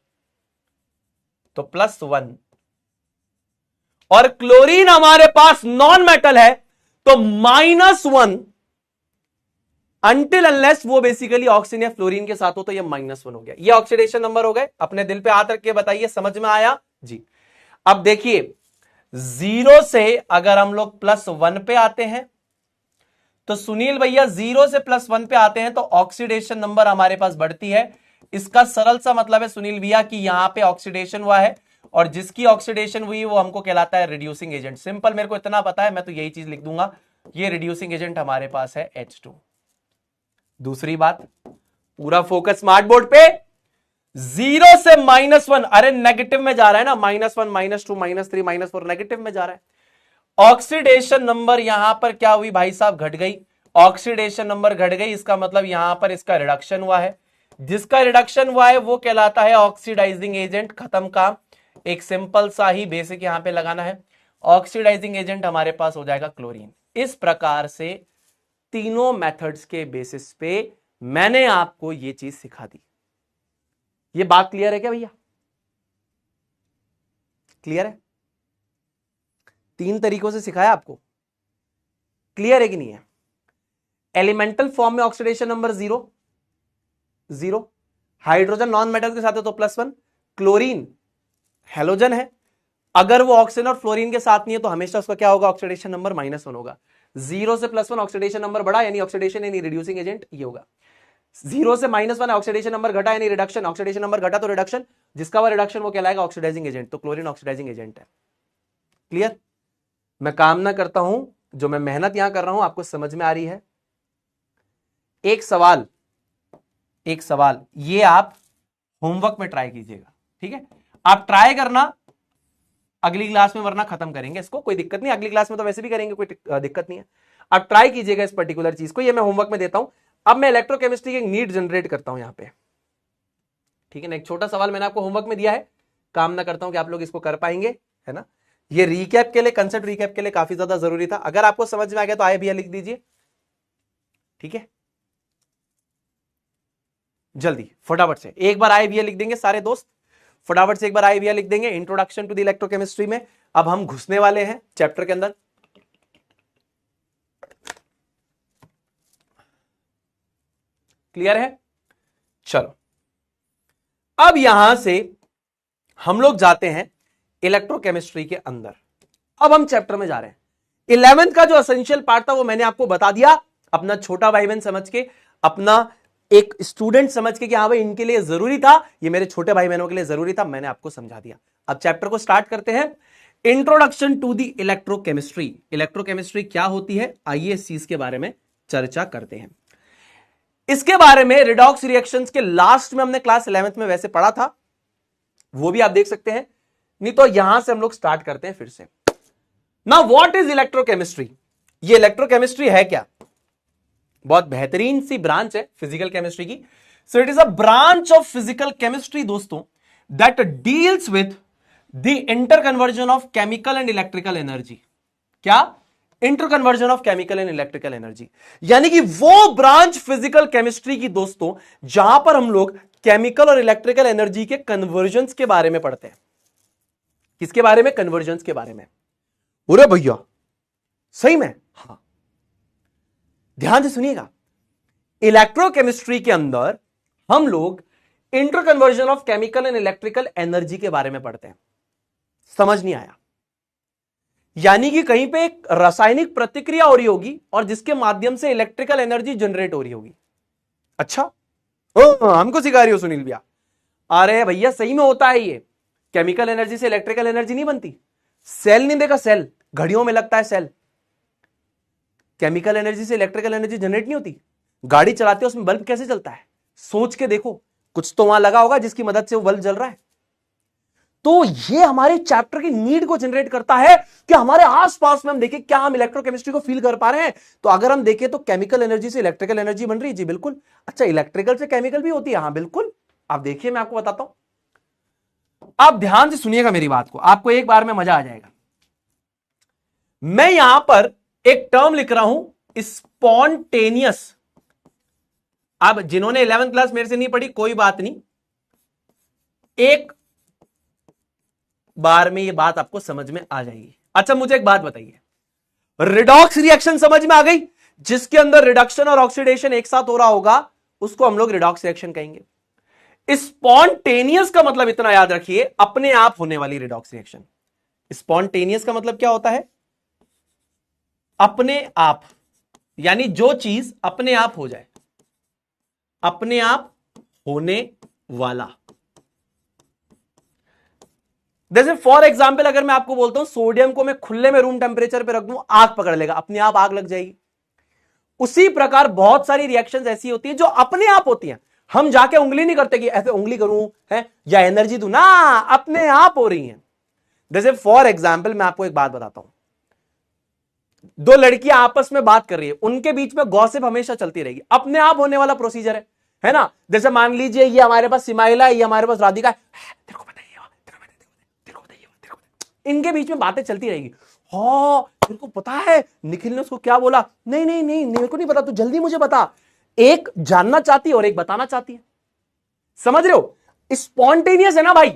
तो +1, और क्लोरीन हमारे पास नॉन मेटल है तो -1, अनटिल अनलेस वो बेसिकली ऑक्सीजन या फ्लोरीन के साथ हो तो ये -1 हो गया। ये ऑक्सीडेशन नंबर हो गए। अपने दिल पे हाथ रख के बताइए, समझ में आया जी? अब देखिए 0 से अगर हम लोग +1 पे आते हैं तो सुनील भैया 0 से +1 पे आते हैं तो ऑक्सीडेशन नंबर हमारे पास बढ़ती है। इसका सरल सा मतलब है सुनील भैया कि यहां पे ऑक्सीडेशन हुआ है और जिसकी ऑक्सीडेशन हुई वो हमको कहलाता है रिड्यूसिंग एजेंट। सिंपल, मेरे को इतना पता है, मैं तो यही चीज लिख दूंगा, ये रिड्यूसिंग एजेंट हमारे पास है H2। दूसरी बात, पूरा फोकस स्मार्ट बोर्ड पे। 0 से -1, अरे नेगेटिव में जा रहा है ना, -1 -2 -3 -4 नेगेटिव में जा रहा है। ऑक्सीडेशन नंबर यहां पर क्या हुई भाई साहब, घट गई। ऑक्सीडेशन नंबर घट गई, इसका मतलब यहां पर इसका रिडक्शन हुआ है। जिसका रिडक्शन हुआ है वो कहलाता है ऑक्सीडाइजिंग एजेंट। खत्म काम। एक सिंपल सा ही बेसिक यहां पे लगाना है। ऑक्सीडाइजिंग एजेंट हमारे पास हो जाएगा क्लोरीन। इस प्रकार से तीनों मेथड्स के बेसिस पे मैंने आपको ये चीज सिखा दी। ये बात क्लियर है क्या भैया? क्लियर है? 3 तरीकों से सिखाया आपको, क्लियर है कि नहीं है? एलिमेंटल फॉर्म में oxidation number 0, hydrogen non metal के साथ है तो +1, क्लोरीन हेलोजन है, अगर वो ऑक्सीजन और फ्लोरीन के साथ नहीं है तो हमेशा उसका क्या होगा, ऑक्सीडेशन नंबर -1 होगा। 0 से +1 ऑक्सीडेशन नंबर बढ़ा यानी ऑक्सीडेशन यानी रिड्यूसिंग एजेंट, ये होगा। 0 से -1 ऑक्सीडेशन नंबर घटा यानी रिडक्शन, ऑक्सीडेशन नंबर घटा तो रिडक्शन, जिसका वो रिडक्शन वो कहलाएगा ऑक्सीडाइजिंग एजेंट। तो क्लोरीन ऑक्सीडाइजिंग एजेंट है। क्लियर? मैं कामना करता हूं जो मैं मेहनत यहां कर रहा हूं आपको समझ में आ रही है। एक सवाल ये आप होमवर्क में ट्राई कीजिएगा, ठीक है? आप ट्राई करना, अगली क्लास में वरना खत्म करेंगे इसको, कोई दिक्कत नहीं, अगली क्लास में तो वैसे भी करेंगे, कोई दिक्कत नहीं है। आप ट्राई कीजिएगा इस पर्टिकुलर चीज को, ये मैं होमवर्क में देता हूं। अब मैं इलेक्ट्रोकेमिस्ट्री की एक नीड जनरेट करता हूं यहां पे, ठीक है ना? एक छोटा सवाल मैंने आपको होमवर्क में दिया है, कामना करता हूं कि आप लोग इसको कर पाएंगे, है ना? ये रिकैप के लिए, कंसेप्ट रिकैप के लिए काफी ज्यादा जरूरी था। अगर आपको समझ में आ गया तो आए भैया लिख दीजिए, ठीक है? जल्दी फटाफट से एक बार आए भैया लिख देंगे सारे दोस्त, फटाफट से एक बार आए भैया लिख देंगे। इंट्रोडक्शन टू द इलेक्ट्रोकेमिस्ट्री में अब हम घुसने वाले हैं चैप्टर के अंदर। क्लियर है? चलो अब यहां से हम लोग जाते हैं इलेक्ट्रोकेमिस्ट्री के अंदर। अब हम चैप्टर में जा रहे हैं। 11th का जो एसेंशियल पार्ट था वो मैंने आपको बता दिया, अपना छोटा भाई बहन समझ के, अपना एक स्टूडेंट समझ के कि हाँ भाई इनके लिए जरूरी था, ये मेरे छोटे भाई बहनों के लिए जरूरी था, मैंने आपको समझा दिया। अब चैप्टर को स्टार्ट करते हैं। Introduction to the electrochemistry. Electrochemistry क्या होती है, आइए इस चीज के बारे में चर्चा करते हैं। इसके बारे में रिडॉक्स रिएक्शंस के लास्ट में हमने क्लास 11th में वैसे पढ़ा था, वो भी आप देख सकते हैं, नहीं तो यहां से हम लोग स्टार्ट करते हैं फिर से। Now what is electrochemistry? ये इलेक्ट्रोकेमिस्ट्री है क्या? बहुत बेहतरीन सी ब्रांच है फिजिकल केमिस्ट्री की। So it is a branch of physical chemistry दोस्तों that deals with the interconversion of chemical and electrical energy. क्या? Interconversion of chemical and electrical energy, यानी कि वो ब्रांच फिजिकल केमिस्ट्री की दोस्तों जहां पर हम लोग केमिकल और इलेक्ट्रिकल एनर्जी के कन्वर्जन्स के बारे में पढ़ते हैं। किसके बारे में? कन्वर्जन्स के बारे में। अरे भैया सही में? हाँ, ध्यान से सुनिएगा। इलेक्ट्रोकेमिस्ट्री के अंदर हम लोग interconversion of chemical and electrical energy के बारे में पढ़ते हैं। समझ नहीं आया? यानी कि कहीं पे एक रासायनिक प्रतिक्रिया हो रही होगी और जिसके माध्यम से इलेक्ट्रिकल एनर्जी जनरेट हो रही होगी। अच्छा, हमको सिखा रही हो सुनील भैया? अरे भैया सही में होता है ये। केमिकल एनर्जी से इलेक्ट्रिकल एनर्जी नहीं बनती। सेल नहीं देखा? सेल घड़ियों में लगता है सेल। केमिकल एनर्जी से इलेक्ट्रिकल एनर्जी जनरेट नहीं होती। गाड़ी चलाते हो उसमें बल्ब कैसे चलता है? सोच के देखो, कुछ तो वहां लगा होगा जिसकी मदद से वो बल्ब जल रहा है। तो ये हमारे चैप्टर की नीड को जनरेट करता है कि हमारे आसपास में हम देखें क्या हम इलेक्ट्रोकेमिस्ट्री को फील कर पा रहे हैं। तो अगर हम देखें तो केमिकल एनर्जी से इलेक्ट्रिकल एनर्जी बन रही है। जी बिल्कुल। अच्छा, इलेक्ट्रिकल से केमिकल भी होती है? हाँ बिल्कुल। आप देखिए, मैं आपको बताता हूं। आप ध्यान से सुनिएगा मेरी बात को, आपको एक बार में मजा आ जाएगा। मैं यहां पर एक टर्म लिख रहा हूं, स्पॉन्टेनियस। अब जिन्होंने 11th क्लास मेरे से नहीं पढ़ी कोई बात नहीं, एक बार में ये बात आपको समझ में आ जाएगी। अच्छा मुझे एक बात बताइए, रिडॉक्स रिएक्शन समझ में आ गई? जिसके अंदर रिडक्शन और ऑक्सीडेशन एक साथ हो रहा होगा उसको हम लोग रिडॉक्स रिएक्शन कहेंगे। स्पॉन्टेनियस का मतलब इतना याद रखिए, अपने आप होने वाली रिडॉक्स रिएक्शन। स्पॉन्टेनियस का मतलब क्या होता है? अपने आप, यानी जो चीज अपने आप हो जाए, अपने आप होने वाला। जैसे फॉर एग्जाम्पल अगर मैं आपको बोलता हूं सोडियम को मैं खुले में रूम टेम्परेचर पे रख दूं, आग पकड़ लेगा, अपने आप आग लग जाएगी। उसी प्रकार बहुत सारी रिएक्शंस ऐसी होती है जो अपने आप होती हैं। हम जाके उंगली नहीं करते कि ऐसे उंगली करूं है या एनर्जी दूं ना, अपने आप हो रही हैं। जैसे फॉर एग्जाम्पल मैं आपको एक बात बताता हूं, दो लड़कियां आपस में बात कर रही है, उनके बीच में गॉसिप हमेशा चलती रहेगी, अपने आप होने वाला प्रोसीजर है ना। जैसे मान लीजिए ये हमारे पास सिमाइला है, ये हमारे पास राधिका है, तेरे को बताइए, इनके बीच में बातें चलती रहेगी। हाँ तेरे को पता है निखिल ने उसको क्या बोला? नहीं नहीं नहीं मेरे को नहीं पता, तू जल्दी मुझे बता। एक जानना चाहती है और एक बताना चाहती है। समझ रहे हो? स्पॉन्टेनियस है ना भाई।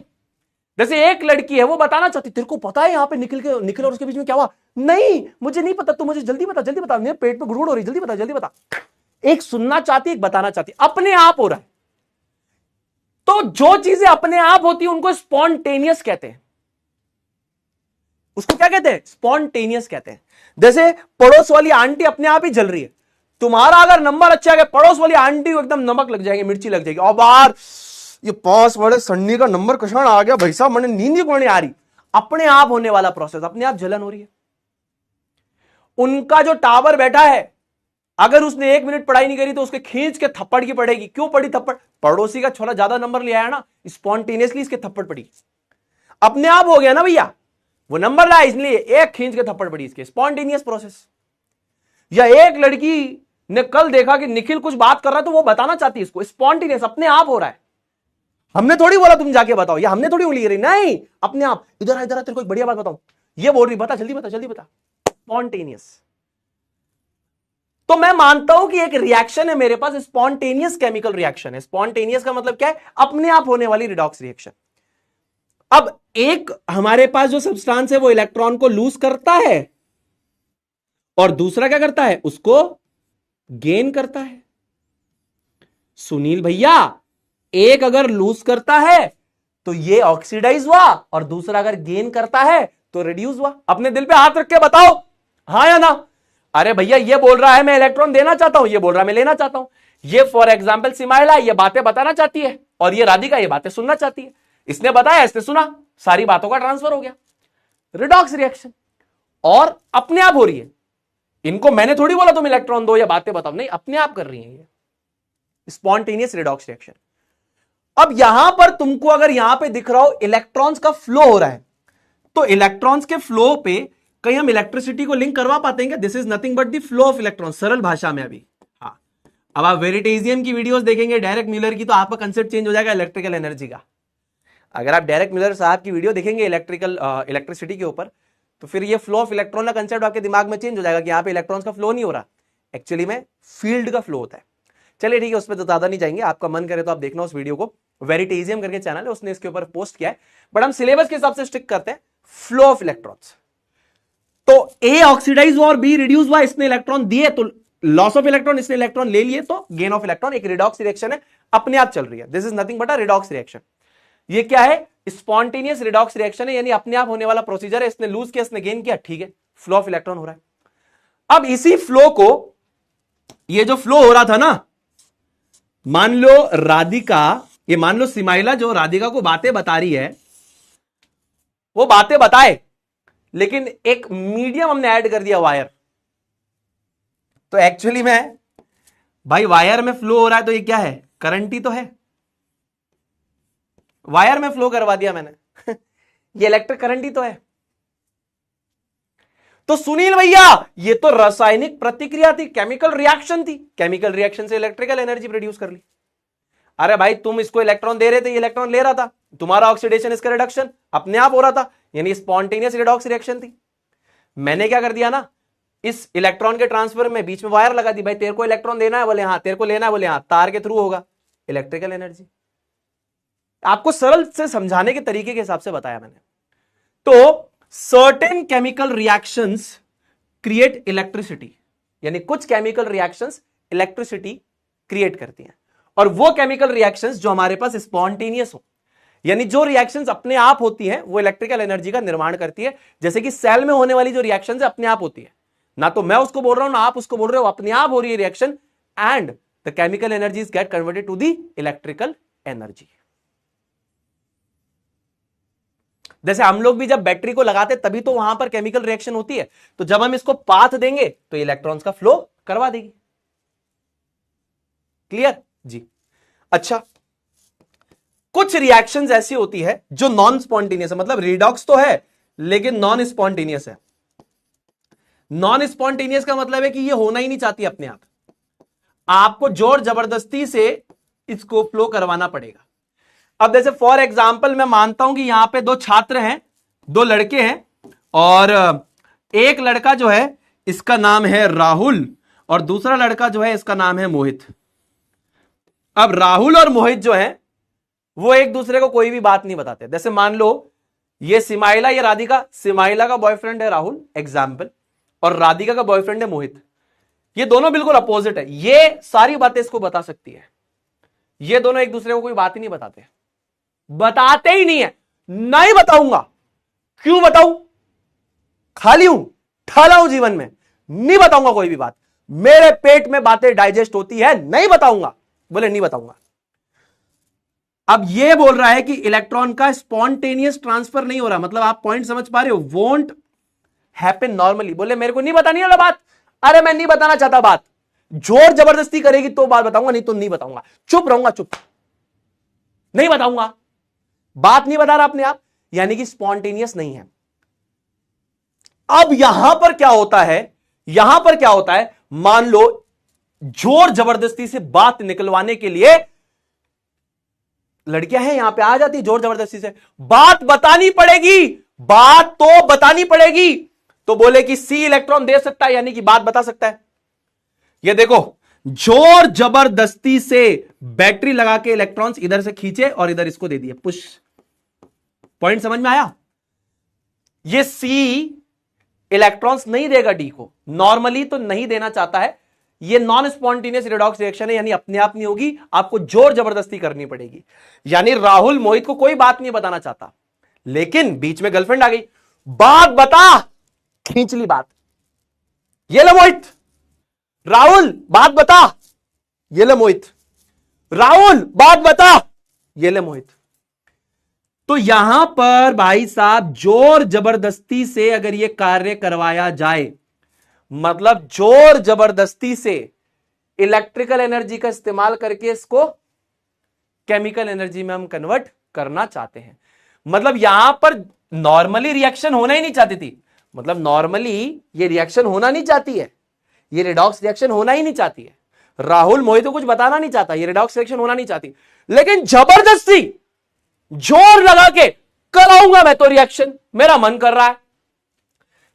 जैसे एक लड़की है वो बताना चाहती, तेरे को पता है यहां पे निखिल और उसके बीच में क्या हुआ? नहीं मुझे नहीं पता, तू मुझे जल्दी बता, मेरे पेट में गुड़गुड़ हो रही, जल्दी बता। एक सुनना चाहती, एक बताना चाहती, अपने आप हो रहा है। तो जो चीजें अपने आप होती है उनको स्पॉन्टेनियस कहते हैं। उसको क्या कहते हैं? स्पॉन्टेनियस कहते हैं। जैसे पड़ोस वाली आंटी अपने आप ही जल रही है, तुम्हारा अगर नंबर अच्छा है, पड़ोस वाली आंटी को एकदम नमक लग जाएगी, मिर्ची लग जाएगी, और बार ये पास वाले सन्नी का नंबर कशान आ गया भाई साहब, मैंने नींद ही नहीं आ रही। अपने आप होने वाला प्रोसेस, अपने आप जलन हो रही है। उनका जो टावर बैठा है, अगर उसने 1 मिनट पढ़ाई नहीं करी तो उसके खींच के थप्पड़ की पड़ेगी। क्यों पड़ी थप्पड़? पड़ोसी का छोरा ज्यादा नंबर ले आया ना, स्पॉन्टेनियसली इसके थप्पड़ पड़ी। अपने आप हो गया ना भैया, वो नंबर लाया इसलिए एक खींच के थप्पड़ पड़ी इसके, स्पॉन्टेनियस प्रोसेस। या एक लड़की ने कल देखा कि निखिल कुछ बात कर रहा है तो वो बताना चाहती है इसको, स्पॉन्टेनियस, अपने आप हो रहा है। हमने थोड़ी बोला तुम जाके बताओ, या हमने थोड़ी उंगली करी, नहीं अपने आप। इधर आ तेरे को एक बढ़िया बात बताऊं, ये बोल रही, बता जल्दी बता। स्पॉन्टेनियस। तो मैं मानता हूं कि एक रिएक्शन है मेरे पास, स्पॉन्टेनियस केमिकल रिएक्शन है। स्पॉन्टेनियस का मतलब क्या है? अपने आप होने वाली रिडॉक्स रिएक्शन। अब एक हमारे पास जो सब्सटेंस है वो इलेक्ट्रॉन को लूज करता है और दूसरा क्या करता है? उसको गेन करता है। सुनील भैया एक अगर लूज करता है तो ये ऑक्सीडाइज हुआ, और दूसरा अगर गेन करता है तो रिड्यूस हुआ। अपने दिल पे हाथ रख के बताओ हां या ना। अरे भैया ये बोल रहा है मैं इलेक्ट्रॉन देना चाहता हूं, ये बोल रहा है मैं लेना चाहता हूं। ये फॉर एग्जाम्पल सिमाइला ये बातें बताना चाहती है, और ये राधिका ये बातें सुनना चाहती है। इसने बताया, इसने सुना, सारी बातों का ट्रांसफर हो गया। रिडॉक्स रिएक्शन, और अपने आप हो रही है। इनको मैंने थोड़ी बोला तुम इलेक्ट्रॉन दो या बातें बताओ, नहीं अपने आप कर रही है ये स्पॉन्टेनियस रिडॉक्स रिएक्शन। अब यहां पर तुमको अगर यहां पे दिख रहा हो इलेक्ट्रॉन्स का फ्लो हो रहा है, तो इलेक्ट्रॉन्स के फ्लो पे कहीं हम इलेक्ट्रिसिटी को लिंक करवा पाते हैं? This is nothing but the flow of electron, सरल भाषा में। अभी हाँ, अब आप वेरिटेजियम की वीडियोस देखेंगे, डायरेक्ट म्यूलर की, तो आपका कंसेप्ट चेंज हो जाएगा इलेक्ट्रिकल एनर्जी का। अगर आप डायरेक्ट म्यूलर साहब की वीडियो देखेंगे इलेक्ट्रिसिटी के ऊपर, तो फिर ये फ्लो ऑफ इलेक्ट्रॉन का कंसेप्ट आपके दिमाग में चेंज हो जाएगा कि यहां पे इलेक्ट्रॉन्स का फ्लो नहीं हो रहा, एक्चुअली में फील्ड का फ्लो होता है। चलिए ठीक है, उस पर तो ज्यादा नहीं जाएंगे, आपका मन करे तो आप देखना उस वीडियो को, वेरिटेजियम करके चैनल है, उसने इसके ऊपर पोस्ट किया है। बट हम सिलेबस के हिसाब से स्टिक करते हैं फ्लो ऑफ इलेक्ट्रॉन्स। तो ए ऑक्सीडाइज हुआ और बी रिड्यूस हुआ, इसने इलेक्ट्रॉन दिए तो लॉस ऑफ इलेक्ट्रॉन, इसने इलेक्ट्रॉन ले लिए तो गेन ऑफ इलेक्ट्रॉन। एक रिडॉक्स रिएक्शन है, अपने आप चल रही है। This is nothing but a redox reaction. ये क्या है? स्पॉन्टेनियस रिडॉक्स रिएक्शन है, यानी अपने आप होने वाला प्रोसीजर है। इसने लूज किया, इसने गेन किया, ठीक है, फ्लो ऑफ इलेक्ट्रॉन हो रहा है। अब इसी फ्लो को, ये जो फ्लो हो रहा था ना, मान लो राधिका, ये मान लो सिमाइला जो राधिका को बातें बता रही है, वो बातें बताए, लेकिन एक मीडियम हमने ऐड कर दिया, वायर। तो एक्चुअली में भाई वायर में फ्लो हो रहा है, तो ये क्या है, करंट ही तो है। वायर में फ्लो करवा दिया मैंने ये इलेक्ट्रिक करंट ही तो है। तो सुनील भैया ये तो रासायनिक प्रतिक्रिया थी, केमिकल रिएक्शन थी, केमिकल रिएक्शन से इलेक्ट्रिकल एनर्जी प्रोड्यूस कर ली। अरे भाई तुम इसको इलेक्ट्रॉन दे रहे थे, ये इलेक्ट्रॉन ले रहा था, तुम्हारा ऑक्सीडेशन इसका रिडक्शन अपने आप हो रहा था, यानी स्पॉन्टेनियस रिडॉक्स रिएक्शन थी। मैंने क्या कर दिया ना, इस इलेक्ट्रॉन के ट्रांसफर में बीच में वायर लगा दी, भाई तेरे को इलेक्ट्रॉन देना है, बोले हाँ, तेरे को लेना है, बोले हाँ, तार के थ्रू होगा इलेक्ट्रिकल एनर्जी। आपको सरल से समझाने के तरीके के हिसाब से बताया मैंने। तो certain chemical reactions create electricity, यानी कुछ केमिकल रिएक्शंस इलेक्ट्रिसिटी क्रिएट करती हैं, और वो केमिकल रिएक्शंस जो हमारे पास स्पॉन्टेनियस हो, यानी जो रिएक्शंस अपने आप होती हैं, वो इलेक्ट्रिकल एनर्जी का निर्माण करती है। जैसे कि सेल में होने वाली जो रिएक्शंस है अपने आप होती है, ना तो मैं उसको बोल रहा हूं ना आप उसको बोल रहे हो, अपने आप हो रही है reaction, and the chemical energies get converted to the electrical energy. जैसे हम लोग भी जब बैटरी को लगाते तभी तो वहां पर केमिकल रिएक्शन होती है, तो जब हम इसको पाथ देंगे तो इलेक्ट्रॉन्स का फ्लो करवा देगी। क्लियर जी। अच्छा, कुछ रिएक्शंस ऐसी होती है जो नॉन स्पॉन्टेनियस है, मतलब रिडॉक्स तो है लेकिन नॉन स्पॉन्टेनियस है। नॉन स्पॉन्टेनियस का मतलब है कि ये होना ही नहीं चाहती अपने आप, आपको जोर जबरदस्ती से इसको फ्लो करवाना पड़ेगा। अब जैसे फॉर एग्जाम्पल मैं मानता हूं कि यहां पे दो छात्र हैं, दो लड़के हैं, और एक लड़का जो है इसका नाम है राहुल, और दूसरा लड़का जो है इसका नाम है मोहित। अब राहुल और मोहित जो है वो एक दूसरे को कोई भी बात नहीं बताते। जैसे मान लो ये सिमाइला, ये राधिका, सिमाइला का बॉयफ्रेंड है राहुल एग्जाम्पल, और राधिका का बॉयफ्रेंड है मोहित। ये दोनों बिल्कुल अपोजिट है, ये सारी बातें इसको बता सकती है, ये दोनों एक दूसरे को कोई बात ही नहीं बताते, बताते ही नहीं है। नहीं बताऊंगा, क्यों बताऊं, खाली हूं, ठाला हूं जीवन में, नहीं बताऊंगा कोई भी बात, मेरे पेट में बातें डाइजेस्ट होती है, नहीं बताऊंगा, बोले नहीं बताऊंगा। अब ये बोल रहा है कि इलेक्ट्रॉन का स्पॉन्टेनियस ट्रांसफर नहीं हो रहा, मतलब आप पॉइंट समझ पा रहे हो, वोंट हैपन नॉर्मली। बोले मेरे को नहीं बतानी वाला बात, अरे मैं नहीं बताना चाहता बात, जोर जबरदस्ती करेगी तो बात बताऊंगा, नहीं तो नहीं बताऊंगा, चुप रहूंगा, चुप नहीं बताऊंगा। बात नहीं बता रहा अपने आप, यानी कि स्पॉन्टेनियस नहीं है। अब यहां पर क्या होता है, यहां पर क्या होता है, मान लो जोर जबरदस्ती से बात निकलवाने के लिए लड़कियां हैं यहां पे आ जाती, जोर जबरदस्ती से बात बतानी पड़ेगी, बात तो बतानी पड़ेगी। तो बोले कि सी इलेक्ट्रॉन दे सकता है, यानी कि बात बता सकता है। ये देखो, जोर जबरदस्ती से बैटरी लगा के इलेक्ट्रॉन्स इधर से खींचे और इधर इसको दे दिए, पुश। पॉइंट समझ में आया? ये सी इलेक्ट्रॉन्स नहीं देगा डी को, नॉर्मली तो नहीं देना चाहता है, ये नॉन स्पॉन्टेनियस रिडॉक्स रिएक्शन है, यानी अपने आप नहीं होगी, आपको जोर जबरदस्ती करनी पड़ेगी। यानी राहुल मोहित को कोई बात नहीं बताना चाहता, लेकिन बीच में गर्लफ्रेंड आ गई, बात बता, खींच ली बात, ये ले मोहित, राहुल बात बता, ये ले मोहित, राहुल बात बता, ये ले मोहित। तो यहां पर भाई साहब जोर जबरदस्ती से अगर यह कार्य करवाया जाए, मतलब जोर जबरदस्ती से इलेक्ट्रिकल एनर्जी का इस्तेमाल करके इसको केमिकल एनर्जी में हम कन्वर्ट करना चाहते हैं। मतलब यहां पर नॉर्मली रिएक्शन होना ही नहीं चाहती थी, मतलब नॉर्मली ये रिएक्शन होना नहीं चाहती है, ये रिडॉक्स रिएक्शन होना ही नहीं चाहती है। राहुल मोहित को कुछ बताना नहीं चाहता, ये रिडॉक्स रिएक्शन होना नहीं चाहती, लेकिन जबरदस्ती जोर लगा के कराऊंगा मैं तो रिएक्शन, मेरा मन कर रहा है।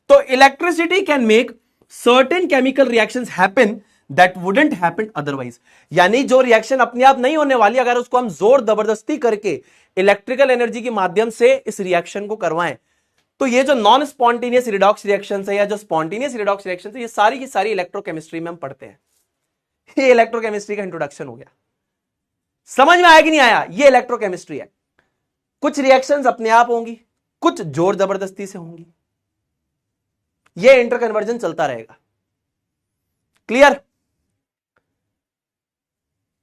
तो electricity can make certain chemical reactions happen that wouldn't happen otherwise. यानी जो रिएक्शन अपने आप नहीं होने वाली, अगर उसको हम जोर जबरदस्ती करके इलेक्ट्रिकल एनर्जी के माध्यम से इस रिएक्शन को करवाएं, तो ये जो नॉन स्पॉन्टेनियस रिडॉक्स रिएक्शन है या जो स्पॉन्टेनियस रिडॉक्स रिएक्शन है, ये सारी की सारी इलेक्ट्रोकेमिस्ट्री में हम पढ़ते हैं। ये इलेक्ट्रोकेमिस्ट्री का इंट्रोडक्शन हो गया, समझ में आया कि नहीं आया? ये इलेक्ट्रोकेमिस्ट्री है। कुछ रिएक्शंस अपने आप होंगी, कुछ जोर जबरदस्ती से होंगी, ये इंटरकन्वर्जन चलता रहेगा। क्लियर?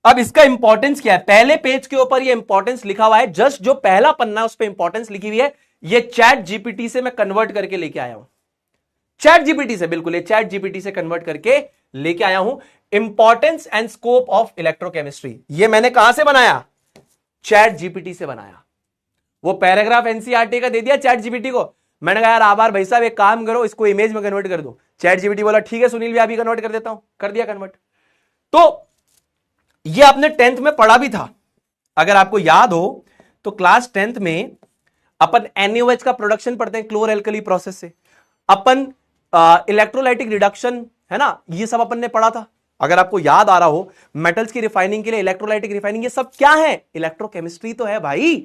अब इसका इंपॉर्टेंस क्या है, पहले पेज के ऊपर ये इंपॉर्टेंस लिखा हुआ है, जस्ट जो पहला पन्ना है उस पर इंपॉर्टेंस लिखी हुई है, ये चैट जीपीटी से मैं कन्वर्ट करके लेके आया हूं, चैट जीपीटी से, बिल्कुल ये चैट जीपीटी से कन्वर्ट करके लेके आया हूं। Importance and scope of electrochemistry, ये मैंने कहां से बनाया, चैट जीपीटी से बनाया। वो पैराग्राफ एनसीईआरटी का दे दिया चैट जीपीटी को, मैंने कहा यार आभार भाई साहब एक काम करो, इसको इमेज में कन्वर्ट कर दो। चैट जीपीटी बोला ठीक है सुनील भी अभी कन्वर्ट कर देता हूं, कर दिया कन्वर्ट। तो ये आपने 10th में पढ़ा भी था, अगर आपको याद हो तो क्लास 10th में अपन NaOH का प्रोडक्शन पढ़ते हैं क्लोर एल्कली प्रोसेस से, अपन इलेक्ट्रोलाइटिक रिडक्शन है ना, ये सब अपन ने पढ़ा था। अगर आपको याद आ रहा हो, मेटल्स की रिफाइनिंग के लिए इलेक्ट्रोलाइटिक रिफाइनिंग, ये सब क्या है, इलेक्ट्रोकेमिस्ट्री तो है भाई।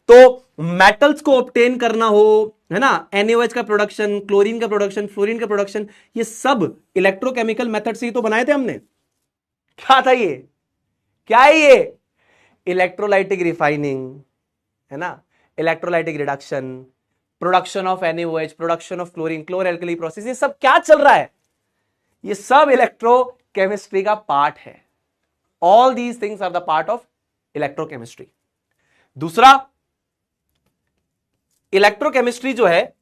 तो मेटल्स को ऑब्टेन करना हो, है ना, NaOH का प्रोडक्शन, क्लोरीन का प्रोडक्शन, फ्लोरीन का प्रोडक्शन, ये सब इलेक्ट्रोकेमिकल मेथड से ही तो बनाए थे हमने। क्या था ये, क्या है ये, इलेक्ट्रोलाइटिक रिफाइनिंग, है ना, electrolytic reduction, production of NaOH, production of chlorine, chlor alkali process, ये सब क्या चल रहा है, ये सब इलेक्ट्रोकेमिस्ट्री का पार्ट है। All these things are the part of electrochemistry. दूसरा, इलेक्ट्रोकेमिस्ट्री जो है,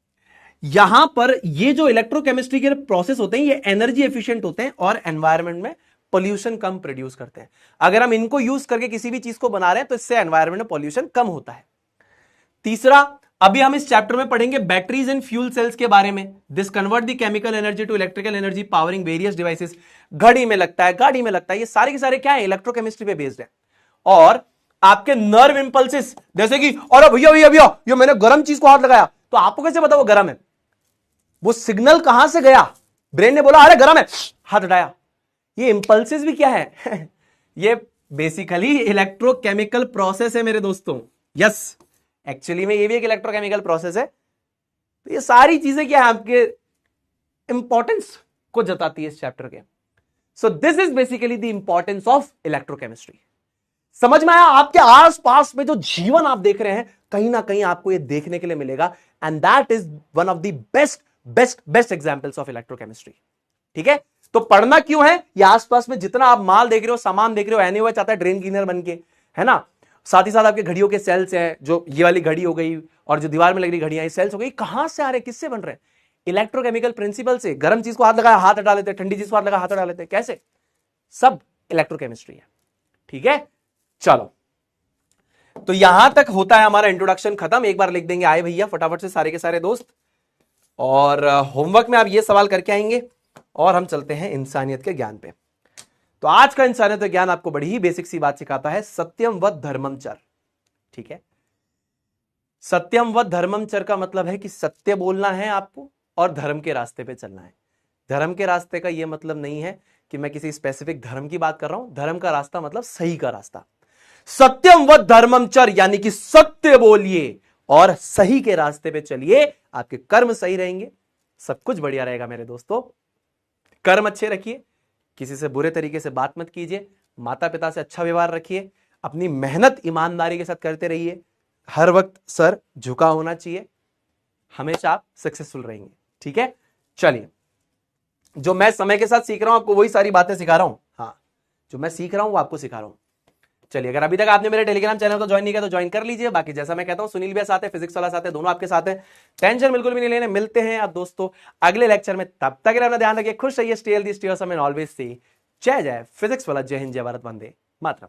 यहां पर ये जो इलेक्ट्रोकेमिस्ट्री के प्रोसेस होते हैं ये एनर्जी एफिशिएंट होते हैं और एनवायरनमेंट में पोल्यूशन कम प्रोड्यूस करते हैं। अगर हम इनको यूज करके किसी भी चीज को बना रहे हैं तो इससे एनवायरनमेंट में पोल्यूशन कम होता है। तीसरा, अभी हम इस चैप्टर में पढ़ेंगे बैटरीज एंड फ्यूल सेल्स के बारे में। This convert the chemical energy to electrical energy powering various devices. घड़ी में लगता है, गाड़ी में लगता है, ये सारे के सारे क्या है, इलेक्ट्रोकेमिस्ट्री पे बेस्ड है। और आपके नर्व इंपल्सेस, जैसे कि अरे भैया भैया भैया ये मैंने गर्म चीज को हाथ लगाया, तो आपको कैसे पता वो गर्म है, वो सिग्नल कहां से गया, ब्रेन ने बोला अरे गर्म है, हाथ हटाया। ये इंपल्सेस भी क्या है ये बेसिकली इलेक्ट्रोकेमिकल प्रोसेस है मेरे दोस्तों। यस, एक्चुअली में ये भी एक इलेक्ट्रोकेमिकल प्रोसेस है। तो ये सारी चीजें क्या है, आपके इंपॉर्टेंस को जताती है इस चैप्टर के। So this is basically the importance of electrochemistry. समझ में आया? आपके आसपास में जो जीवन आप देख रहे हैं, कहीं ना कहीं आपको ये देखने के लिए मिलेगा, and that is one of the best best best examples of electrochemistry. ठीक है, तो पढ़ना क्यों है, ये आसपास में जितना आप माल देख रहे हो, सामान देख रहे हो, NaOH आता है ड्रेन क्लीनर बन के, है ना, साथ ही साथ आपके घड़ियों के सेल्स हैं, जो ये वाली घड़ी हो गई और जो दीवार में लग रही घड़ियां, ये सेल्स हो गई, कहां से आ रहे हैं, किससे बन रहे हैं, इलेक्ट्रोकेमिकल प्रिंसिपल से। गर्म चीज को हाथ लगाया हाथ हटा लेते हैं, ठंडी चीज को हाथ लगाया हाथ हटा लेते हैं, कैसे, सब इलेक्ट्रोकेमिस्ट्री है। ठीक है, चलो, तो यहां तक होता है हमारा इंट्रोडक्शन खत्म। एक बार लिख देंगे आए भैया फटाफट से सारे के सारे दोस्त, और होमवर्क में आप ये सवाल करके आएंगे और हम चलते हैं इंसानियत के ज्ञान पे। तो आज का इंसानियत का ज्ञान आपको बड़ी ही बेसिक सी बात सिखाता है, सत्यम व धर्मम चर। ठीक है, सत्यम व धर्मम चर का मतलब है कि सत्य बोलना है आपको और धर्म के रास्ते पे चलना है। धर्म के रास्ते का यह मतलब नहीं है कि मैं किसी स्पेसिफिक धर्म की बात कर रहा हूं, धर्म का रास्ता मतलब सही का रास्ता। सत्यम व धर्मम चर यानी कि सत्य बोलिए और सही के रास्ते पे चलिए, आपके कर्म सही रहेंगे, सब कुछ बढ़िया रहेगा मेरे दोस्तों। कर्म अच्छे रखिए, किसी से बुरे तरीके से बात मत कीजिए, माता पिता से अच्छा व्यवहार रखिए, अपनी मेहनत ईमानदारी के साथ करते रहिए, हर वक्त सर झुका होना चाहिए, हमेशा आप सक्सेसफुल रहेंगे। ठीक है, चलिए, जो मैं समय के साथ सीख रहा हूं आपको वही सारी बातें सिखा रहा हूं। हाँ, जो मैं सीख रहा हूं वो आपको सिखा रहा हूं। चलिए, अगर अभी तक आपने मेरे टेलीग्राम चैनल को ज्वाइन नहीं किया तो ज्वाइन कर लीजिए। बाकी जैसा मैं कहता हूं, सुनील भी साथ है, फिजिक्स वाला साथ है, दोनों आपके साथ है, टेंशन बिल्कुल भी नहीं लेने। मिलते हैं आप दोस्तों अगले लेक्चर में, तब तक अपना ध्यान रखिए, खुश रहिए, stay healthy, stay awesome and always say जय जय फिजिक्स वाला, जय हिंद, जय भारत, वंदे मातरम।